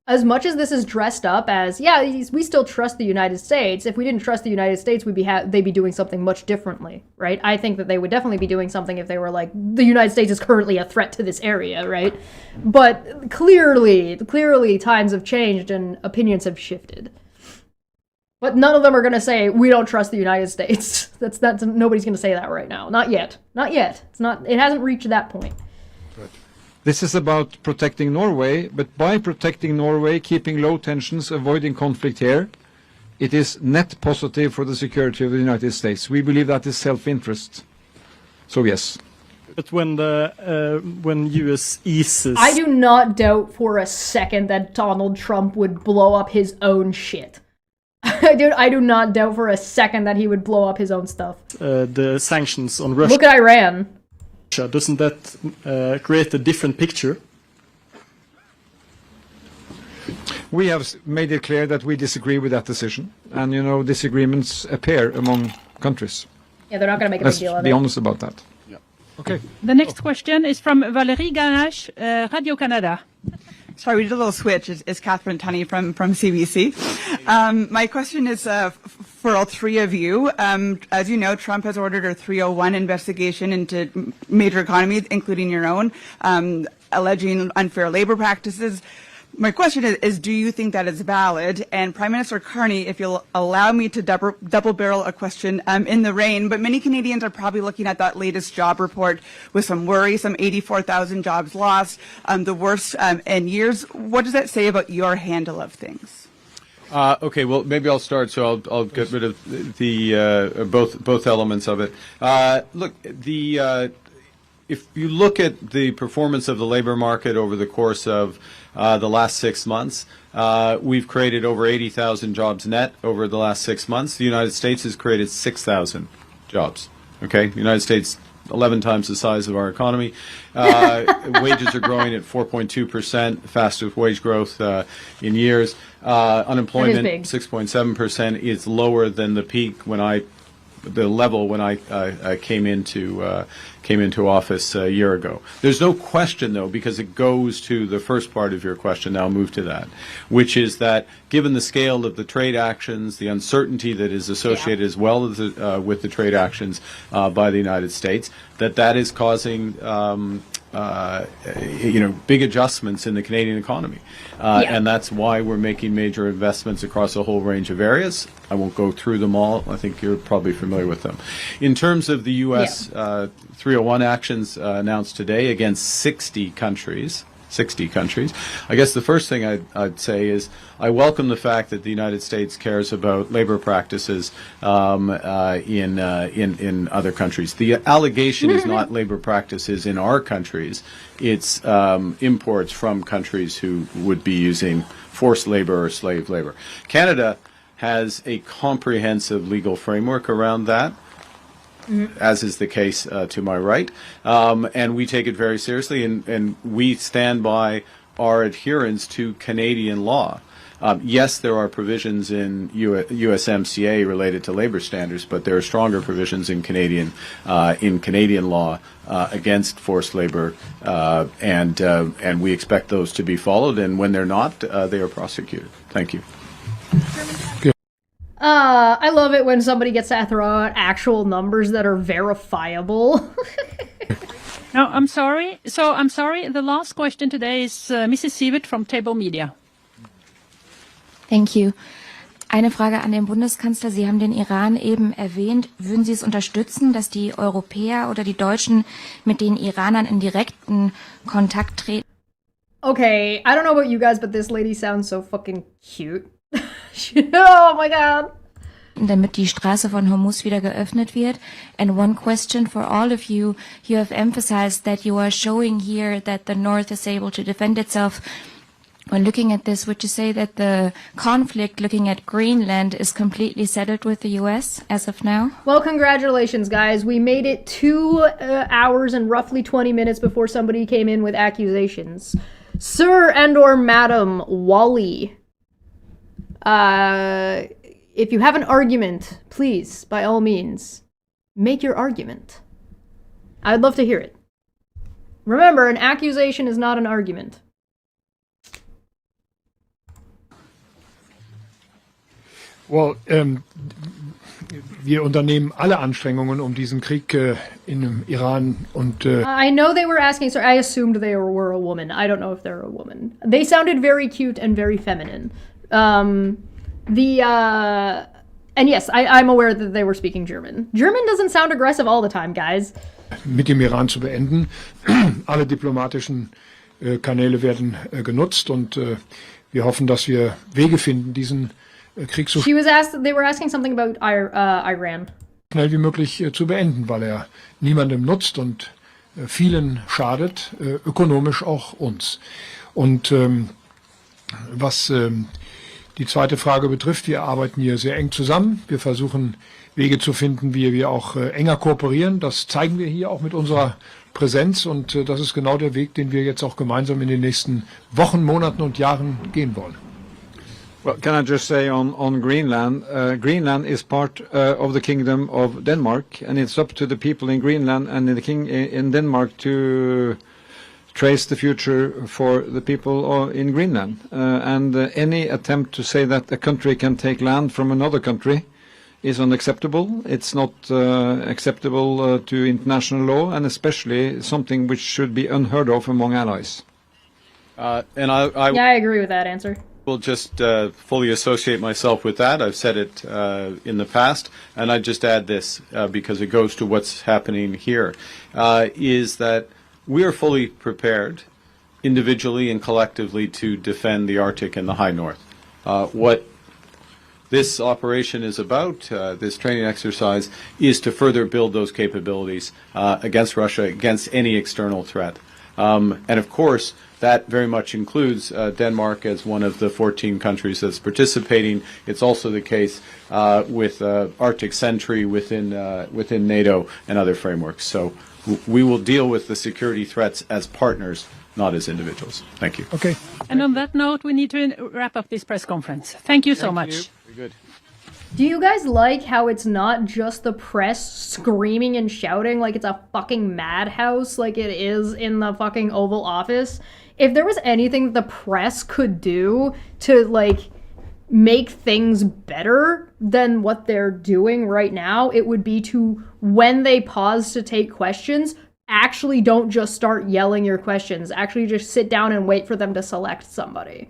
as much as this is dressed up as, yeah, we still trust the United States, if we didn't trust the United States, they'd be doing something much differently, right? I think that they would definitely be doing something if they were like, the United States is currently a threat to this area, right? But clearly times have changed and opinions have shifted. But none of them are going to say, we don't trust the United States. That's nobody's going to say that right now. Not yet. Not yet. It hasn't reached that point. This is about protecting Norway, but by protecting Norway, keeping low tensions, avoiding conflict here, it is net positive for the security of the United States. We believe that is self-interest. So yes. But when US eases... I do not doubt for a second that Donald Trump would blow up his own shit. I do not doubt for a second that he would blow up his own stuff. The sanctions on Russia... Look at Iran. Doesn't that create a different picture? We have made it clear that we disagree with that decision, and disagreements appear among countries. Yeah, they're not going to make a big deal of it. Let's be honest about that. Yeah. Okay. The next question is from Valérie Ganache, Radio Canada. Sorry, we did a little switch. It's Catherine Tunney from CBC. My question is for all three of you. As you know, Trump has ordered a 301 investigation into major economies, including your own, alleging unfair labor practices. My question is, do you think that is valid? And Prime Minister Carney, if you'll allow me to double barrel a question in the rain, but many Canadians are probably looking at that latest job report with some worry, some 84,000 jobs lost, the worst in years. What does that say about your handle of things? Okay, well, maybe I'll start, so I'll get rid of the both elements of it. Look, if you look at the performance of the labor market over the course of the last 6 months, we've created over 80,000 jobs net over the last 6 months. The United States has created 6,000 jobs. Okay, the United States, 11 times the size of our economy. Wages are growing at 4.2%, fastest wage growth in years. Unemployment, 6.7%, is lower than the peak the level when I came into office a year ago. There's no question, though, because it goes to the first part of your question. Now I'll move to that, which is that given the scale of the trade actions, the uncertainty that is associated as well as with the trade actions by the United States, that is causing big adjustments in the Canadian economy. And that's why we're making major investments across a whole range of areas. I won't go through them all. I think you're probably familiar with them. In terms of the U.S. 301 actions announced today against 60 countries, 60 countries. I guess the first thing I'd say is I welcome the fact that the United States cares about labor practices in other countries. The allegation is not labor practices in our countries. It's imports from countries who would be using forced labor or slave labor. Canada has a comprehensive legal framework around that, as is the case to my right, and we take it very seriously, and we stand by our adherence to Canadian law. Yes, there are provisions in USMCA related to labor standards, but there are stronger provisions in Canadian law against forced labor, and we expect those to be followed. And when they're not, they are prosecuted. Thank you. I love it when somebody gets to throw out actual numbers that are verifiable. No, I'm sorry. So I'm sorry. The last question today is Mrs. Siewert from Table Media. Thank you. Eine Frage an den Bundeskanzler. Sie haben den Iran eben erwähnt. Würden Sie es unterstützen, dass die Europäer oder die Deutschen mit den Iranern in direkten Kontakt treten? Okay, I don't know about you guys, but this lady sounds so fucking cute. Oh my god. Damit die Straße von Hormuz wieder geöffnet wird. And one question for all of you. You have emphasized that you are showing here that the North is able to defend itself. When looking at this, would you say that the conflict looking at Greenland is completely settled with the US as of now? Well, congratulations, guys. We made it 2 hours and roughly 20 minutes before somebody came in with accusations. Sir and or Madam Wally, if you have an argument, please, by all means, make your argument. I'd love to hear it. Remember, an accusation is not an argument. Well, wir unternehmen alle Anstrengungen, um diesen Krieg in Iran und I know they were asking, so I assumed they were a woman. I don't know if they're a woman. They sounded very cute and very feminine. And yes, I'm aware that they were speaking German. German doesn't sound aggressive all the time, guys. mit dem Iran zu beenden. Alle diplomatischen Kanäle werden genutzt und wir hoffen, dass wir Wege finden, diesen Krieg so They were asking something about Iran. schnell wie möglich zu beenden, weil er niemandem nutzt und vielen schadet, ökonomisch auch uns. Und was die zweite Frage betrifft, wir arbeiten hier sehr eng zusammen. Wir versuchen Wege zu finden, wie wir auch enger kooperieren. Das zeigen wir hier auch mit unserer Präsenz und das ist genau der Weg, den wir jetzt auch gemeinsam in den nächsten Wochen, Monaten und Jahren gehen wollen. Well, can I just say on Greenland, Greenland is part of the Kingdom of Denmark, and it's up to the people in Greenland and in Denmark to trace the future for the people in Greenland. And any attempt to say that a country can take land from another country is unacceptable. It's not acceptable to international law, and especially something which should be unheard of among allies. Yeah, I agree with that answer. Will just fully associate myself with that. I've said it in the past, and I just add this because it goes to what's happening here, is that we are fully prepared individually and collectively to defend the Arctic and the High North. What this operation is about, this training exercise, is to further build those capabilities against Russia, against any external threat. And of course, that very much includes Denmark as one of the 14 countries that's participating. It's also the case with Arctic Sentry within NATO and other frameworks. So we will deal with the security threats as partners, not as individuals. Thank you. Okay. And on that note, we need to wrap up this press conference. Thank you so much. Very good. Do you guys like how it's not just the press screaming and shouting like it's a fucking madhouse like it is in the fucking Oval Office? If there was anything the press could do to, like, make things better than what they're doing right now, it would be to, when they pause to take questions, actually don't just start yelling your questions. Actually just sit down and wait for them to select somebody.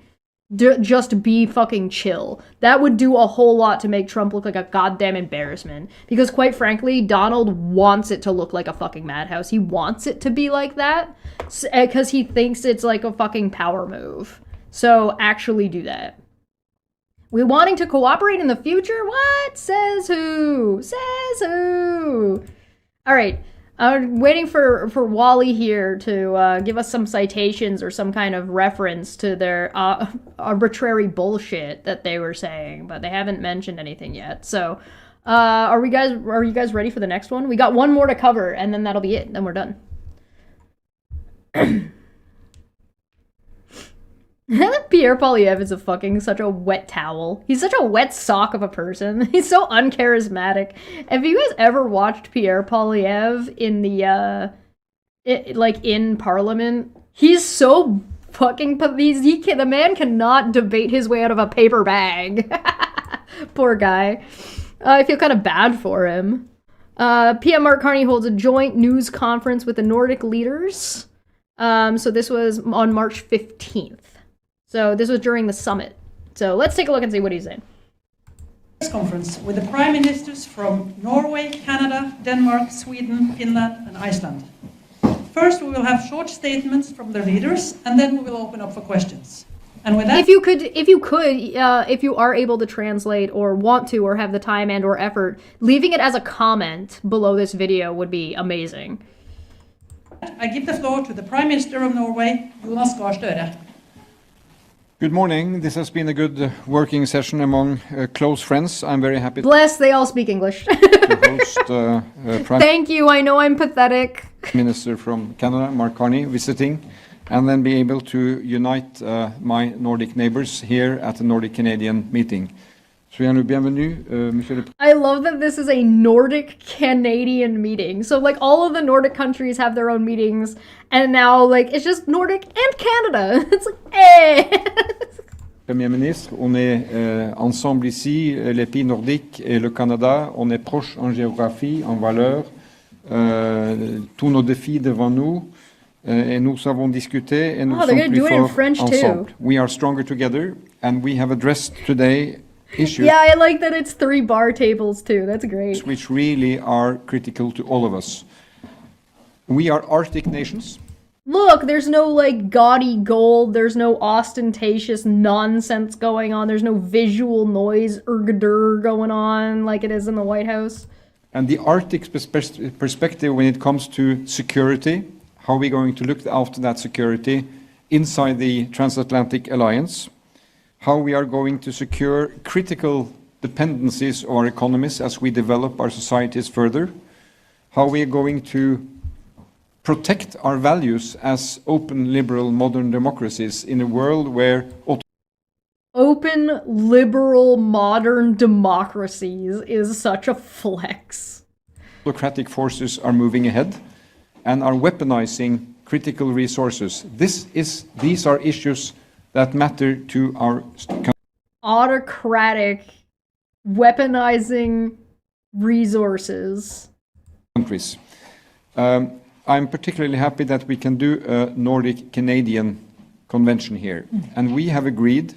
just be fucking chill. That would do a whole lot to make Trump look like a goddamn embarrassment. Because quite frankly, Donald wants it to look like a fucking madhouse. He wants it to be like that because he thinks it's like a fucking power move. So actually do that. We wanting to cooperate in the future? What? Says who? Says who? All right. I'm waiting for Wally here to give us some citations or some kind of reference to their arbitrary bullshit that they were saying, but they haven't mentioned anything yet. So, are you guys ready for the next one? We got one more to cover, and then that'll be it. Then we're done. Pierre Poilievre is such a wet towel. He's such a wet sock of a person. He's so uncharismatic. Have you guys ever watched Pierre Poilievre in the in Parliament? He's so fucking the man cannot debate his way out of a paper bag. Poor guy. I feel kind of bad for him. PM Mark Carney holds a joint news conference with the Nordic leaders. So this was on March 15th. So this was during the summit. So let's take a look and see what he's saying. Press conference with the prime ministers from Norway, Canada, Denmark, Sweden, Finland, and Iceland. First, we will have short statements from the leaders, and then we will open up for questions. And with that, if you are able to translate or want to or have the time and or effort, leaving it as a comment below this video would be amazing. I give the floor to the Prime Minister of Norway, Jonas Gahr Støre. Good morning. This has been a good working session among close friends. I'm very happy Bless, they all speak English. to host Prime Thank you, I know I'm pathetic. Minister from Canada, Mark Carney, visiting, and then be able to unite my Nordic neighbors here at the Nordic Canadian meeting. Soyez le bienvenu, Monsieur le I love that this is a Nordic Canadian meeting. So like all of the Nordic countries have their own meetings, and now like it's just Nordic and Canada. It's like, hey. Premier ministre, on est ensemble ici, les pays nordiques et le Canada, on est proches en géographie, en valeurs, tous nos défis devant nous, et nous savons discuter et nous sommes plus forts ensemble. We are stronger together, and we have addressed today issues. Yeah, I like that it's 3 bar tables too. That's great. Which really are critical to all of us. We are Arctic nations. Look, there's no like gaudy gold, there's no ostentatious nonsense going on, there's no visual noise going on like it is in the White House. And the Arctic perspective when it comes to security, how are we going to look after that security inside the transatlantic alliance? How we are going to secure critical dependencies of our economies as we develop our societies further, how we are going to protect our values as open, liberal, modern democracies in a world where open, liberal, modern democracies is such a flex. Autocratic forces are moving ahead and are weaponizing critical resources. These are issues that matter to our autocratic, weaponizing resources. Countries. I'm particularly happy that we can do a Nordic-Canadian convention here. And we have agreed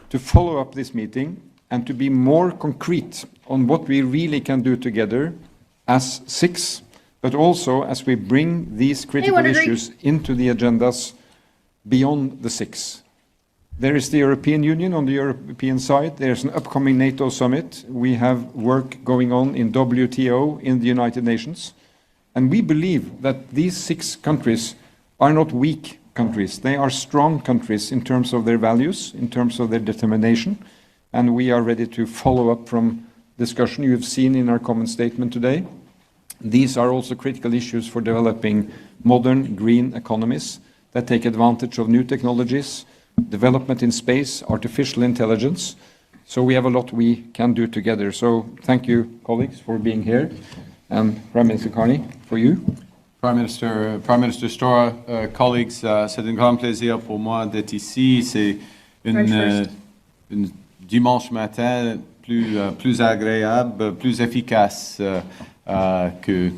to follow up this meeting and to be more concrete on what we really can do together as 6, but also as we bring these critical issues into the agendas beyond the 6. There is the European Union on the European side. There's an upcoming NATO summit. We have work going on in WTO, in the United Nations. And we believe that these 6 countries are not weak countries. They are strong countries in terms of their values, in terms of their determination. And we are ready to follow up from discussion you have seen in our common statement today. These are also critical issues for developing modern green economies that take advantage of new technologies, development in space, artificial intelligence. So we have a lot we can do together. So thank you, colleagues, for being here. And Prime Minister Carney, for you. Prime Minister Støre, colleagues, c'est un grand plaisir pour moi d'être ici. C'est une dimanche matin plus agréable, plus efficace que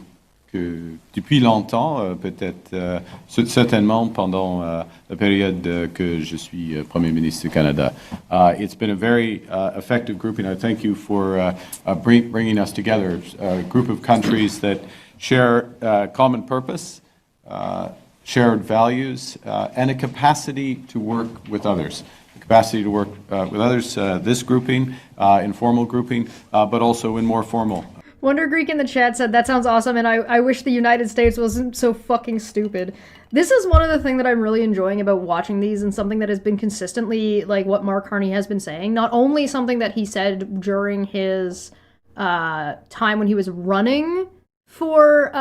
depuis longtemps, peut-être certainement pendant la période que je suis Premier ministre du Canada. It's been a very effective grouping. I thank you for bringing us together, a group of countries that share common purpose, shared values, and a capacity to work with others. Capacity to work with others, this grouping, informal grouping, but also in more formal. Wonder Greek in the chat said, that sounds awesome, and I wish the United States wasn't so fucking stupid. This is one of the things that I'm really enjoying about watching these, and something that has been consistently, like, what Mark Carney has been saying. Not only something that he said during his time when he was running for,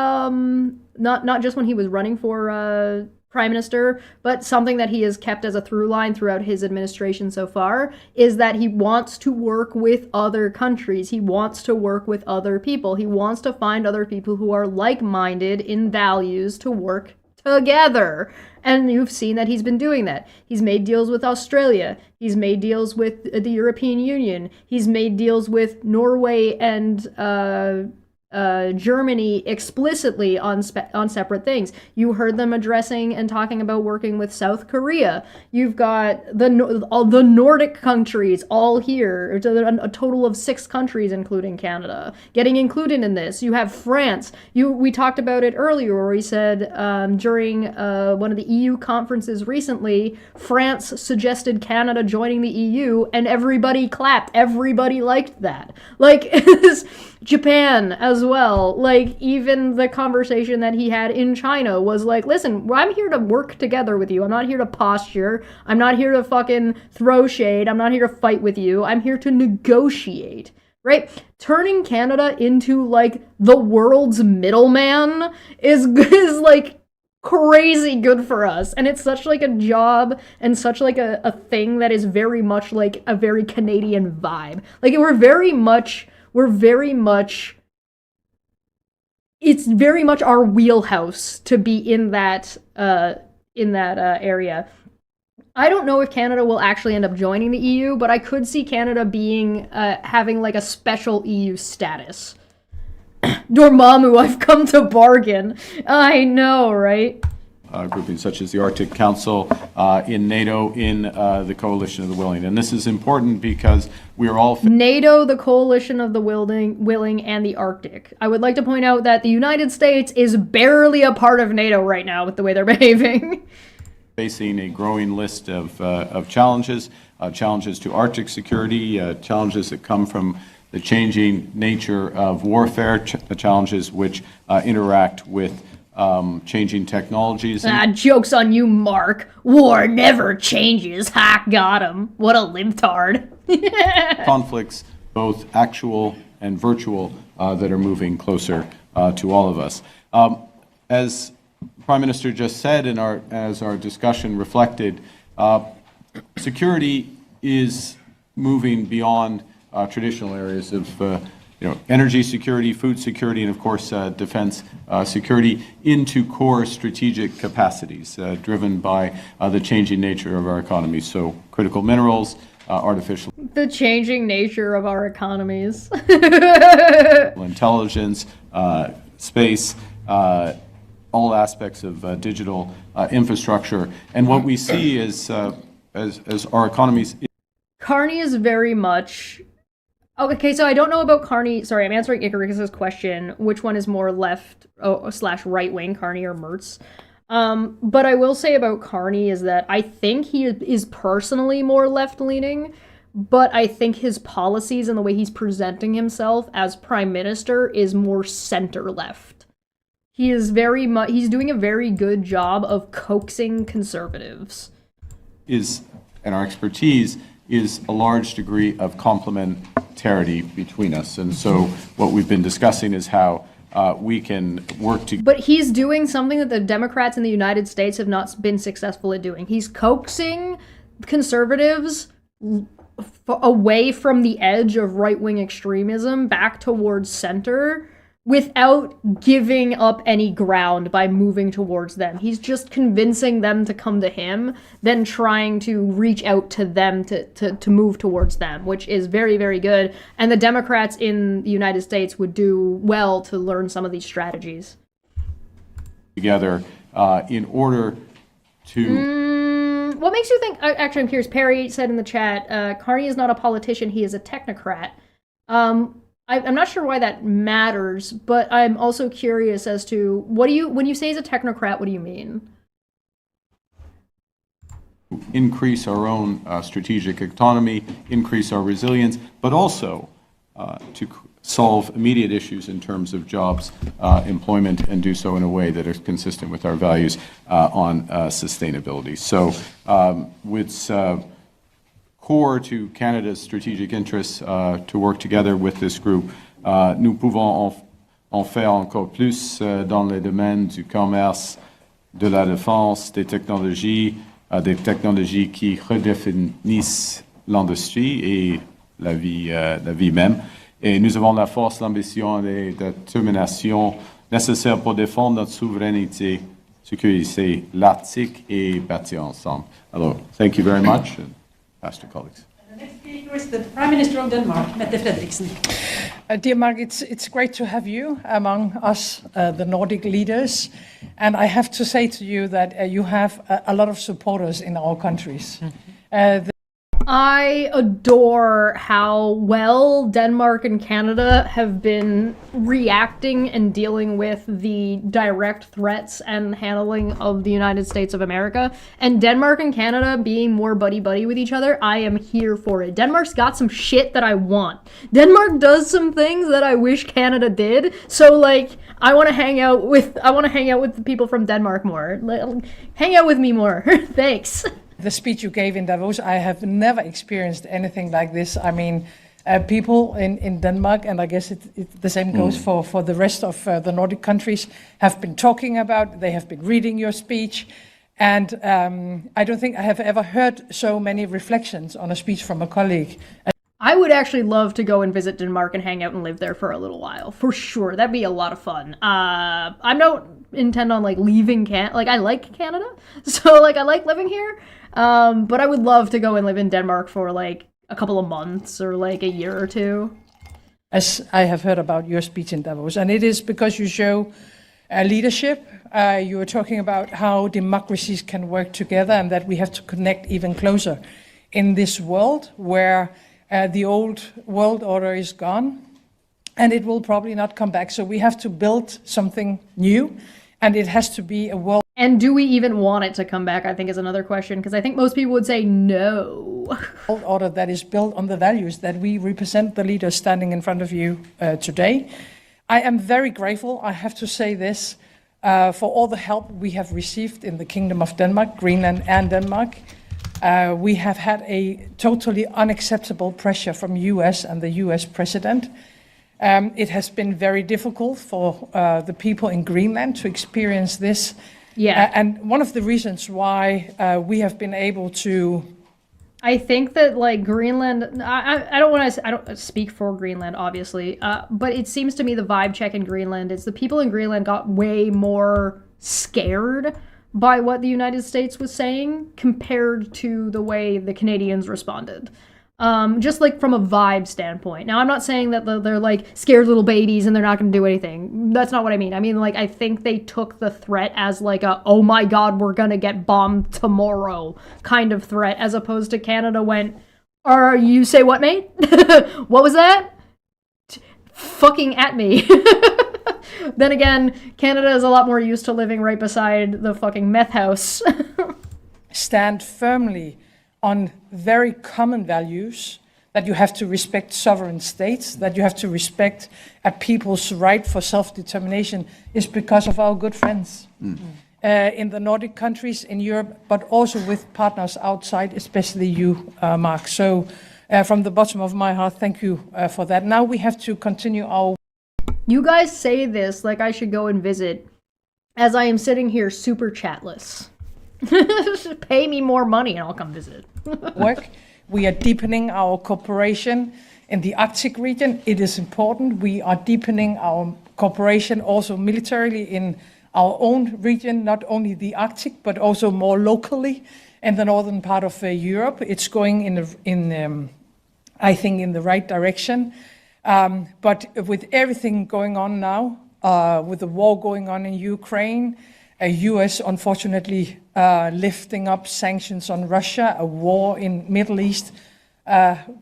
not just when he was running for Prime Minister, but something that he has kept as a through line throughout his administration so far, is that he wants to work with other countries. He wants to work with other people. He wants to find other people who are like-minded in values to work together. And you've seen that he's been doing that. He's made deals with Australia. He's made deals with the European Union. He's made deals with Norway and Germany explicitly on separate things. You heard them addressing and talking about working with South Korea. You've got all the Nordic countries all here. It's a total of 6 countries, including Canada, getting included in this. You have France. We talked about it earlier, where we said during one of the EU conferences recently, France suggested Canada joining the EU, and everybody clapped. Everybody liked that. Like, Japan as well. Like, even the conversation that he had in China was like, listen, I'm here to work together with you. I'm not here to posture. I'm not here to fucking throw shade. I'm not here to fight with you. I'm here to negotiate. Right? Turning Canada into, like, the world's middleman is like crazy good for us. And it's such like a job and such like a thing that is very much like a very Canadian vibe. Like, it's very much our wheelhouse to be in that area. I don't know if Canada will actually end up joining the EU, but I could see Canada being having like a special EU status. Dormammu, I've come to bargain. I know, right? Groupings such as the Arctic Council, in NATO, in the Coalition of the Willing. And this is important because we are all... NATO, the Coalition of the Willing, and the Arctic. I would like to point out that the United States is barely a part of NATO right now with the way they're behaving. Facing a growing list of challenges, challenges to Arctic security, challenges that come from the changing nature of warfare, challenges which interact with changing technologies. Joke's on you, Mark. War never changes. Ha, got him. What a libtard. Conflicts, both actual and virtual, that are moving closer to all of us. As Prime Minister just said, and as our discussion reflected, security is moving beyond traditional areas of energy security, food security, and of course defense security into core strategic capacities driven by the changing nature of our economy. So critical minerals, artificial... The changing nature of our economies. Intelligence, space, all aspects of digital infrastructure. And what we see is, as our economies... Carney is very much... Okay, so I don't know about Carney. Sorry, I'm answering Icarus's question. Which one is more left / right wing, Carney or Mertz? But I will say about Carney is that I think he is personally more left leaning, but I think his policies and the way he's presenting himself as prime minister is more center left. He is he's doing a very good job of coaxing conservatives. And our expertise is a large degree of complementarity between us. And so what we've been discussing is how we can work together. But he's doing something that the Democrats in the United States have not been successful at doing. He's coaxing conservatives away from the edge of right-wing extremism back towards center without giving up any ground by moving towards them. He's just convincing them to come to him, then trying to reach out to them to move towards them, which is very, very good. And the Democrats in the United States would do well to learn some of these strategies. together in order to... What makes you think... Actually, I'm curious. Perry said in the chat, Carney is not a politician, he is a technocrat. I'm not sure why that matters, but I'm also curious as to, when you say he's a technocrat, what do you mean? increase our own strategic autonomy, increase our resilience, but also to solve immediate issues in terms of jobs, employment, and do so in a way that is consistent with our values on sustainability. So it's core to Canada's strategic interests to work together with this group. Nous pouvons en faire encore plus dans le domaine du commerce, de la défense, des technologies qui redéfinissent l'industrie et la vie même. Et nous avons la force, l'ambition et la détermination nécessaires pour défendre notre souveraineté, sécuriser l'Arctique et bâtir ensemble. Alors, thank you very much, and pass to colleagues. The next speaker is the Prime Minister of Denmark, Mette Frederiksen. Dear Mark, it's great to have you among us, the Nordic leaders. And I have to say to you that you have a lot of supporters in our countries. I adore how well Denmark and Canada have been reacting and dealing with the direct threats and handling of the United States of America. And Denmark and Canada being more buddy-buddy with each other, I am here for it. Denmark's got some shit that I want. Denmark does some things that I wish Canada did. So, like, I want to hang out with the people from Denmark more. Hang out with me more. Thanks. The speech you gave in Davos, I have never experienced anything like this. I mean, people in Denmark, and I guess the same goes for the rest of the Nordic countries, have been talking about, they have been reading your speech, and I don't think I have ever heard so many reflections on a speech from a colleague. I would actually love to go and visit Denmark and hang out and live there for a little while, for sure. That'd be a lot of fun. I don't intend on leaving Canada. I like Canada, so I like living here. But I would love to go and live in Denmark for a couple of months or a year or two. As I have heard about your speech in Davos, and it is because you show leadership. You were talking about how democracies can work together and that we have to connect even closer in this world where the old world order is gone and it will probably not come back. So we have to build something new, and it has to be a world. And do we even want it to come back, I think, is another question, because I think most people would say no. World order that is built on the values that we represent, the leaders standing in front of you today. I am very grateful, I have to say this, for all the help we have received in the Kingdom of Denmark, Greenland and Denmark. We have had a totally unacceptable pressure from US and the US president. It has been very difficult for the people in Greenland to experience this. Yeah. And one of the reasons why we have been able to... I think that Greenland, I don't speak for Greenland, obviously, but it seems to me the vibe check in Greenland is the people in Greenland got way more scared by what the United States was saying compared to the way the Canadians responded. Just from a vibe standpoint. Now, I'm not saying that they're scared little babies and they're not going to do anything. That's not what I mean. I mean, I think they took the threat as oh my God, we're going to get bombed tomorrow kind of threat, as opposed to Canada went, are you say what, mate? What was that? Fucking at me. Then again, Canada is a lot more used to living right beside the fucking meth house. Stand firmly on very common values, that you have to respect sovereign states, that you have to respect a people's right for self-determination, is because of our good friends in the Nordic countries, in Europe, but also with partners outside, especially you, Mark. So from the bottom of my heart, thank you for that. Now we have to continue our... You guys say this like I should go and visit, as I am sitting here super chatless. Pay me more money and I'll come visit. Work. We are deepening our cooperation in the Arctic region. It is important. We are deepening our cooperation also militarily in our own region, not only the Arctic, but also more locally in the northern part of Europe. It's going I think, in the right direction. But with everything going on now, with the war going on in Ukraine, US unfortunately lifting up sanctions on Russia, a war in Middle East,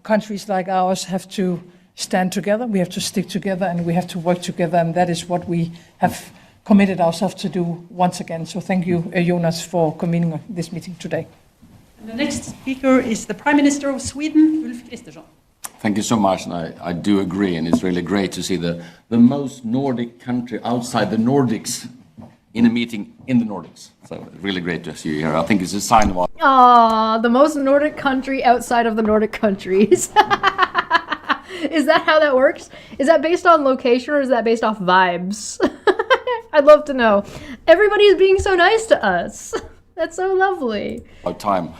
countries like ours have to stand together. We have to stick together and we have to work together, and that is what we have committed ourselves to do once again. So thank you, Jonas, for convening this meeting today. And the next speaker is the Prime Minister of Sweden, Ulf Kristersson. Thank you so much, and I do agree, and it's really great to see the most Nordic country outside the Nordics in a meeting in the Nordics. So really great to see you here. I think it's a sign of Aw, the most Nordic country outside of the Nordic countries. Is that how that works? Is that based on location or is that based off vibes? I'd love to know. Everybody is being so nice to us. That's so lovely. about time,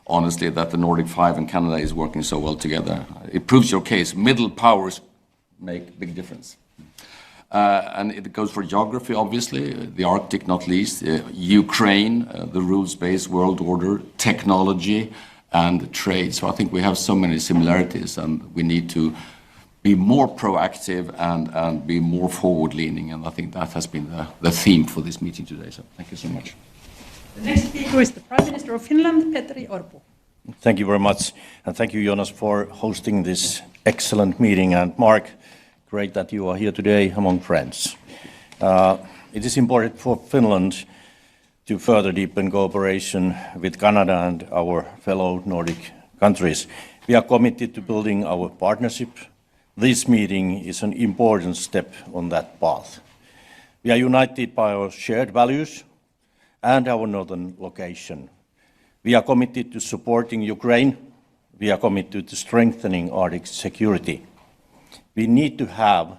honestly, that the Nordic Five and Canada is working so well together. It proves your case. Middle powers make big difference. And it goes for geography, obviously, the Arctic not least, Ukraine, the rules-based world order, technology, and trade. So I think we have so many similarities, and we need to be more proactive and be more forward-leaning. And I think that has been the theme for this meeting today. So thank you so much. The next speaker is the Prime Minister of Finland, Petteri Orpo. Thank you very much, and thank you, Jonas, for hosting this excellent meeting. And Mark, great that you are here today among friends. It is important for Finland to further deepen cooperation with Canada and our fellow Nordic countries. We are committed to building our partnership. This meeting is an important step on that path. We are united by our shared values and our northern location. We are committed to supporting Ukraine. We are committed to strengthening Arctic security. We need to have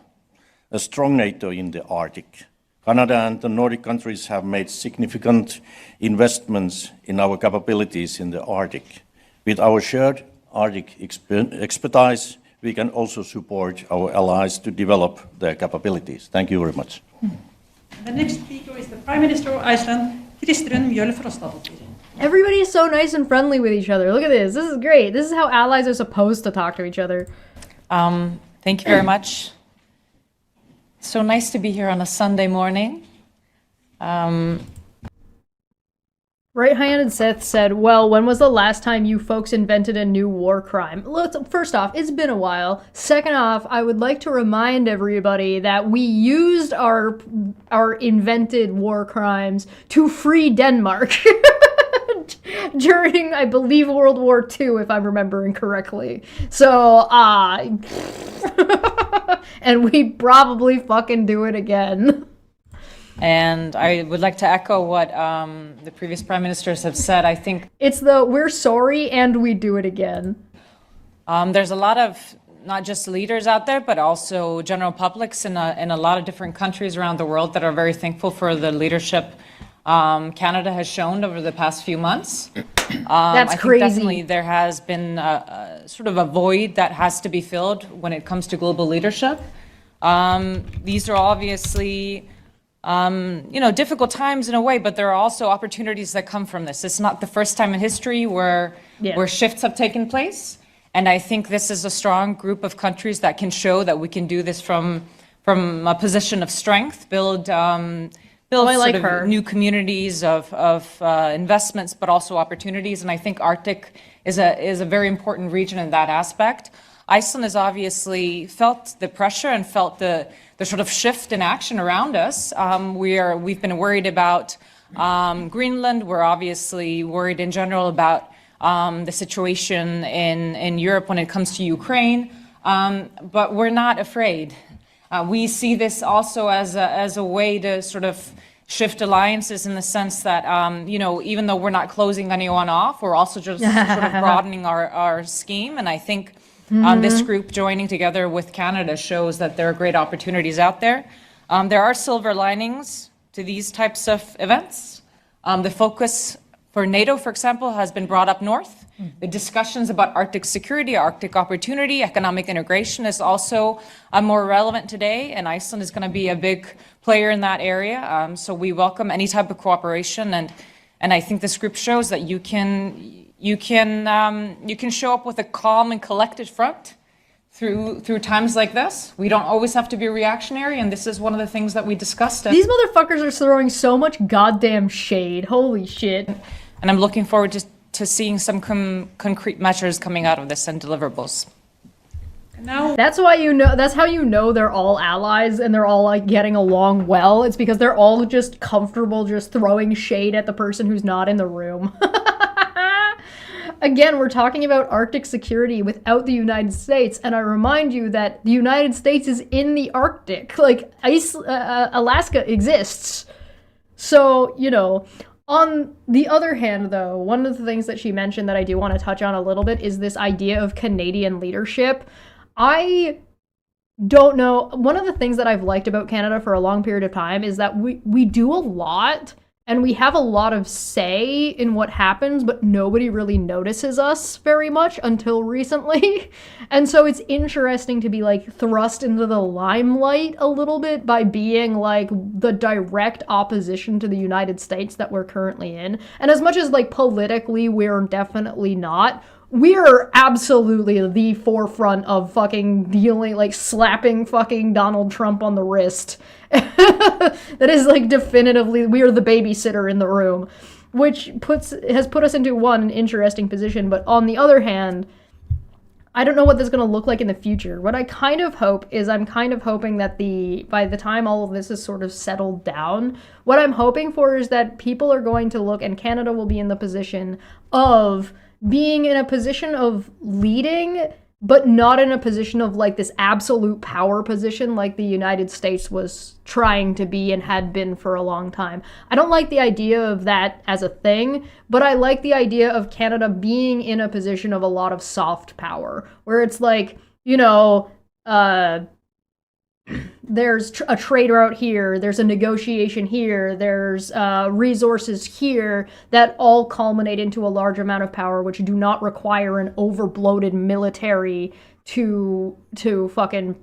a strong NATO in the Arctic. Canada and the Nordic countries have made significant investments in our capabilities in the Arctic. With our shared Arctic expertise, we can also support our allies to develop their capabilities. Thank you very much. The next speaker is the Prime Minister of Iceland, Kristrún Mjölfrostadóttir. Everybody is so nice and friendly with each other. Look at this. This is great. This is how allies are supposed to talk to each other. Thank you very much. So nice to be here on a Sunday morning. Right-handed Seth said, well, when was the last time you folks invented a new war crime? First off, it's been a while. Second off, I would like to remind everybody that we used our invented war crimes to free Denmark during, I believe, World War II, if I'm remembering correctly. So, and we probably fucking do it again. And I would like to echo what the previous prime ministers have said. I think it's we're sorry and we do it again. There's a lot of not just leaders out there, but also general publics in a lot of different countries around the world that are very thankful for the leadership Canada has shown over the past few months. That's crazy. Definitely there has been sort of a void that has to be filled when it comes to global leadership. These are obviously difficult times in a way, but there are also opportunities that come from this. It's not the first time in history where shifts have taken place. And I think this is a strong group of countries that can show that we can do this from a position of strength, build new communities of investments, but also opportunities. And I think Arctic is a very important region in that aspect. Iceland has obviously felt the pressure and felt the sort of shift in action around us. We've been worried about Greenland. We're obviously worried in general about the situation in Europe when it comes to Ukraine, but we're not afraid. We see this also as a way to sort of shift alliances in the sense that, even though we're not closing anyone off, we're also just sort of broadening our scheme. And I think this group joining together with Canada shows that there are great opportunities out there. There are silver linings to these types of events. The focus for NATO, for example, has been brought up north. The discussions about Arctic security, Arctic opportunity, economic integration is also more relevant today, and Iceland is going to be a big player in that area. So we welcome any type of cooperation, and I think this group shows that you can show up with a calm and collected front through times like this. We don't always have to be reactionary, and this is one of the things that we discussed. These motherfuckers are throwing so much goddamn shade. Holy shit. And I'm looking forward to seeing some concrete measures coming out of this and deliverables. That's why that's how you know they're all allies and they're all like getting along well. It's because they're all just comfortable just throwing shade at the person who's not in the room. Again, we're talking about Arctic security without the United States, and I remind you that the United States is in the Arctic. Like, Alaska exists. So, you know, on the other hand, though, one of the things that she mentioned that I do want to touch on a little bit is this idea of Canadian leadership. I don't know. One of the things that I've liked about Canada for a long period of time is that we do a lot and we have a lot of say in what happens, but nobody really notices us very much until recently. And so it's interesting to be like thrust into the limelight a little bit by being like the direct opposition to the United States that we're currently in. And as much as like politically we're definitely not, we're absolutely the forefront of fucking dealing, like slapping fucking Donald Trump on the wrist. That is like definitively, we are the babysitter in the room, which has put us into one interesting position. But on the other hand, I don't know what this is going to look like in the future. What I kind of hope is I'm kind of hoping that by the time all of this is sort of settled down, what I'm hoping for is that people are going to look, and Canada will be in the position of being in a position of leading, but not in a position of like this absolute power position like the United States was trying to be and had been for a long time. I don't like the idea of that as a thing, but I like the idea of Canada being in a position of a lot of soft power, where it's like, you know, there's a trade route here, there's a negotiation here, there's resources here that all culminate into a large amount of power, which do not require an over-bloated military to fucking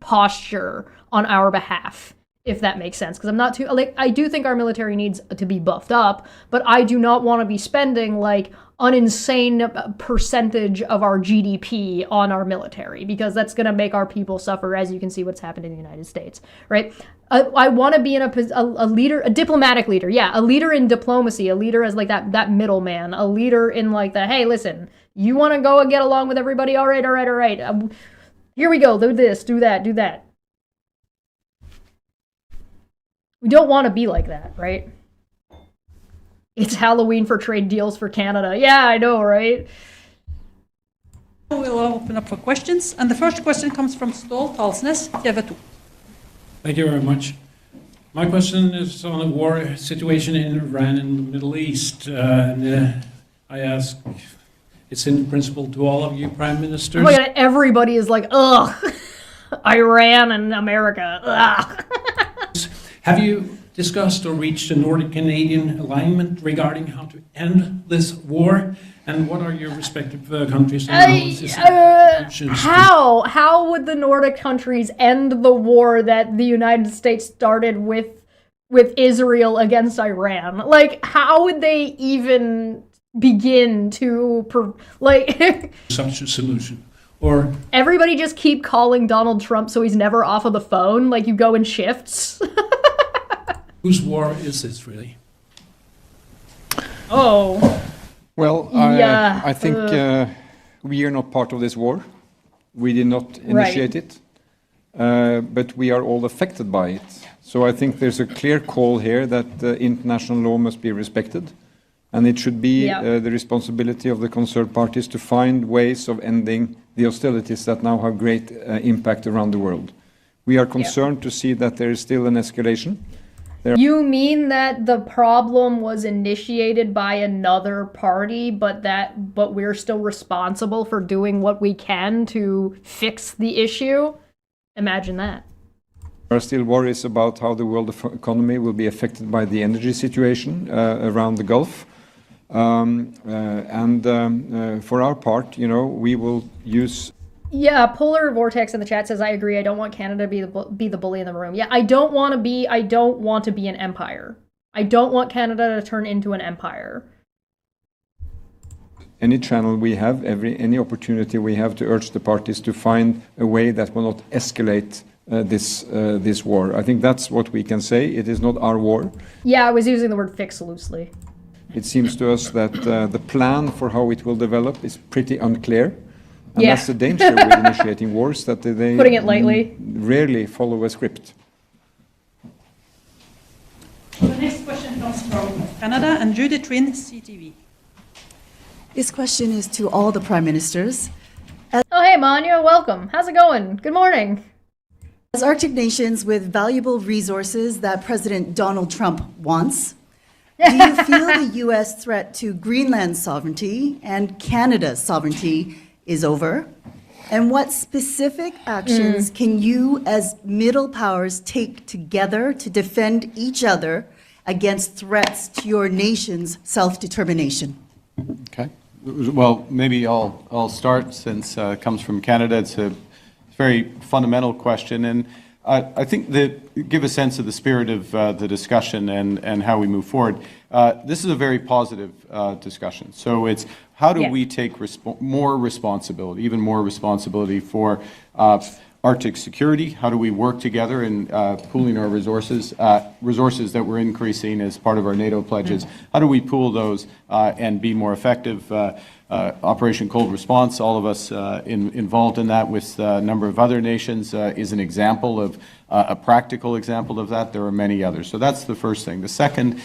posture on our behalf, if that makes sense. Because I'm not too, like, I do think our military needs to be buffed up, but I do not want to be spending, like, an insane percentage of our GDP on our military, because that's going to make our people suffer, as you can see what's happened in the United States, right? I want to be in a leader, a diplomatic leader, yeah, a leader in diplomacy, a leader as like that middleman, a leader in like the, hey, listen, you want to go and get along with everybody? All right. Here we go, do this, do that, do that. We don't want to be like that, right? It's Halloween for trade deals for Canada. Yeah, I know, right? We'll open up for questions. And the first question comes from Stål Talsnes, pt2. Thank you very much. My question is on the war situation in Iran and the Middle East. I ask, it's in principle to all of you prime ministers. Oh my God, everybody is like, ugh, Iran and America, ugh. Have you discussed or reached a Nordic-Canadian alignment regarding how to end this war? And what are your respective countries' analysis? How would the Nordic countries end the war that the United States started with Israel against Iran? Like, how would they even begin to, such a solution? Or everybody just keep calling Donald Trump so he's never off of the phone, like you go in shifts? Whose war is this, really? Oh. Well, yeah. I think we are not part of this war. We did not initiate it, but we are all affected by it. So I think there's a clear call here that international law must be respected, and it should be the responsibility of the concerned parties to find ways of ending the hostilities that now have great impact around the world. We are concerned to see that there is still an escalation. You mean that the problem was initiated by another party, but we're still responsible for doing what we can to fix the issue? Imagine that. There are still worries about how the world economy will be affected by the energy situation around the Gulf. For our part, you know, we will use... Yeah, Polar Vortex in the chat says, I agree, I don't want Canada to be the bully in the room. Yeah, I don't want to be an empire. I don't want Canada to turn into an empire. any channel we have, any opportunity we have to urge the parties to find a way that will not escalate this war. I think that's what we can say. It is not our war. Yeah, I was using the word fix loosely. It seems to us that the plan for how it will develop is pretty unclear. And Yeah. that's the danger with initiating wars, that they Putting it lightly. rarely follow a script. The next question comes from Canada and Judith Trin, CTV. This question is to all the prime ministers. Oh, hey, Manya, welcome. How's it going? Good morning. As Arctic nations with valuable resources that President Donald Trump wants, do you feel the U.S. threat to Greenland's sovereignty and Canada's sovereignty is over? And what specific actions can you, as middle powers, take together to defend each other against threats to your nation's self-determination? Okay. Well, maybe I'll start since it comes from Canada. It's a very fundamental question, and I think that give a sense of the spirit of the discussion and how we move forward. This is a very positive discussion. So it's how do we take more responsibility, even more responsibility for Arctic security? How do we work together in pooling our resources, resources that we're increasing as part of our NATO pledges? How do we pool those and be more effective? Operation Cold Response, all of us involved in that with a number of other nations, is an example of a practical example of that. There are many others. So that's the first thing. The second,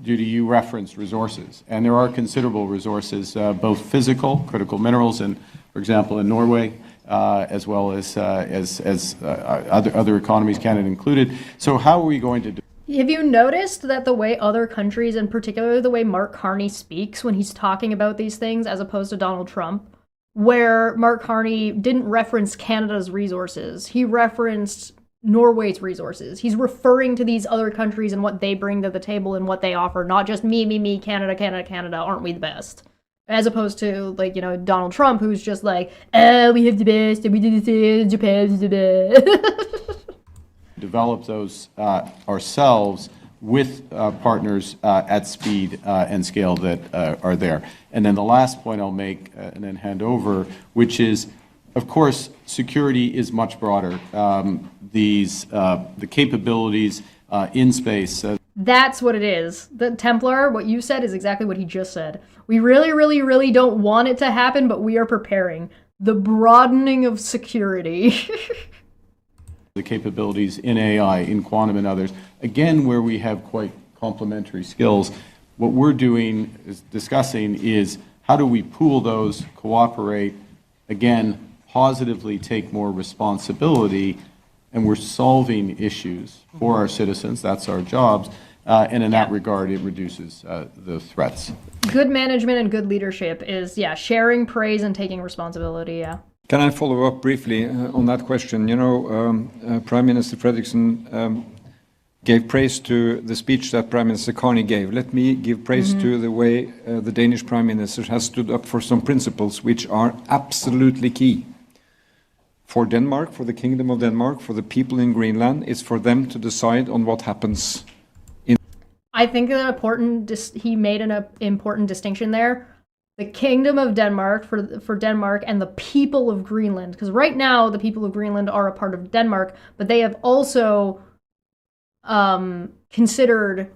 Judy, you referenced resources, and there are considerable resources, both physical, critical minerals, and for example, in Norway, as well as other economies, Canada included. So how are we going to do? Have you noticed that the way other countries, and particularly the way Mark Carney speaks when he's talking about these things, as opposed to Donald Trump, where Mark Carney didn't reference Canada's resources, he referenced Norway's resources. He's referring to these other countries and what they bring to the table and what they offer, not just me, Canada, Canada, Canada, aren't we the best? As opposed to, like, you know, Donald Trump, who's just like, we have the best, and we do this, Japan's the best. Develop those ourselves with partners at speed and scale that are there. And then the last point I'll make and then hand over, which is, of course, security is much broader. The capabilities in space. That's what it is. The Templar, what you said is exactly what he just said. We really, really, really don't want it to happen, but we are preparing. The broadening of security. The capabilities in AI, in quantum and others, again, where we have quite complementary skills. What we're doing, is discussing, is how do we pool those, cooperate, again, positively take more responsibility, and we're solving issues for our citizens. That's our jobs. And in that regard, it reduces the threats. Good management and good leadership is, sharing praise and taking responsibility, Can I follow up briefly on that question? You know, Prime Minister Fredriksson gave praise to the speech that Prime Minister Carney gave. Let me give praise to the way the Danish Prime Minister has stood up for some principles which are absolutely key. For Denmark, for the Kingdom of Denmark, for the people in Greenland, it's for them to decide on what happens. I think that he made an important distinction there. The Kingdom of Denmark for Denmark and the people of Greenland. Because right now, the people of Greenland are a part of Denmark, but they have also considered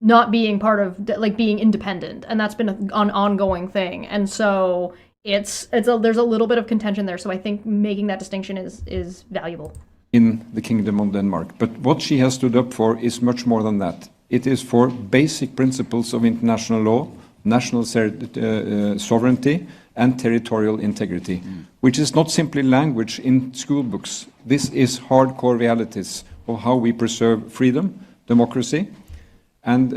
not being part of, like, being independent. And that's been an ongoing thing. And so there's a little bit of contention there. So I think making that distinction is valuable. In the Kingdom of Denmark. But what she has stood up for is much more than that. It is for basic principles of international law, national sovereignty, and territorial integrity, which is not simply language in school books. This is hardcore realities of how we preserve freedom, democracy, and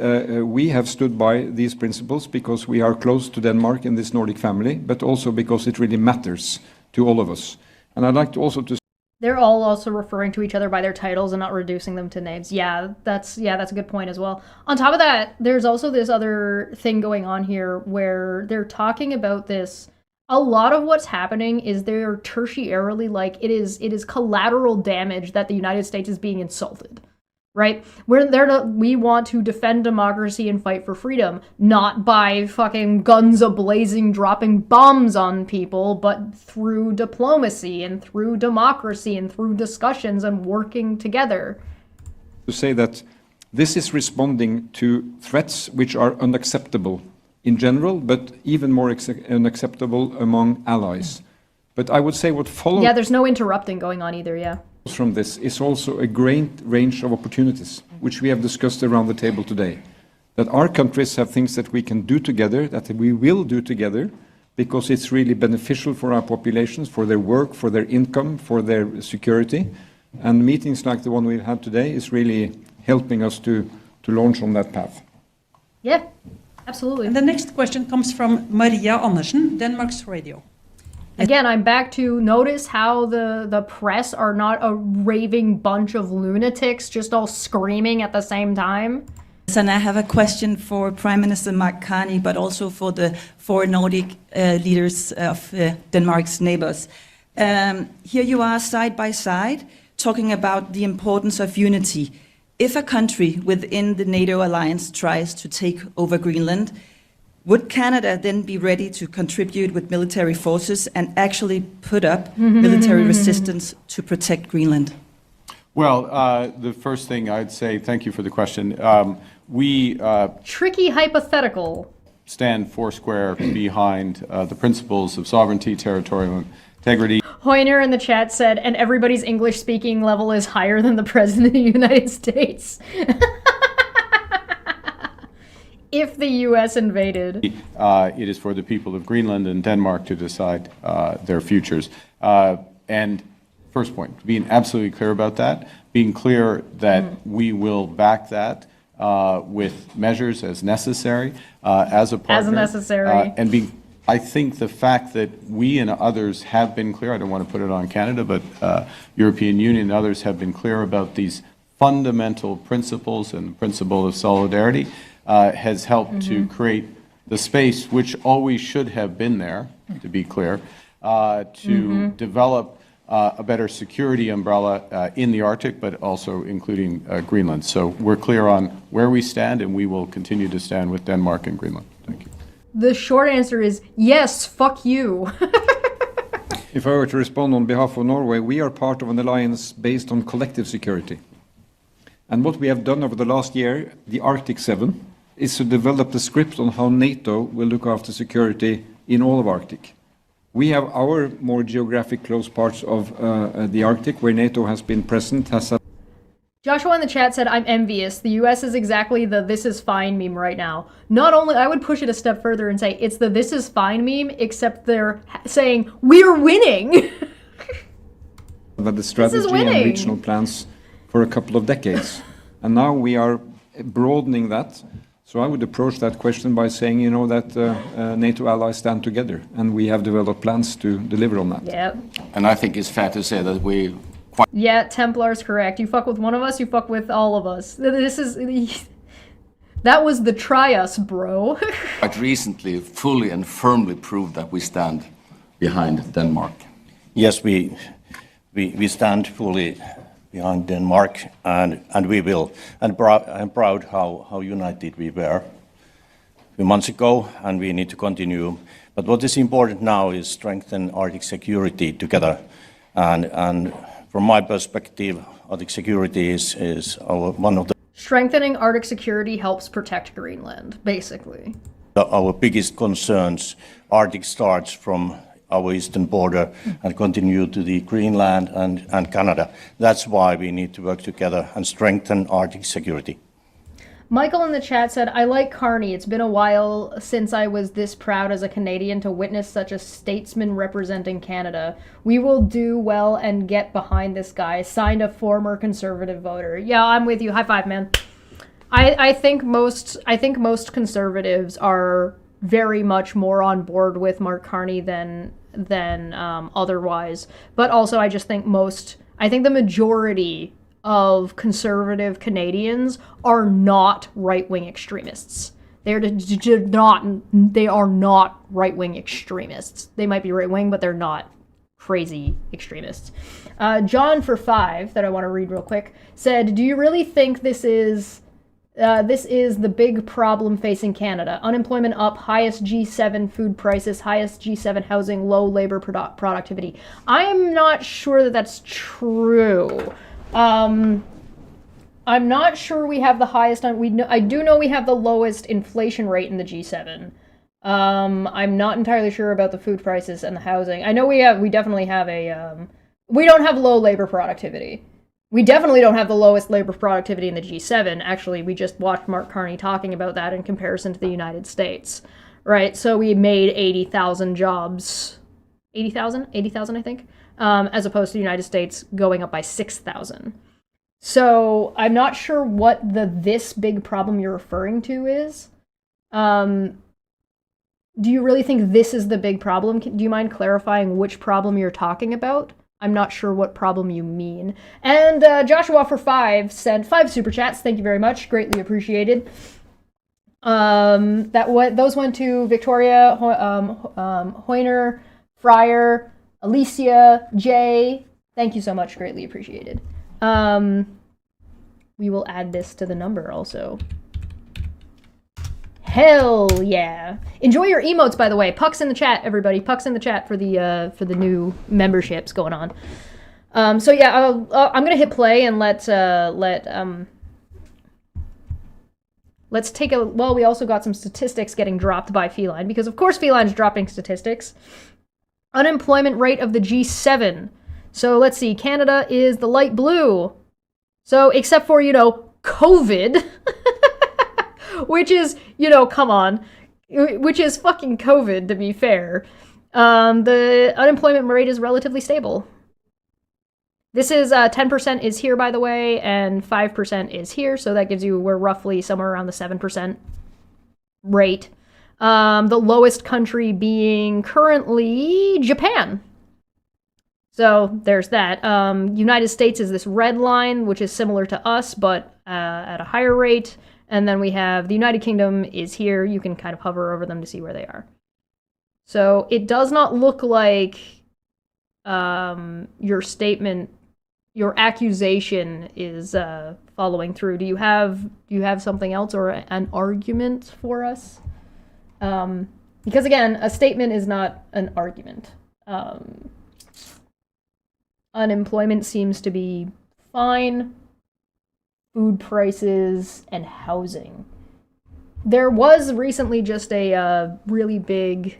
we have stood by these principles because we are close to Denmark in this Nordic family, but also because it really matters to all of us. And I'd like to also to They're all also referring to each other by their titles and not reducing them to names. That's a good point as well. On top of that, there's also this other thing going on here where they're talking about this. A lot of what's happening is they're tertiarily, like, it is collateral damage that the United States is being insulted. right? We want to defend democracy and fight for freedom, not by fucking guns a-blazing dropping bombs on people, but through diplomacy and through democracy and through discussions and working together. To say that this is responding to threats which are unacceptable in general, but even more unacceptable among allies. But I would say what follows... Yeah, there's no interrupting going on either, yeah. ...from this is also a great range of opportunities, which we have discussed around the table today. That our countries have things that we can do together, that we will do together, because it's really beneficial for our populations, for their work, for their income, for their security. And meetings like the one we've had today is really helping us to launch on that path. Yeah, absolutely. And the next question comes from Maria Andersen, Denmark's Radio. Again, I'm back to notice how the press are not a raving bunch of lunatics just all screaming at the same time. And I have a question for Prime Minister Mark Carney, but also for the four Nordic leaders of Denmark's neighbors. Here you are side by side talking about the importance of unity. If a country within the NATO alliance tries to take over Greenland, would Canada then be ready to contribute with military forces and actually put up military resistance to protect Greenland? Well, the first thing I'd say, thank you for the question. We tricky hypothetical. Stand foursquare behind the principles of sovereignty, territorial integrity. Hoyner in the chat said, and everybody's English speaking level is higher than the President of the United States. If the U.S. invaded. It is for the people of Greenland and Denmark to decide their futures. And first point, being absolutely clear about that, being clear that we will back that with measures as necessary, as a partner. As necessary. And I think the fact that we and others have been clear, I don't want to put it on Canada, but European Union and others have been clear about these fundamental principles and the principle of solidarity has helped to create the space which always should have been there, to be clear, to develop a better security umbrella in the Arctic, but also including Greenland. So we're clear on where we stand, and we will continue to stand with Denmark and Greenland. Thank you. The short answer is yes, fuck you. If I were to respond on behalf of Norway, we are part of an alliance based on collective security. And what we have done over the last year, the Arctic 7, is to develop the script on how NATO will look after security in all of Arctic. We have our more geographic close parts of the Arctic where NATO has been present, Joshua in the chat said, I'm envious. The US is exactly the this is fine meme right now. Not only, I would push it a step further and say it's the this is fine meme, except they're saying, we're winning! But the strategy and regional plans for a couple of decades. And now we are broadening that. So I would approach that question by saying, you know, that NATO allies stand together, and we have developed plans to deliver on that. Yep. And I think it's fair to say that we... Yeah, Templar's correct. You fuck with one of us, you fuck with all of us. This is... That was the try us, bro. Quite recently, fully and firmly proved that we stand behind Denmark. Yes, we stand fully behind Denmark, and we will. And I'm proud how united we were a few months ago, and we need to continue. But what is important now is strengthen Arctic security together. And from my perspective, Arctic security is one of the... Strengthening Arctic security helps protect Greenland, basically. Our biggest concerns. Arctic starts from our eastern border and continue to the Greenland and Canada. That's why we need to work together and strengthen Arctic security. Michael in the chat said, I like Carney. It's been a while since I was this proud as a Canadian to witness such a statesman representing Canada. We will do well and get behind this guy. Signed a former Conservative voter. Yeah, I'm with you. High five, man. I think most Conservatives are very much more on board with Mark Carney than otherwise. But also, I just think the majority of conservative Canadians are not right-wing extremists. They are not right-wing extremists. They might be right-wing, but they're not crazy extremists. John for 5, that I want to read real quick, said, do you really think this is the big problem facing Canada? Unemployment up, highest G7 food prices, highest G7 housing, low labor productivity. I am not sure that that's true. I'm not sure we have the highest. I do know we have the lowest inflation rate in the G7. I'm not entirely sure about the food prices and the housing. I know we definitely have we don't have low labor productivity. We definitely don't have the lowest labor productivity in the G7. Actually, we just watched Mark Carney talking about that in comparison to the United States, right? So we made 80,000 jobs, 80,000, I think, as opposed to the United States going up by 6,000. So I'm not sure what this big problem you're referring to is. Do you really think this is the big problem? Do you mind clarifying which problem you're talking about? I'm not sure what problem you mean. And Joshua for 5 sent 5 super chats. Thank you very much. Greatly appreciated. Those went to Victoria, Hoyner, Fryer, Alicia, Jay. Thank you so much. Greatly appreciated. We will add this to the number also. Hell yeah. Enjoy your emotes, by the way. Pucks in the chat, everybody. Pucks in the chat for the new memberships going on. So yeah, I'm gonna hit play and let's take a, well, we also got some statistics getting dropped by Feline, because of course Feline's dropping statistics. Unemployment rate of the G7. So let's see, Canada is the light blue. So except for, COVID, which is, come on, which is fucking COVID, to be fair. The unemployment rate is relatively stable. This is 10% is here, by the way, and 5% is here, so that gives you, we're roughly somewhere around the 7% rate. The lowest country being currently Japan. So there's that. United States is this red line, which is similar to us, but at a higher rate. And then we have the United Kingdom is here. You can kind of hover over them to see where they are. So it does not look like your statement, your accusation is following through. Do you have something else or an argument for us? Because again, a statement is not an argument. Unemployment seems to be fine. Food prices and housing. There was recently just a really big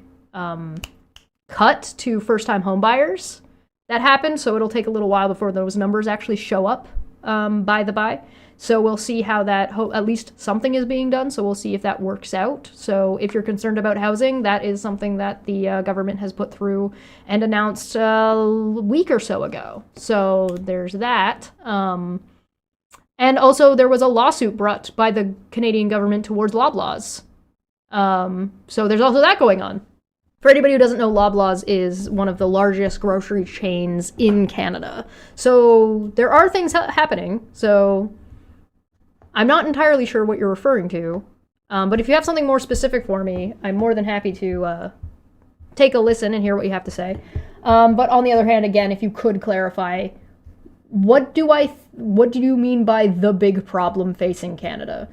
cut to first-time homebuyers that happened, so it'll take a little while before those numbers actually show up, by the by. So we'll see how that, at least something is being done, so we'll see if that works out. So if you're concerned about housing, that is something that the government has put through and announced a week or so ago. So there's that. And also there was a lawsuit brought by the Canadian government towards Loblaws. So there's also that going on. For anybody who doesn't know, Loblaws is one of the largest grocery chains in Canada. So there are things happening. So I'm not entirely sure what you're referring to. But if you have something more specific for me, I'm more than happy to take a listen and hear what you have to say. But on the other hand, again, if you could clarify, what do you mean by the big problem facing Canada?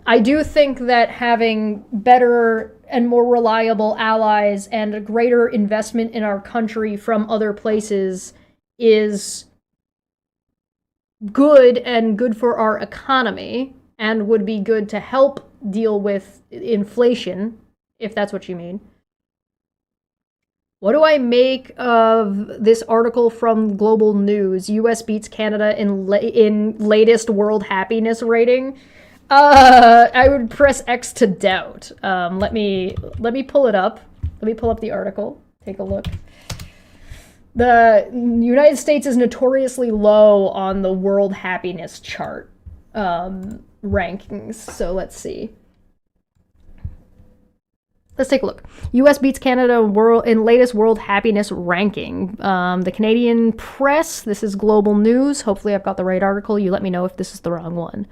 I do think that having better and more reliable allies and a greater investment in our country from other places is good and good for our economy and would be good to help deal with inflation, if that's what you mean. What do I make of this article from Global News? US beats Canada in latest world happiness rating. I would press X to doubt. Let me pull it up. Let me pull up the article. Take a look. The United States is notoriously low on the world happiness chart rankings. So let's see. Let's take a look. U.S. beats Canada in latest world happiness ranking. The Canadian press, this is Global News. Hopefully I've got the right article. You let me know if this is the wrong one.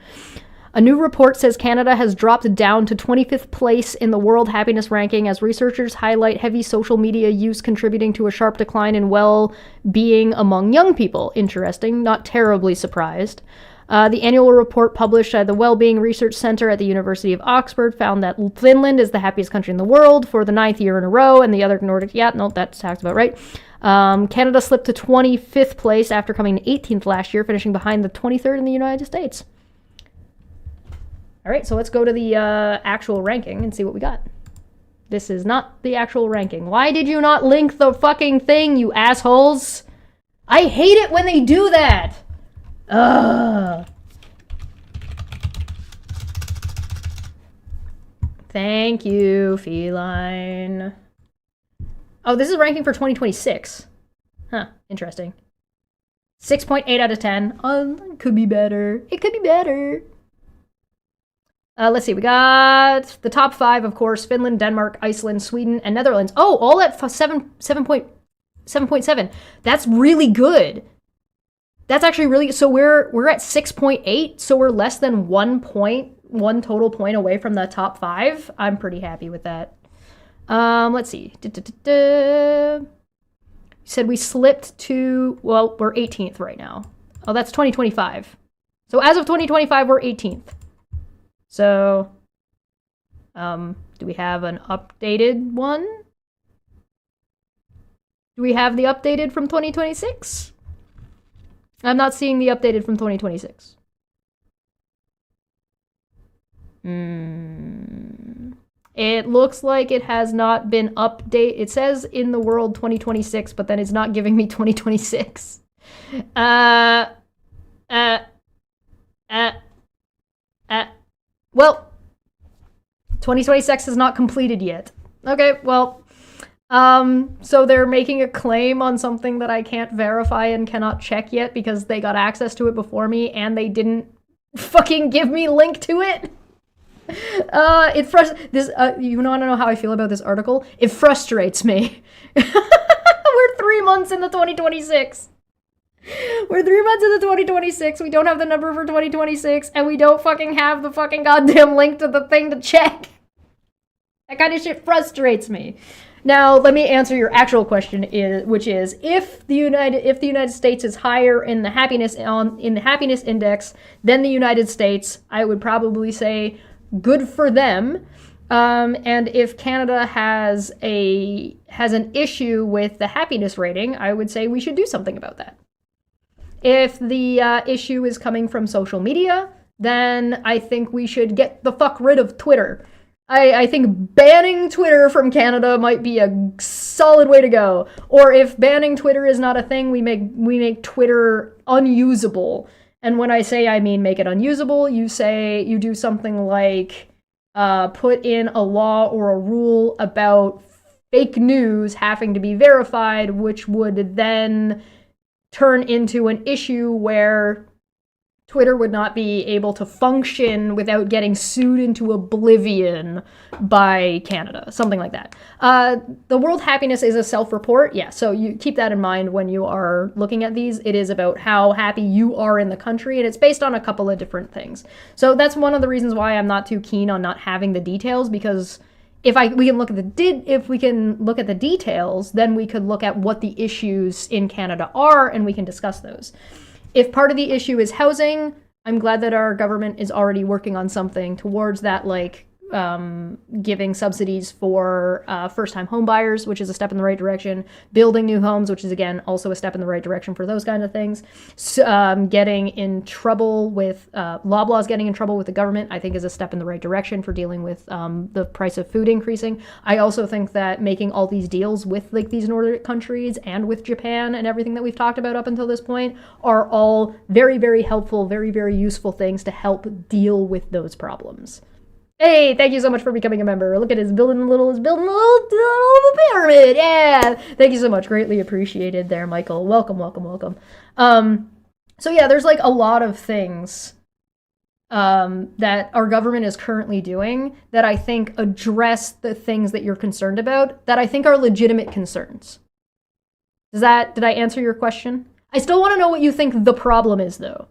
A new report says Canada has dropped down to 25th place in the World Happiness Ranking as researchers highlight heavy social media use contributing to a sharp decline in well-being among young people. Interesting, not terribly surprised. The annual report published at the Wellbeing Research Center at the University of Oxford found that Finland is the happiest country in the world for the 9th year in a row, and the other Nordic, that sounds about right. Canada slipped to 25th place after coming 18th last year, finishing behind the 23rd in the United States. All right, so let's go to the actual ranking and see what we got. This is not the actual ranking. Why did you not link the fucking thing, you assholes? I hate it when they do that! Ugh. Thank you, Feline. Oh, this is ranking for 2026. Huh, interesting. 6.8 out of 10. It could be better. It could be better. Let's see, we got the top 5, of course, Finland, Denmark, Iceland, Sweden, and Netherlands. Oh, all at 7.7. That's really good. That's actually really, so we're at 6.8, so we're less than 1 total point away from the top 5. I'm pretty happy with that. Let's see. Said we slipped to, well, we're 18th right now. Oh, that's 2025. So as of 2025, we're 18th. So, do we have an updated one? Do we have the updated from 2026? I'm not seeing the updated from 2026. It looks like it has not been updated. It says in the world 2026, but then it's not giving me 2026. Well, 2026 is not completed yet. Okay, well, so they're making a claim on something that I can't verify and cannot check yet because they got access to it before me and they didn't fucking give me link to it. You want to know how I feel about this article? It frustrates me. We're 3 months into 2026. We're 3 months into 2026. We don't have the number for 2026, and we don't fucking have the fucking goddamn link to the thing to check. That kind of shit frustrates me. Now, let me answer your actual question, which is if the United States is higher in the happiness index than the United States, I would probably say good for them. And if Canada has an issue with the happiness rating, I would say we should do something about that. If the issue is coming from social media, then I think we should get the fuck rid of Twitter. I think banning Twitter from Canada might be a solid way to go. Or if banning Twitter is not a thing, we make Twitter unusable. And when I say I mean make it unusable, you do something like put in a law or a rule about fake news having to be verified, which would then turn into an issue where Twitter would not be able to function without getting sued into oblivion by Canada, something like that. The World Happiness is a self-report, yeah, so you keep that in mind when you are looking at these. It is about how happy you are in the country, and it's based on a couple of different things. So that's one of the reasons why I'm not too keen on not having the details, because if we can look at the details, then we could look at what the issues in Canada are, and we can discuss those. If part of the issue is housing, I'm glad that our government is already working on something towards that, like giving subsidies for first-time home buyers, which is a step in the right direction, building new homes, which is, again, also a step in the right direction for those kind of things. So, getting in trouble with, Loblaws getting in trouble with the government, I think is a step in the right direction for dealing with the price of food increasing. I also think that making all these deals with like these Nordic countries and with Japan and everything that we've talked about up until this point are all very, very helpful, very, very useful things to help deal with those problems. Hey, thank you so much for becoming a member. Look at his building a little pyramid. Yeah, thank you so much. Greatly appreciated there, Michael. Welcome, welcome, welcome. So yeah, there's like a lot of things that our government is currently doing that I think address the things that you're concerned about that I think are legitimate concerns. Did I answer your question? I still want to know what you think the problem is, though.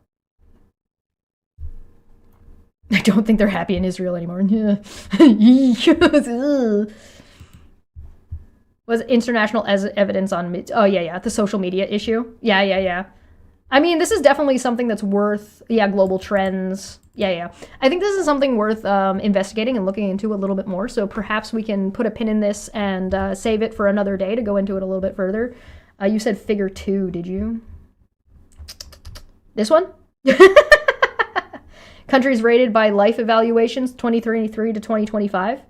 I don't think they're happy in Israel anymore. Was international evidence on... Oh, yeah, the social media issue. Yeah. I mean, this is definitely something that's worth... Yeah, global trends. Yeah. I think this is something worth investigating and looking into a little bit more, so perhaps we can put a pin in this and save it for another day to go into it a little bit further. You said figure 2, did you? This one? Countries rated by life evaluations 2023 to 2025.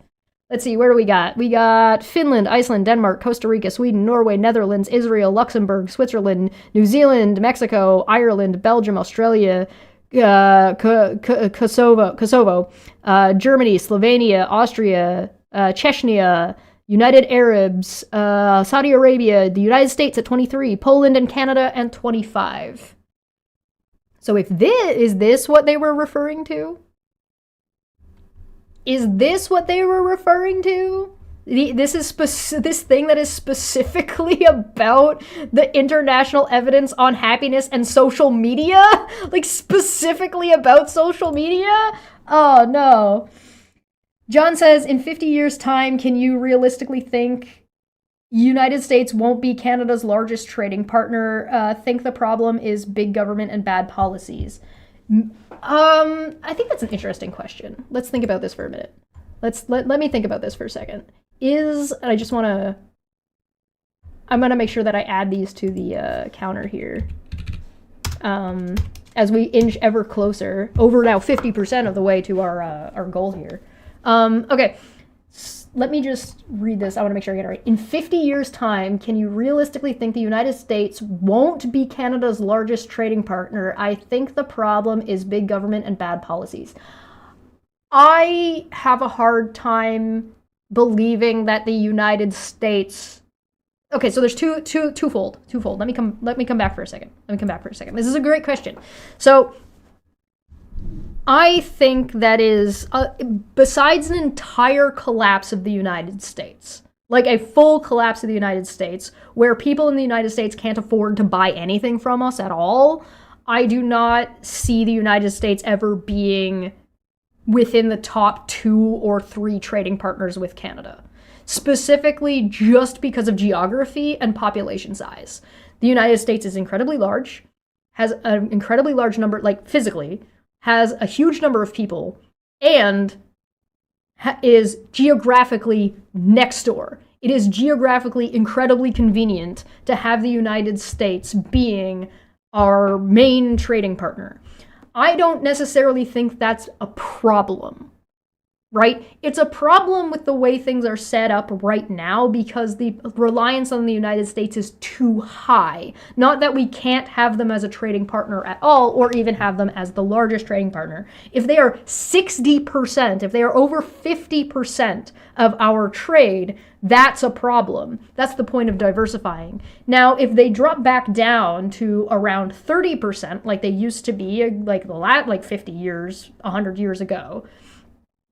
Let's see, where do we got? We got Finland, Iceland, Denmark, Costa Rica, Sweden, Norway, Netherlands, Israel, Luxembourg, Switzerland, New Zealand, Mexico, Ireland, Belgium, Australia, Kosovo, Germany, Slovenia, Austria, Chechnya, United Arabs, Saudi Arabia, the United States at 23, Poland and Canada at 25. So is this what they were referring to? Is this what they were referring to? This thing that is specifically about the international evidence on happiness and social media? Like, specifically about social media? Oh, no. John says, in 50 years' time, can you realistically think United States won't be Canada's largest trading partner? Think the problem is big government and bad policies. I think that's an interesting question. Let's think about this for a minute. Let me think about this for a second. I'm gonna make sure that I add these to the counter here. As we inch ever closer, over now 50% of the way to our goal here. Okay. Let me just read this. I want to make sure I get it right. In 50 years' time, can you realistically think the United States won't be Canada's largest trading partner? I think the problem is big government and bad policies. I have a hard time believing that the United States... Okay, so there's twofold. Let me come back for a second. This is a great question. So I think that is, besides an entire collapse of the United States, like a full collapse of the United States, where people in the United States can't afford to buy anything from us at all, I do not see the United States ever being within the top 2 or 3 trading partners with Canada, specifically just because of geography and population size. The United States is incredibly large, has an incredibly large number, like physically, has a huge number of people, and is geographically next door. It is geographically incredibly convenient to have the United States being our main trading partner. I don't necessarily think that's a problem, right? It's a problem with the way things are set up right now because the reliance on the United States is too high. Not that we can't have them as a trading partner at all, or even have them as the largest trading partner. If they are 60%, if they are over 50% of our trade, that's a problem. That's the point of diversifying. Now, if they drop back down to around 30%, like they used to be, like 50 years, 100 years ago,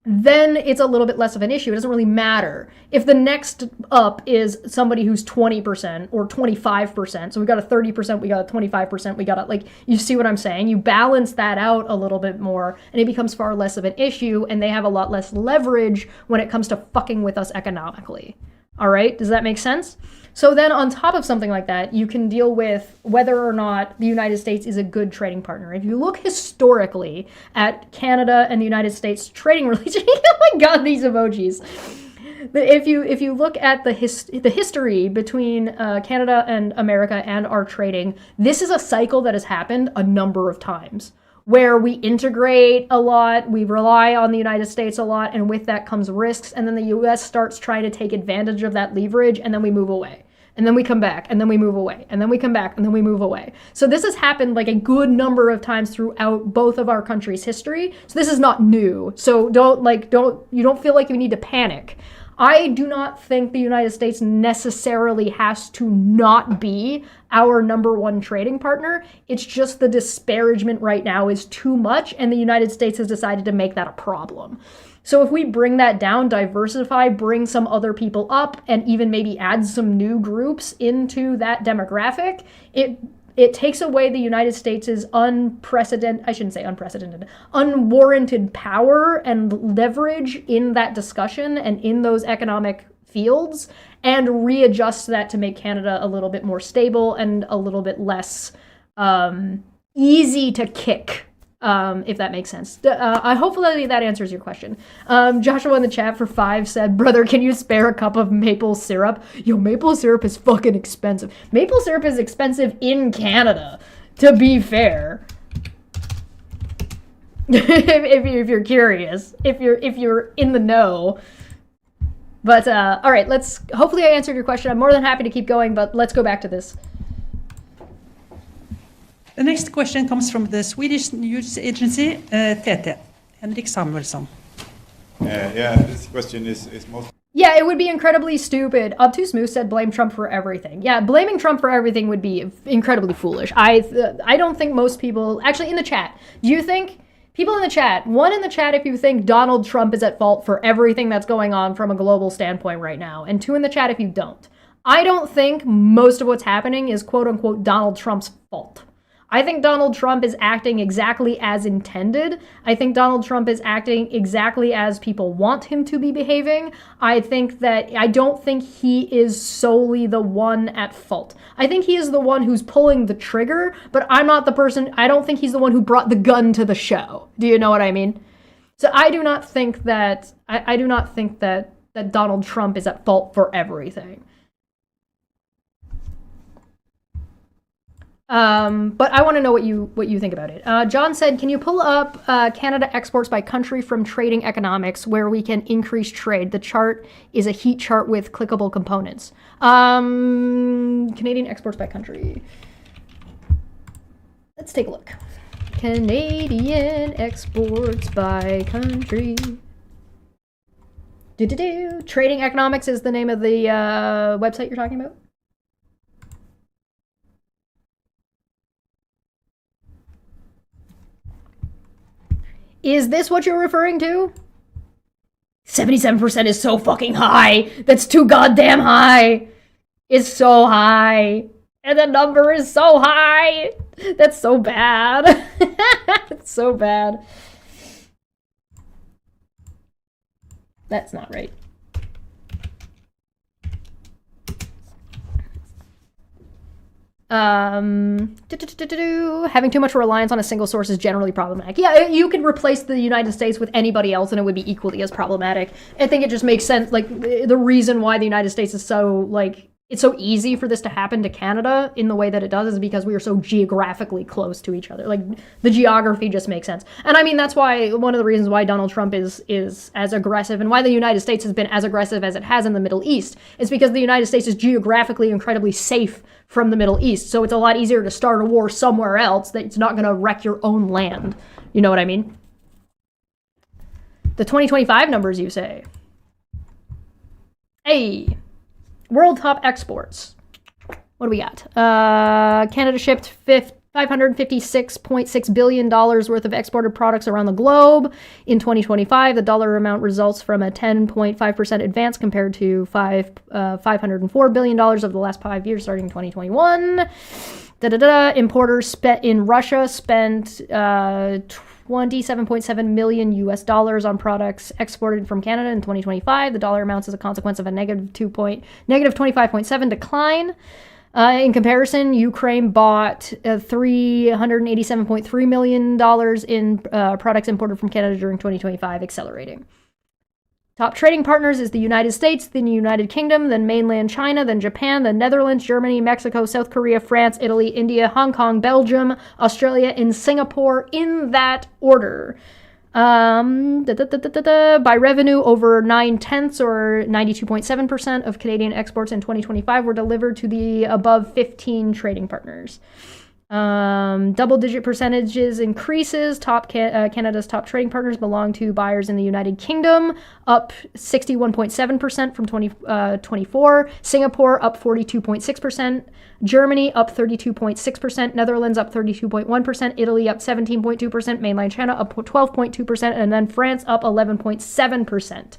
then it's a little bit less of an issue. It doesn't really matter. If the next up is somebody who's 20% or 25%, so we got a 30%, we got a 25%, we got a, you see what I'm saying? You balance that out a little bit more, and it becomes far less of an issue, and they have a lot less leverage when it comes to fucking with us economically. All right? Does that make sense? So then on top of something like that, you can deal with whether or not the United States is a good trading partner. If you look historically at Canada and the United States trading relationship, oh my God, these emojis. But if you look at the history between Canada and America and our trading, this is a cycle that has happened a number of times, where we integrate a lot, we rely on the United States a lot, and with that comes risks, and then the US starts trying to take advantage of that leverage, and then we move away. And then we come back, and then we move away, and then we come back, and then we move away. So this has happened like a good number of times throughout both of our countries' history. So this is not new. So you don't feel like you need to panic. I do not think the United States necessarily has to not be our number one trading partner. It's just the disparagement right now is too much, and the United States has decided to make that a problem. So if we bring that down, diversify, bring some other people up, and even maybe add some new groups into that demographic, it takes away the United States' unwarranted power and leverage in that discussion and in those economic fields, and readjusts that to make Canada a little bit more stable and a little bit less easy to kick. If that makes sense. I hopefully that answers your question. Joshua in the chat for 5 said, brother, can you spare a cup of maple syrup? Yo, maple syrup is fucking expensive. Maple syrup is expensive in Canada, to be fair. if you're curious, if you're in the know. But all right, hopefully I answered your question. I'm more than happy to keep going, but let's go back to this. The next question comes from the Swedish news agency, pt2, Henrik Samuelsson. This question is most... Yeah, it would be incredibly stupid. Obtuse Moose said blame Trump for everything. Yeah, blaming Trump for everything would be incredibly foolish. I don't think most people... Actually, in the chat, do you think... People in the chat, 1 in the chat if you think Donald Trump is at fault for everything that's going on from a global standpoint right now, and 2 in the chat if you don't. I don't think most of what's happening is quote-unquote Donald Trump's fault. I think Donald Trump is acting exactly as intended. I think Donald Trump is acting exactly as people want him to be behaving. I don't think he is solely the one at fault. I think he is the one who's pulling the trigger, but I'm not the person, I don't think he's the one who brought the gun to the show. Do you know what I mean? So I do not think that Donald Trump is at fault for everything. But I want to know what you think about it. John said, can you pull up Canada exports by country from Trading Economics where we can increase trade? The chart is a heat chart with clickable components. Canadian exports by country. Let's take a look. Canadian exports by country. Trading Economics is the name of the website you're talking about? Is this what you're referring to? 77% is so fucking high. That's too goddamn high. It's so high. And the number is so high. That's so bad. It's so bad. That's not right. Having too much reliance on a single source is generally problematic. Yeah, you could replace the United States with anybody else and it would be equally as problematic. I think it just makes sense, like, the reason why the United States is so, like, it's so easy for this to happen to Canada in the way that it does is because we are so geographically close to each other. Like, the geography just makes sense. And I mean, that's why, one of the reasons why Donald Trump is as aggressive and why the United States has been as aggressive as it has in the Middle East is because the United States is geographically incredibly safe from the Middle East. So it's a lot easier to start a war somewhere else that's not going to wreck your own land. You know what I mean? The 2025 numbers, you say? Hey, world top exports. What do we got? Canada shipped $556.6 billion worth of exported products around the globe. In 2025, the dollar amount results from a 10.5% advance compared to $504 billion over the last 5 years, starting in 2021. Importers in Russia spent $27.7 million on products exported from Canada in 2025. The dollar amounts as a consequence of a negative 25.7 decline. In comparison, Ukraine bought $387.3 million in products imported from Canada during 2025, accelerating. Top trading partners is the United States, then the United Kingdom, then mainland China, then Japan, the Netherlands, Germany, Mexico, South Korea, France, Italy, India, Hong Kong, Belgium, Australia, and Singapore in that order. By revenue, over 9/10 or 92.7% of Canadian exports in 2025 were delivered to the above 15 trading partners. Double-digit percentages increases. Canada's top trading partners belong to buyers in the United Kingdom, up 61.7% from 2024. Singapore up 42.6%. Germany up 32.6%. Netherlands up 32.1%. Italy up 17.2%. Mainland China up 12.2%. And then France up 11.7%.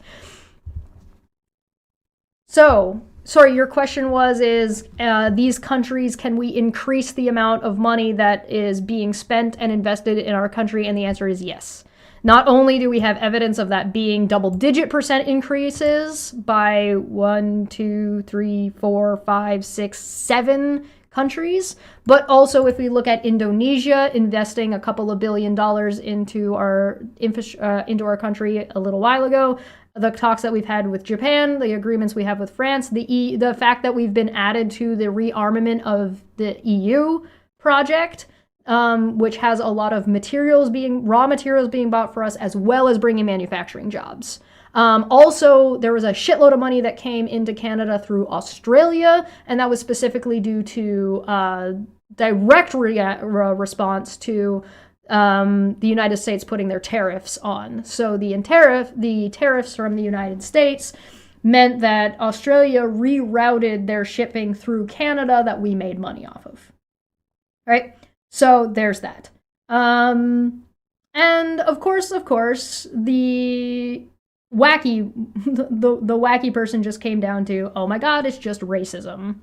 So, sorry, your question is these countries, can we increase the amount of money that is being spent and invested in our country? And the answer is yes. Not only do we have evidence of that being double-digit % increases by 1, 2, 3, 4, 5, 6, 7 countries, but also if we look at Indonesia investing a couple of $1 billion into our country a little while ago, the talks that we've had with Japan, the agreements we have with France, the fact that we've been added to the rearmament of the EU project, which has a lot of raw materials being bought for us, as well as bringing manufacturing jobs. Also, there was a shitload of money that came into Canada through Australia, and that was specifically due to direct response to the United States putting their tariffs on. So the tariffs from the United States meant that Australia rerouted their shipping through Canada that we made money off of. Right? So there's that. And of course, the wacky person just came down to, oh my God, it's just racism.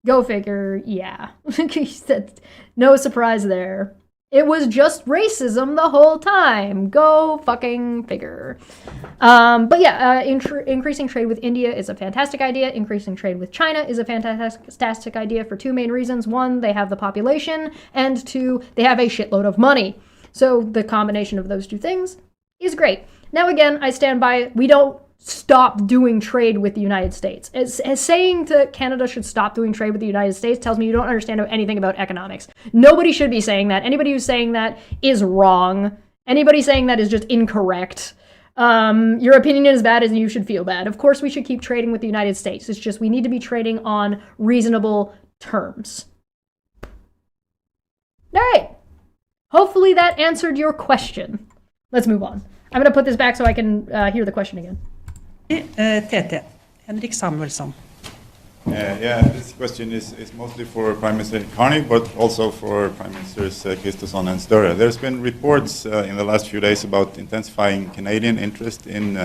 Go figure, yeah. No surprise there. It was just racism the whole time. Go fucking figure. But yeah, increasing trade with India is a fantastic idea. Increasing trade with China is a fantastic idea for two main reasons. One, they have the population, and two, they have a shitload of money. So the combination of those two things is great. Now again, I stand by, we don't stop doing trade with the United States. As saying that Canada should stop doing trade with the United States tells me you don't understand anything about economics. Nobody should be saying that. Anybody who's saying that is wrong. Anybody saying that is just incorrect. Your opinion is bad and you should feel bad. Of course we should keep trading with the United States. It's just we need to be trading on reasonable terms. All right. Hopefully that answered your question. Let's move on. I'm going to put this back so I can hear the question again. pt, Henrik Samuelsson. This question is mostly for Prime Minister Carney, but also for Prime Ministers Kristersson and Støre. There's been reports in the last few days about intensifying Canadian interest in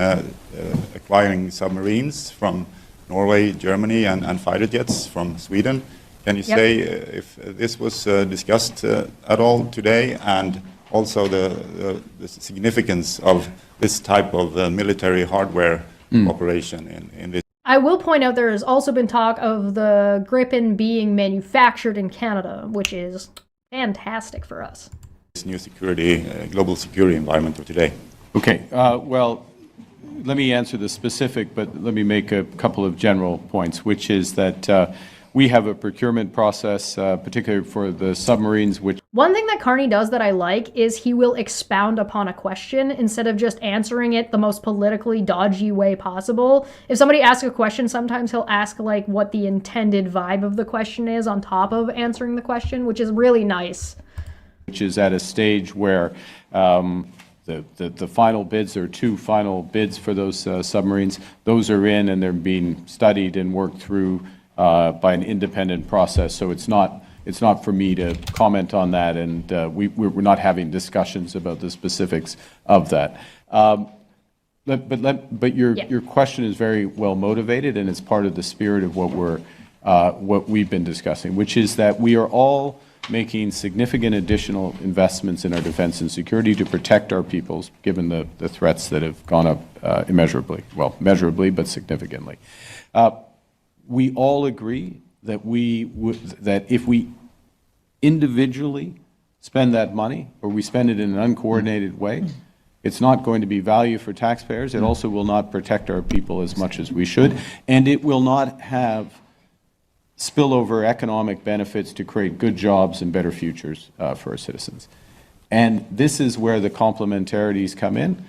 acquiring submarines from Norway, Germany, and fighter jets from Sweden. Can you say if this was discussed at all today, and also the significance of this type of military hardware operation in this? I will point out there has also been talk of the Gripen being manufactured in Canada, which is fantastic for us. This new security, global security environment of today. Okay, well, let me answer the specific, but let me make a couple of general points, which is that we have a procurement process, particularly for the submarines, which... One thing that Carney does that I like is he will expound upon a question instead of just answering it the most politically dodgy way possible. If somebody asks a question, sometimes he'll ask like what the intended vibe of the question is on top of answering the question, which is really nice. Which is at a stage where the final bids, there are two final bids for those submarines. Those are in and they're being studied and worked through by an independent process, so it's not for me to comment on that, and we're not having discussions about the specifics of that. But your question is very well motivated, and it's part of the spirit of what we've been discussing, which is that we are all making significant additional investments in our defense and security to protect our peoples, given the threats that have gone up immeasurably, well, measurably, but significantly. We all agree that that if we individually spend that money, or we spend it in an uncoordinated way, it's not going to be value for taxpayers. It also will not protect our people as much as we should, and it will not have spillover economic benefits to create good jobs and better futures for our citizens. And this is where the complementarities come in.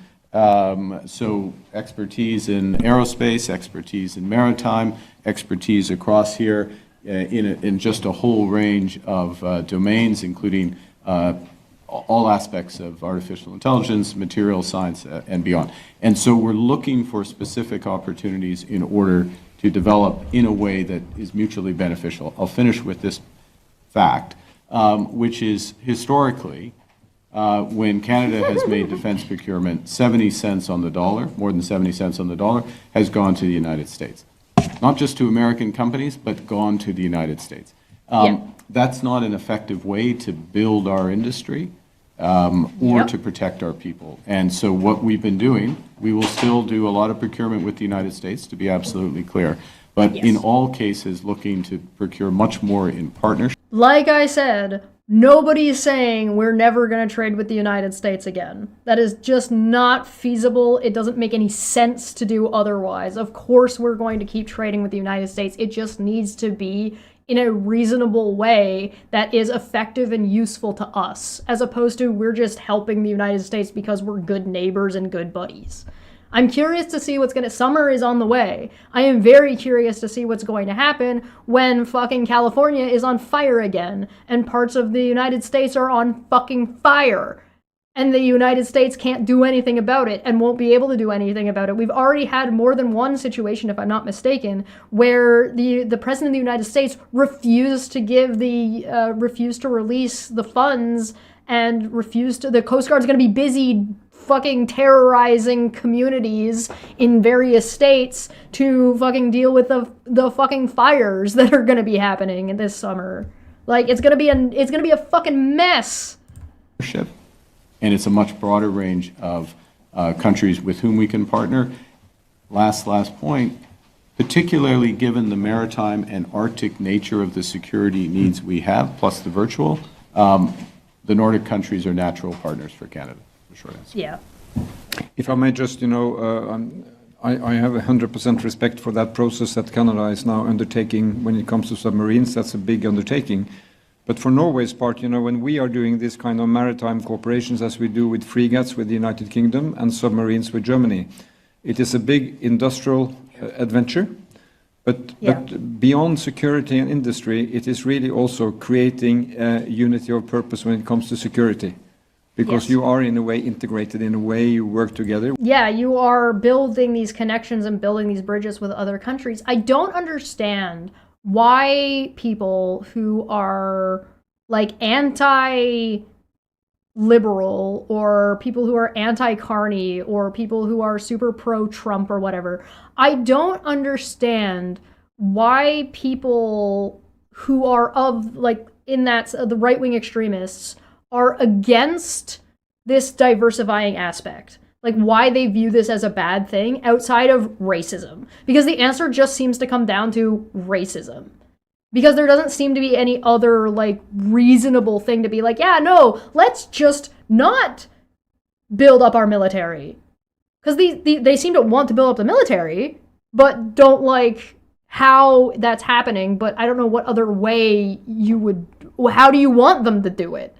So expertise in aerospace, expertise in maritime, expertise across here in just a whole range of domains, including all aspects of artificial intelligence, material science, and beyond. And so we're looking for specific opportunities in order to develop in a way that is mutually beneficial. I'll finish with this fact, which is historically, when Canada has made defense procurement, 70 cents on the dollar, more than 70 cents on the dollar, has gone to the United States. not just to American companies, but gone to the United States. That's not an effective way to build our industry or to protect our people. And so what we've been doing, we will still do a lot of procurement with the United States, to be absolutely clear, but in all cases looking to procure much more in partnership. Like I said, nobody is saying we're never going to trade with the United States again. That is just not feasible. It doesn't make any sense to do otherwise. Of course we're going to keep trading with the United States. It just needs to be in a reasonable way that is effective and useful to us, as opposed to we're just helping the United States because we're good neighbors and good buddies. I'm curious to see summer is on the way. I am very curious to see what's going to happen when fucking California is on fire again and parts of the United States are on fucking fire. And the United States can't do anything about it and won't be able to do anything about it. We've already had more than one situation, if I'm not mistaken, where the President of the United States refused to refused to release the funds and the Coast Guard's going to be busy fucking terrorizing communities in various states to fucking deal with the fucking fires that are going to be happening this summer. Like, it's going to be a fucking mess. And it's a much broader range of countries with whom we can partner. Last point, particularly given the maritime and Arctic nature of the security needs we have, plus the virtual, the Nordic countries are natural partners for Canada. The short answer. Yeah. If I may just, I have 100% respect for that process that Canada is now undertaking when it comes to submarines. That's a big undertaking. But for Norway's part, when we are doing this kind of maritime cooperations as we do with frigates with the United Kingdom and submarines with Germany, it is a big industrial adventure. But beyond security and industry, it is really also creating a unity of purpose when it comes to security. Because you are in a way integrated, in a way you work together. Yeah, you are building these connections and building these bridges with other countries. I don't understand why people who are like anti-liberal or people who are anti-Carney or people who are super pro-Trump or whatever, I don't understand why people who are of like in that the right-wing extremists are against this diversifying aspect. Like why they view this as a bad thing outside of racism. Because the answer just seems to come down to racism. Because there doesn't seem to be any other like reasonable thing to be like, yeah, no, let's just not build up our military. Because they seem to want to build up the military, but don't like how that's happening. But I don't know what other way how do you want them to do it?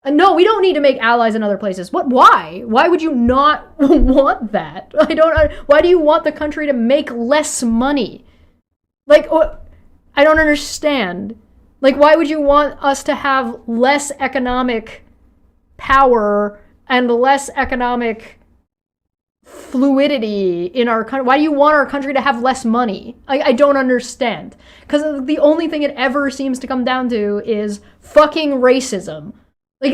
No, we don't need to make allies in other places. Why? Why would you not want that? Why do you want the country to make less money? Like, I don't understand. Like, why would you want us to have less economic power and less economic fluidity in our country? Why do you want our country to have less money? I don't understand. Because the only thing it ever seems to come down to is fucking racism. Like,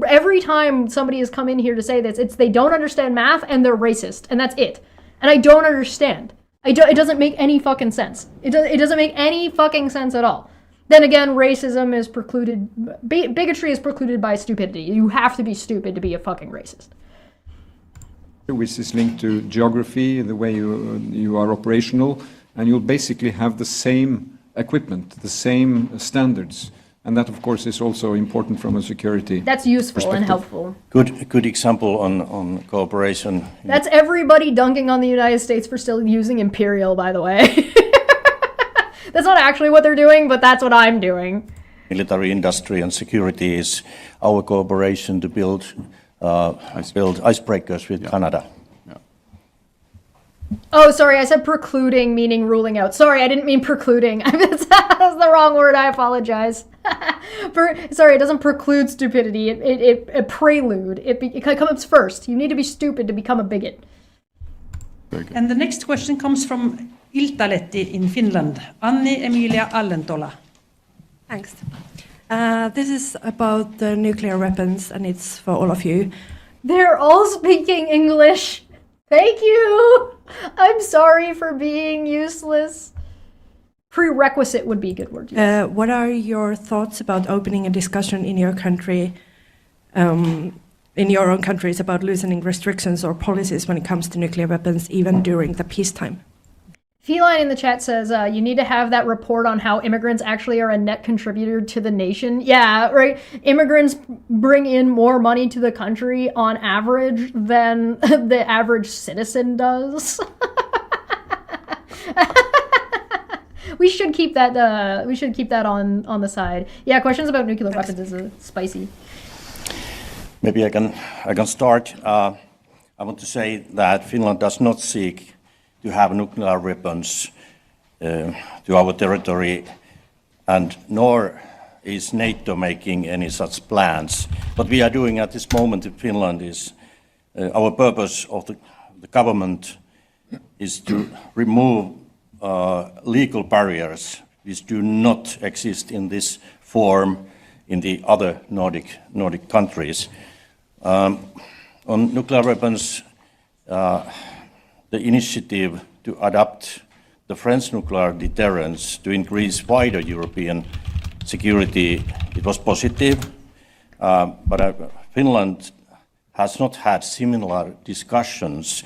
every time somebody has come in here to say this, it's they don't understand math and they're racist, and that's it. And I don't understand. It doesn't make any fucking sense. It doesn't make any fucking sense at all. Then again, racism is precluded, bigotry is precluded by stupidity. You have to be stupid to be a fucking racist. Which is linked to geography, the way you are operational, and you'll basically have the same equipment, the same standards. And that, of course, is also important from a security That's useful and helpful. Good example on cooperation. That's everybody dunking on the United States for still using Imperial, by the way. That's not actually what they're doing, but that's what I'm doing. Military industry and security is our cooperation to build icebreakers with Canada. Oh, sorry, I said precluding, meaning ruling out. Sorry, I didn't mean precluding. That's the wrong word, I apologize. Sorry, it doesn't preclude stupidity, it prelude. It comes first. You need to be stupid to become a bigot. And the next question comes from Iltalehti in Finland. Anni Emilia Allentola. Thanks. This is about the nuclear weapons, and it's for all of you. They're all speaking English. Thank you! I'm sorry for being useless. Prerequisite would be a good word. Yes. What are your thoughts about opening a discussion in your country, in your own countries, about loosening restrictions or policies when it comes to nuclear weapons, even during the peacetime? Feline in the chat says, you need to have that report on how immigrants actually are a net contributor to the nation. Yeah, right. Immigrants bring in more money to the country on average than the average citizen does. We should keep that on the side. Yeah, questions about nuclear weapons is spicy. Maybe I can start. I want to say that Finland does not seek to have nuclear weapons to our territory, and nor is NATO making any such plans. What we are doing at this moment in Finland is our purpose of the government is to remove legal barriers which do not exist in this form in the other Nordic countries. On nuclear weapons, the initiative to adopt the French nuclear deterrence to increase wider European security, it was positive, but Finland has not had similar discussions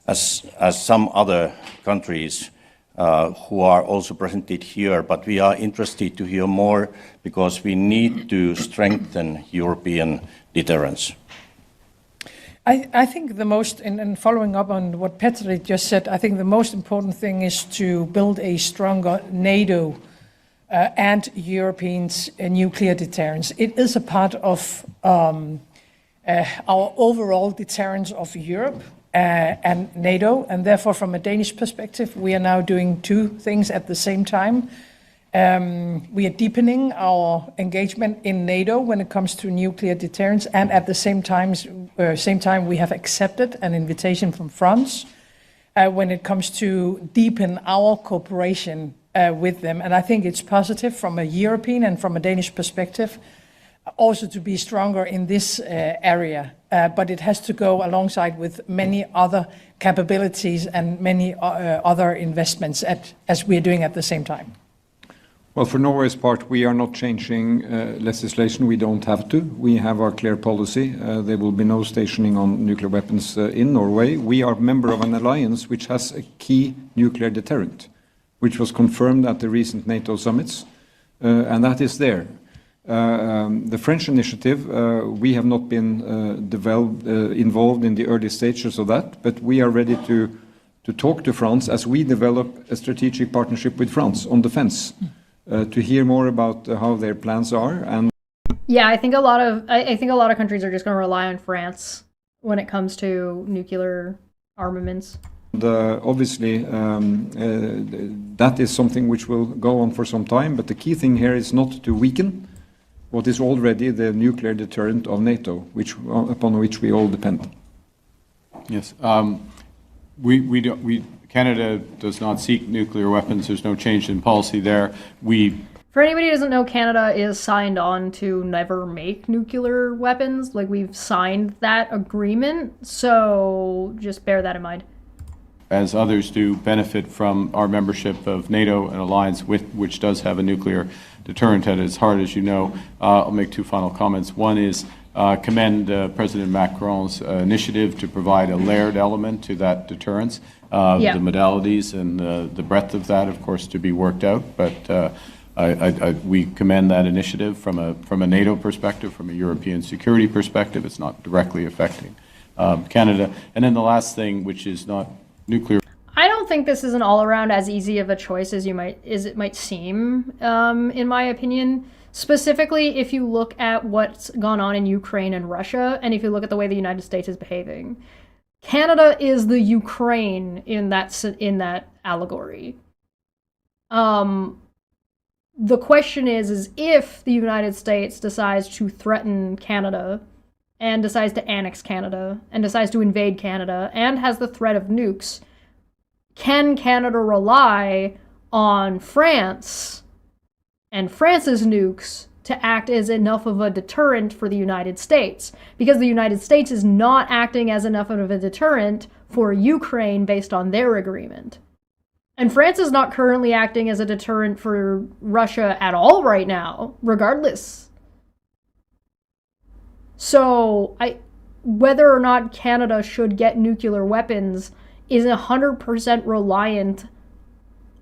as some other countries who are also presented here, but we are interested to hear more because we need to strengthen European deterrence. I think the most, and following up on what Petri just said, I think the most important thing is to build a stronger NATO and European nuclear deterrence. It is a part of our overall deterrence of Europe and NATO, and therefore from a Danish perspective, we are now doing two things at the same time. We are deepening our engagement in NATO when it comes to nuclear deterrence, and at the same time we have accepted an invitation from France when it comes to deepen our cooperation with them. And I think it's positive from a European and from a Danish perspective also to be stronger in this area, but it has to go alongside with many other capabilities and many other investments as we're doing at the same time. Well, for Norway's part, we are not changing legislation. We don't have to. We have our clear policy. There will be no stationing on nuclear weapons in Norway. We are a member of an alliance which has a key nuclear deterrent, which was confirmed at the recent NATO summits, and that is there. The French initiative, we have not been involved in the early stages of that, but we are ready to talk to France as we develop a strategic partnership with France on defense. To hear more about how their plans are, and yeah, I think a lot of countries are just going to rely on France when it comes to nuclear armaments. Obviously, that is something which will go on for some time. But the key thing here is not to weaken what is already the nuclear deterrent of NATO, upon which we all depend. Yes, Canada does not seek nuclear weapons. There's no change in policy there. For anybody who doesn't know, Canada is signed on to never make nuclear weapons. Like, we've signed that agreement, so just bear that in mind. As others do, benefit from our membership of NATO, an alliance which does have a nuclear deterrent at its heart, as you know. I'll make two final comments. One is commend President Macron's initiative to provide a layered element to that deterrence. The modalities and the breadth of that, of course, to be worked out. But we commend that initiative from a NATO perspective, from a European security perspective. It's not directly affecting Canada. And then the last thing, which is not nuclear. I don't think this is an all-around as easy of a choice as it might seem, in my opinion. Specifically, if you look at what's gone on in Ukraine and Russia, and if you look at the way the United States is behaving, Canada is the Ukraine in that allegory. The question is if the United States decides to threaten Canada and decides to annex Canada and decides to invade Canada and has the threat of nukes, can Canada rely on France and France's nukes to act as enough of a deterrent for the United States? Because the United States is not acting as enough of a deterrent for Ukraine based on their agreement. And France is not currently acting as a deterrent for Russia at all right now, regardless. So, whether or not Canada should get nuclear weapons is 100% reliant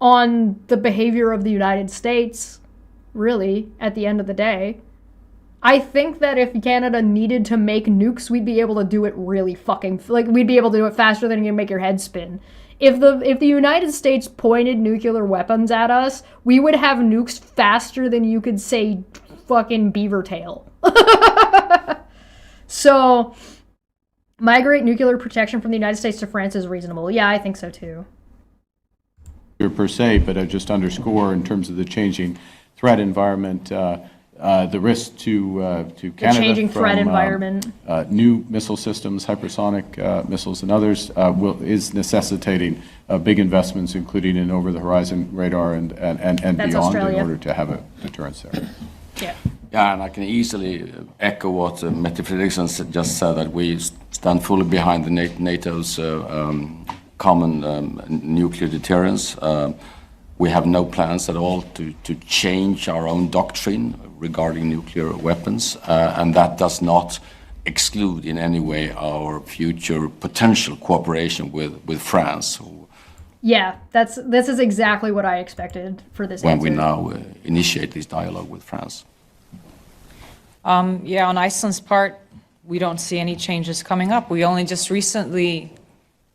on the behavior of the United States, really, at the end of the day. I think that if Canada needed to make nukes, we'd be able to do it really fucking, like, we'd be able to do it faster than you can make your head spin. If the United States pointed nuclear weapons at us, we would have nukes faster than you could say fucking beaver tail. So, migrate nuclear protection from the United States to France is reasonable. Yeah, I think so too. Per se, but I just underscore in terms of the changing threat environment, the risk to Canada changing from threat environment. New missile systems, hypersonic missiles, and others is necessitating big investments, including in over-the-horizon radar and beyond, Australia. in order to have a deterrence there. Yeah. Yeah, and I can easily echo what Mette Fredriksson just said, that we stand fully behind the NATO's common nuclear deterrence. We have no plans at all to change our own doctrine regarding nuclear weapons, and that does not exclude in any way our future potential cooperation with France. Yeah, this is exactly what I expected for this when answer. we now initiate this dialogue with France. Yeah, on Iceland's part, we don't see any changes coming up. We only just recently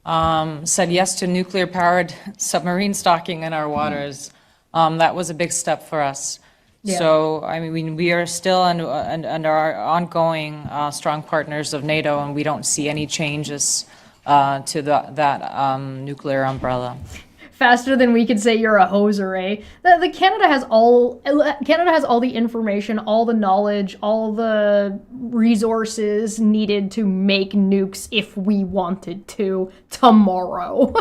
said yes to nuclear-powered submarine stocking in our waters. That was a big step for us. Yeah. So, I mean, we are still and are ongoing strong partners of NATO, and we don't see any changes to that nuclear umbrella. Faster than we could say you're a hoser, eh? The Canada has all the information, all the knowledge, all the resources needed to make nukes if we wanted to tomorrow.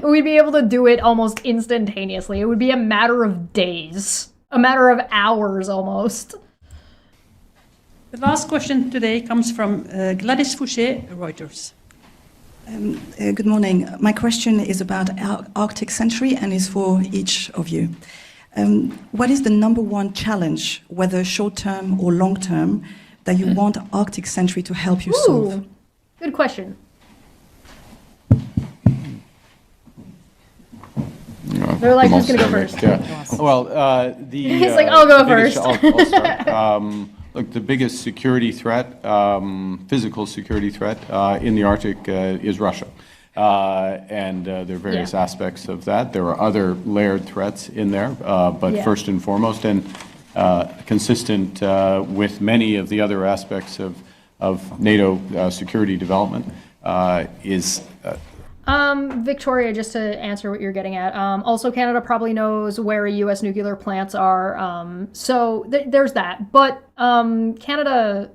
We'd be able to do it almost instantaneously. It would be a matter of days, a matter of hours almost. The last question today comes from Gladys Fouché, Reuters. Good morning. My question is about Arctic Century and is for each of you. What is the number one challenge, whether short-term or long-term, that you want Arctic Century to help you solve? Good question. They're like, who's going to go first? Well, He's like, I'll go first. I'll start. Look, the biggest security threat, physical security threat in the Arctic is Russia. And there are various aspects of that. There are other layered threats in there, but first and foremost, and consistent with many of the other aspects of NATO security development, is Victoria, just to answer what you're getting at. Also, Canada probably knows where U.S. nuclear plants are. So there's that. But Canada,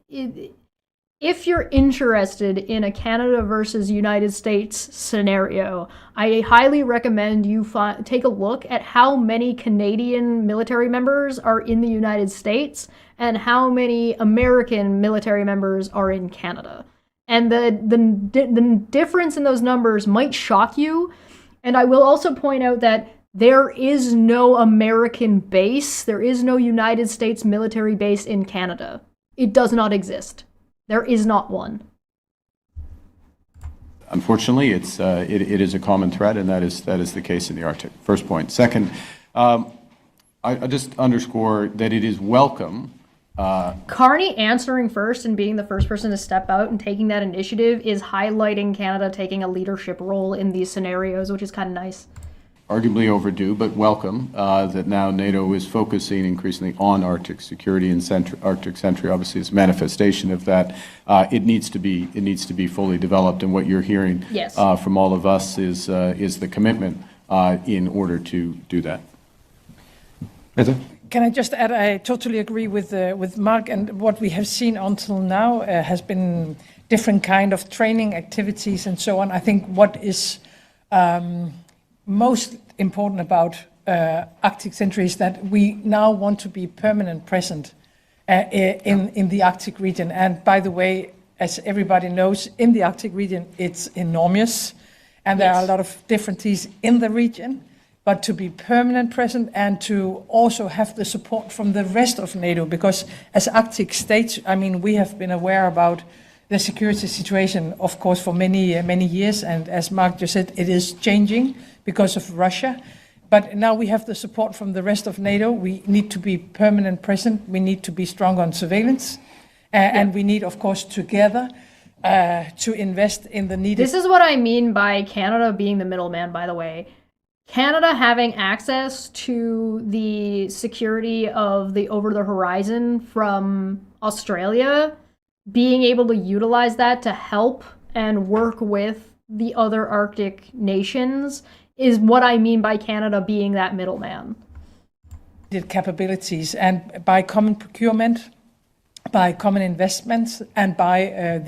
if you're interested in a Canada versus United States scenario, I highly recommend you take a look at how many Canadian military members are in the United States and how many American military members are in Canada. And the difference in those numbers might shock you. And I will also point out that there is no American base, there is no United States military base in Canada. It does not exist. There is not one. unfortunately, it is a common threat, and that is the case in the Arctic. First point. Second, I just underscore that it is welcome. Carney answering first and being the first person to step out and taking that initiative is highlighting Canada taking a leadership role in these scenarios, which is kind of nice. Arguably overdue, but welcome that now NATO is focusing increasingly on Arctic security, and Arctic Century obviously is a manifestation of that. It needs to be fully developed, and what you're hearing from all of us is the commitment in order to do that. Can I just add, I totally agree with Mark, and what we have seen until now has been different kind of training activities and so on. I think what is most important about Arctic Century is that we now want to be permanent present in the Arctic region. And by the way, as everybody knows, in the Arctic region, it's enormous, and there are a lot of differences in the region. But to be permanent present and to also have the support from the rest of NATO, because as Arctic states, I mean, we have been aware about the security situation, of course, for many years, and as Mark just said, it is changing because of Russia. But now we have the support from the rest of NATO. We need to be permanent present. We need to be strong on surveillance. And we need, of course, together to invest in the needed... This is what I mean by Canada being the middleman, by the way. Canada having access to the security of the over-the-horizon from Australia, being able to utilize that to help and work with the other Arctic nations is what I mean by Canada being that middleman. Capabilities, and by common procurement, by common investments, and by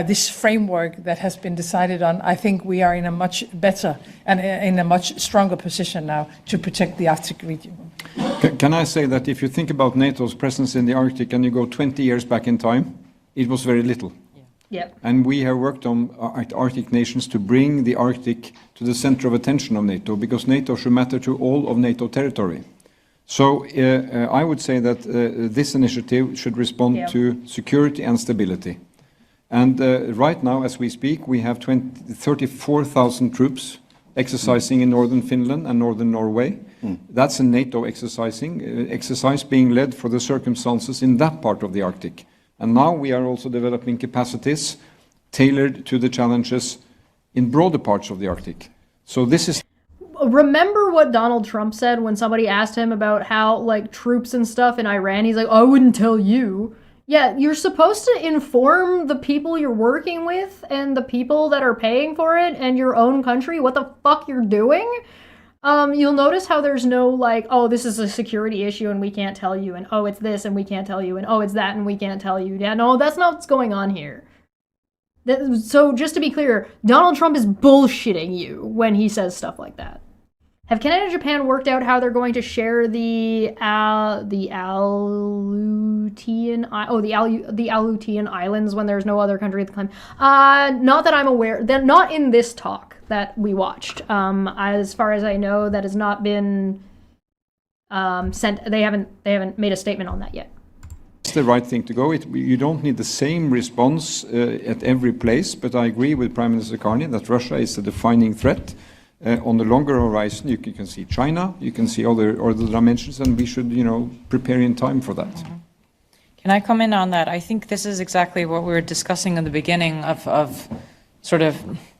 this framework that has been decided on, I think we are in a much better and in a much stronger position now to protect the Arctic region. Can I say that if you think about NATO's presence in the Arctic and you go 20 years back in time, it was very little. Yep. And we have worked on Arctic nations to bring the Arctic to the center of attention of NATO, because NATO should matter to all of NATO territory. So I would say that this initiative should respond to security and stability. And right now, as we speak, we have 34,000 troops exercising in northern Finland and northern Norway. That's a NATO exercise being led for the circumstances in that part of the Arctic. And now we are also developing capacities tailored to the challenges in broader parts of the Arctic. So this is... Remember what Donald Trump said when somebody asked him about how, like, troops and stuff in Iran? He's like, oh, I wouldn't tell you. Yeah, you're supposed to inform the people you're working with and the people that are paying for it and your own country what the fuck you're doing. You'll notice how there's no, like, oh, this is a security issue and we can't tell you, and oh, it's this and we can't tell you, and oh, it's that and we can't tell you. Yeah, no, that's not what's going on here. So just to be clear, Donald Trump is bullshitting you when he says stuff like that. Have Canada and Japan worked out how they're going to share the Aleutian Islands when there's no other country at the claim? Not that I'm aware. They're not in this talk that we watched. As far as I know, that has not been sent. They haven't made a statement on that yet. It's the right thing to go. You don't need the same response at every place, but I agree with Prime Minister Carney that Russia is a defining threat. On the longer horizon, you can see China, you can see other dimensions, and we should, prepare in time for that. Can I come in on that? I think this is exactly what we were discussing in the beginning of sort of,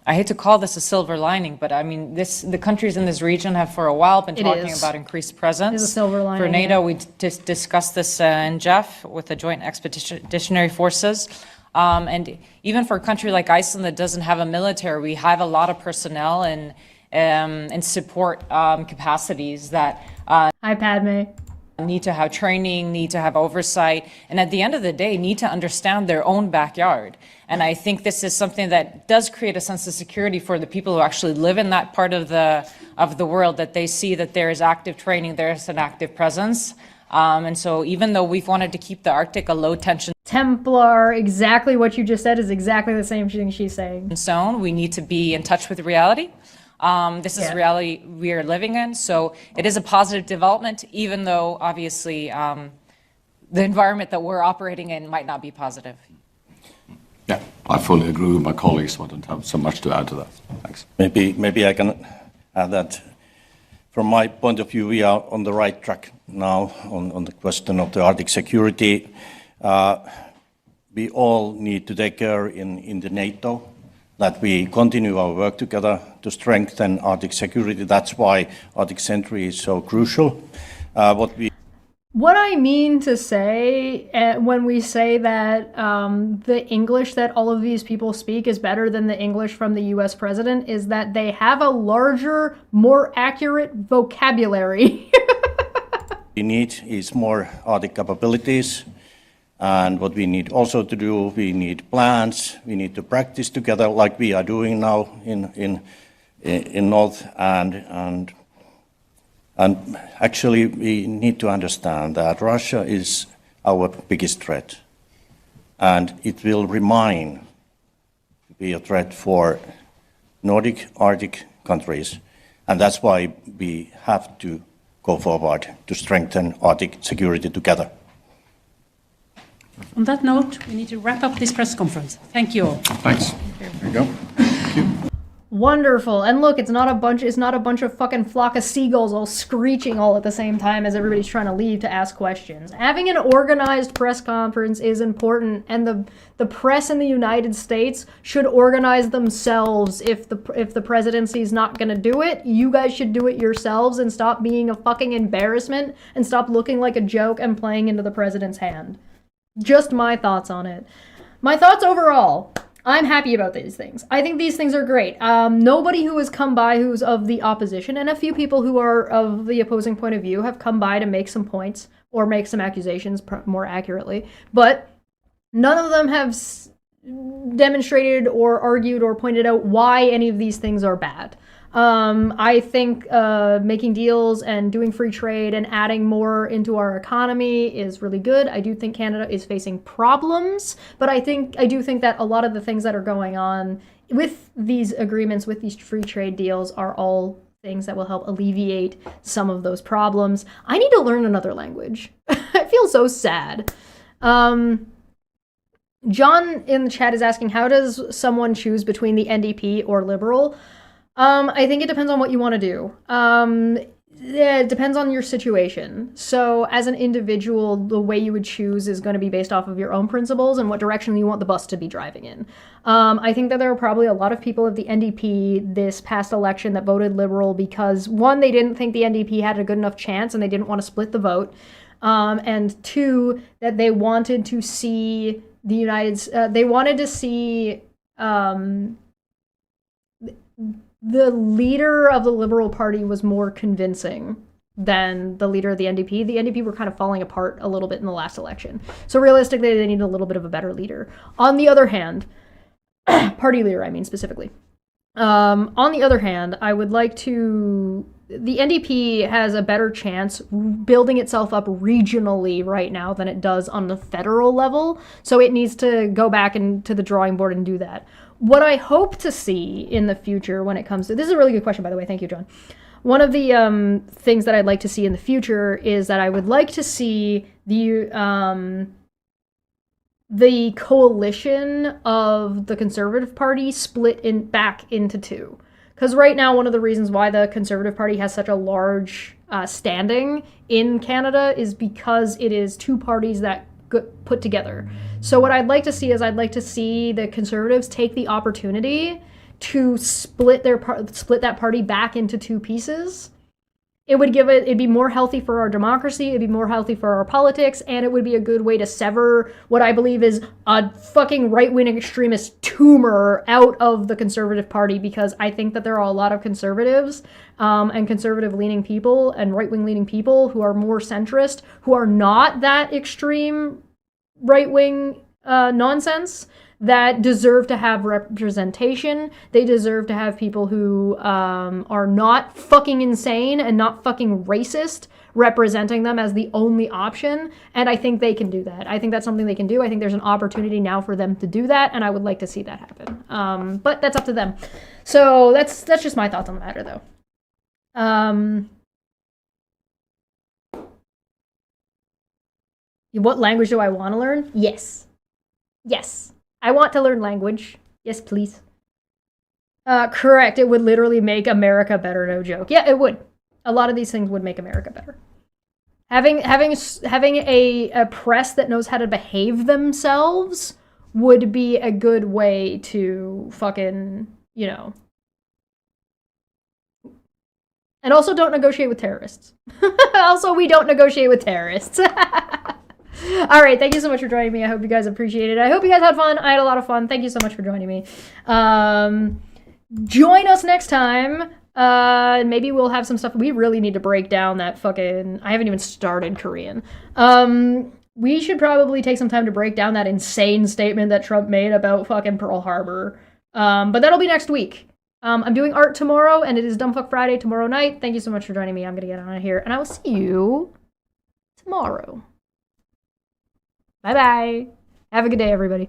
I hate to call this a silver lining, but I mean, the countries in this region have for a while been talking about increased presence. It is a silver lining. For NATO, we just discussed this in Jeff with the Joint Expeditionary Forces. And even for a country like Iceland that doesn't have a military, we have a lot of personnel and support capacities that Hi, Padme. Need to have training, need to have oversight, and at the end of the day, need to understand their own backyard. And I think this is something that does create a sense of security for the people who actually live in that part of the world, that they see that there is active training, there is an active presence. And so even though we've wanted to keep the Arctic a low tension Templar, exactly what you just said is exactly the same thing she's saying. zone, we need to be in touch with reality. This is reality we are living in, so it is a positive development, even though obviously the environment that we're operating in might not be positive. Yeah, I fully agree with my colleagues. I don't have so much to add to that. Thanks. Maybe I can add that from my point of view, we are on the right track now on the question of the Arctic security. We all need to take care in the NATO that we continue our work together to strengthen Arctic security. That's why Arctic Sentry is so crucial. What I mean to say when we say that the English that all of these people speak is better than the English from the US president is that they have a larger, more accurate vocabulary. We need is more Arctic capabilities. And what we need also to do, we need plans, we need to practice together like we are doing now in North, and actually we need to understand that Russia is our biggest threat. and it will remain to be a threat for Nordic, Arctic countries, and that's why we have to go forward to strengthen Arctic security together. On that note, we need to wrap up this press conference. Thank you all. Thanks. There you go. Wonderful. And look, it's not a bunch of fucking flock of seagulls all screeching all at the same time as everybody's trying to leave to ask questions. Having an organized press conference is important, and the press in the United States should organize themselves. If the presidency is not going to do it, you guys should do it yourselves and stop being a fucking embarrassment and stop looking like a joke and playing into the president's hand. Just my thoughts on it. My thoughts overall. I'm happy about these things. I think these things are great. Nobody who has come by who's of the opposition, and a few people who are of the opposing point of view have come by to make some points or make some accusations more accurately, but none of them have demonstrated or argued or pointed out why any of these things are bad. I think making deals and doing free trade and adding more into our economy is really good. I do think Canada is facing problems, but I do think that a lot of the things that are going on with these agreements, with these free trade deals, are all things that will help alleviate some of those problems. I need to learn another language. I feel so sad. John in the chat is asking, how does someone choose between the NDP or Liberal? I think it depends on what you want to do. It depends on your situation. So as an individual, the way you would choose is going to be based off of your own principles and what direction you want the bus to be driving in. I think that there were probably a lot of people of the NDP this past election that voted Liberal because, one, they didn't think the NDP had a good enough chance and they didn't want to split the vote. And two, that they wanted to see the leader of the Liberal Party was more convincing than the leader of the NDP. The NDP were kind of falling apart a little bit in the last election. So realistically, they need a little bit of a better leader. On the other hand, party leader, I mean, specifically. On the other hand, I would like the NDP has a better chance building itself up regionally right now than it does on the federal level. So it needs to go back to the drawing board and do that. What I hope to see in the future when it comes to, this is a really good question, by the way, thank you, John. One of the things that I'd like to see in the future is that I would like to see the coalition of the Conservative Party split back into two. Because right now, one of the reasons why the Conservative Party has such a large standing in Canada is because it is two parties that put together. So what I'd like to see is the Conservatives take the opportunity to split that party back into two pieces. It'd be more healthy for our democracy, it'd be more healthy for our politics, and it would be a good way to sever what I believe is a fucking right-wing extremist tumor out of the Conservative Party, because I think that there are a lot of conservatives and conservative-leaning people and right-wing-leaning people who are more centrist, who are not that extreme right-wing nonsense, that deserve to have representation. They deserve to have people who are not fucking insane and not fucking racist representing them as the only option. And I think they can do that. I think that's something they can do. I think there's an opportunity now for them to do that, and I would like to see that happen. But that's up to them. So that's just my thoughts on the matter, though. What language do I want to learn? Yes. I want to learn language. Yes, please. Correct. It would literally make America better, no joke. Yeah, it would. A lot of these things would make America better. Having a press that knows how to behave themselves would be a good way to fucking, And also don't negotiate with terrorists. We don't negotiate with terrorists. All right, thank you so much for joining me. I hope you guys appreciate it. I hope you guys had fun. I had a lot of fun. Thank you so much for joining me. Join us next time. Maybe we'll have some stuff. We really need to break down that fucking... I haven't even started Korean. We should probably take some time to break down that insane statement that Trump made about fucking Pearl Harbor. But that'll be next week. I'm doing art tomorrow, and it is Dumbfuck Friday tomorrow night. Thank you so much for joining me. I'm going to get out of here, and I will see you tomorrow. Bye-bye. Have a good day, everybody.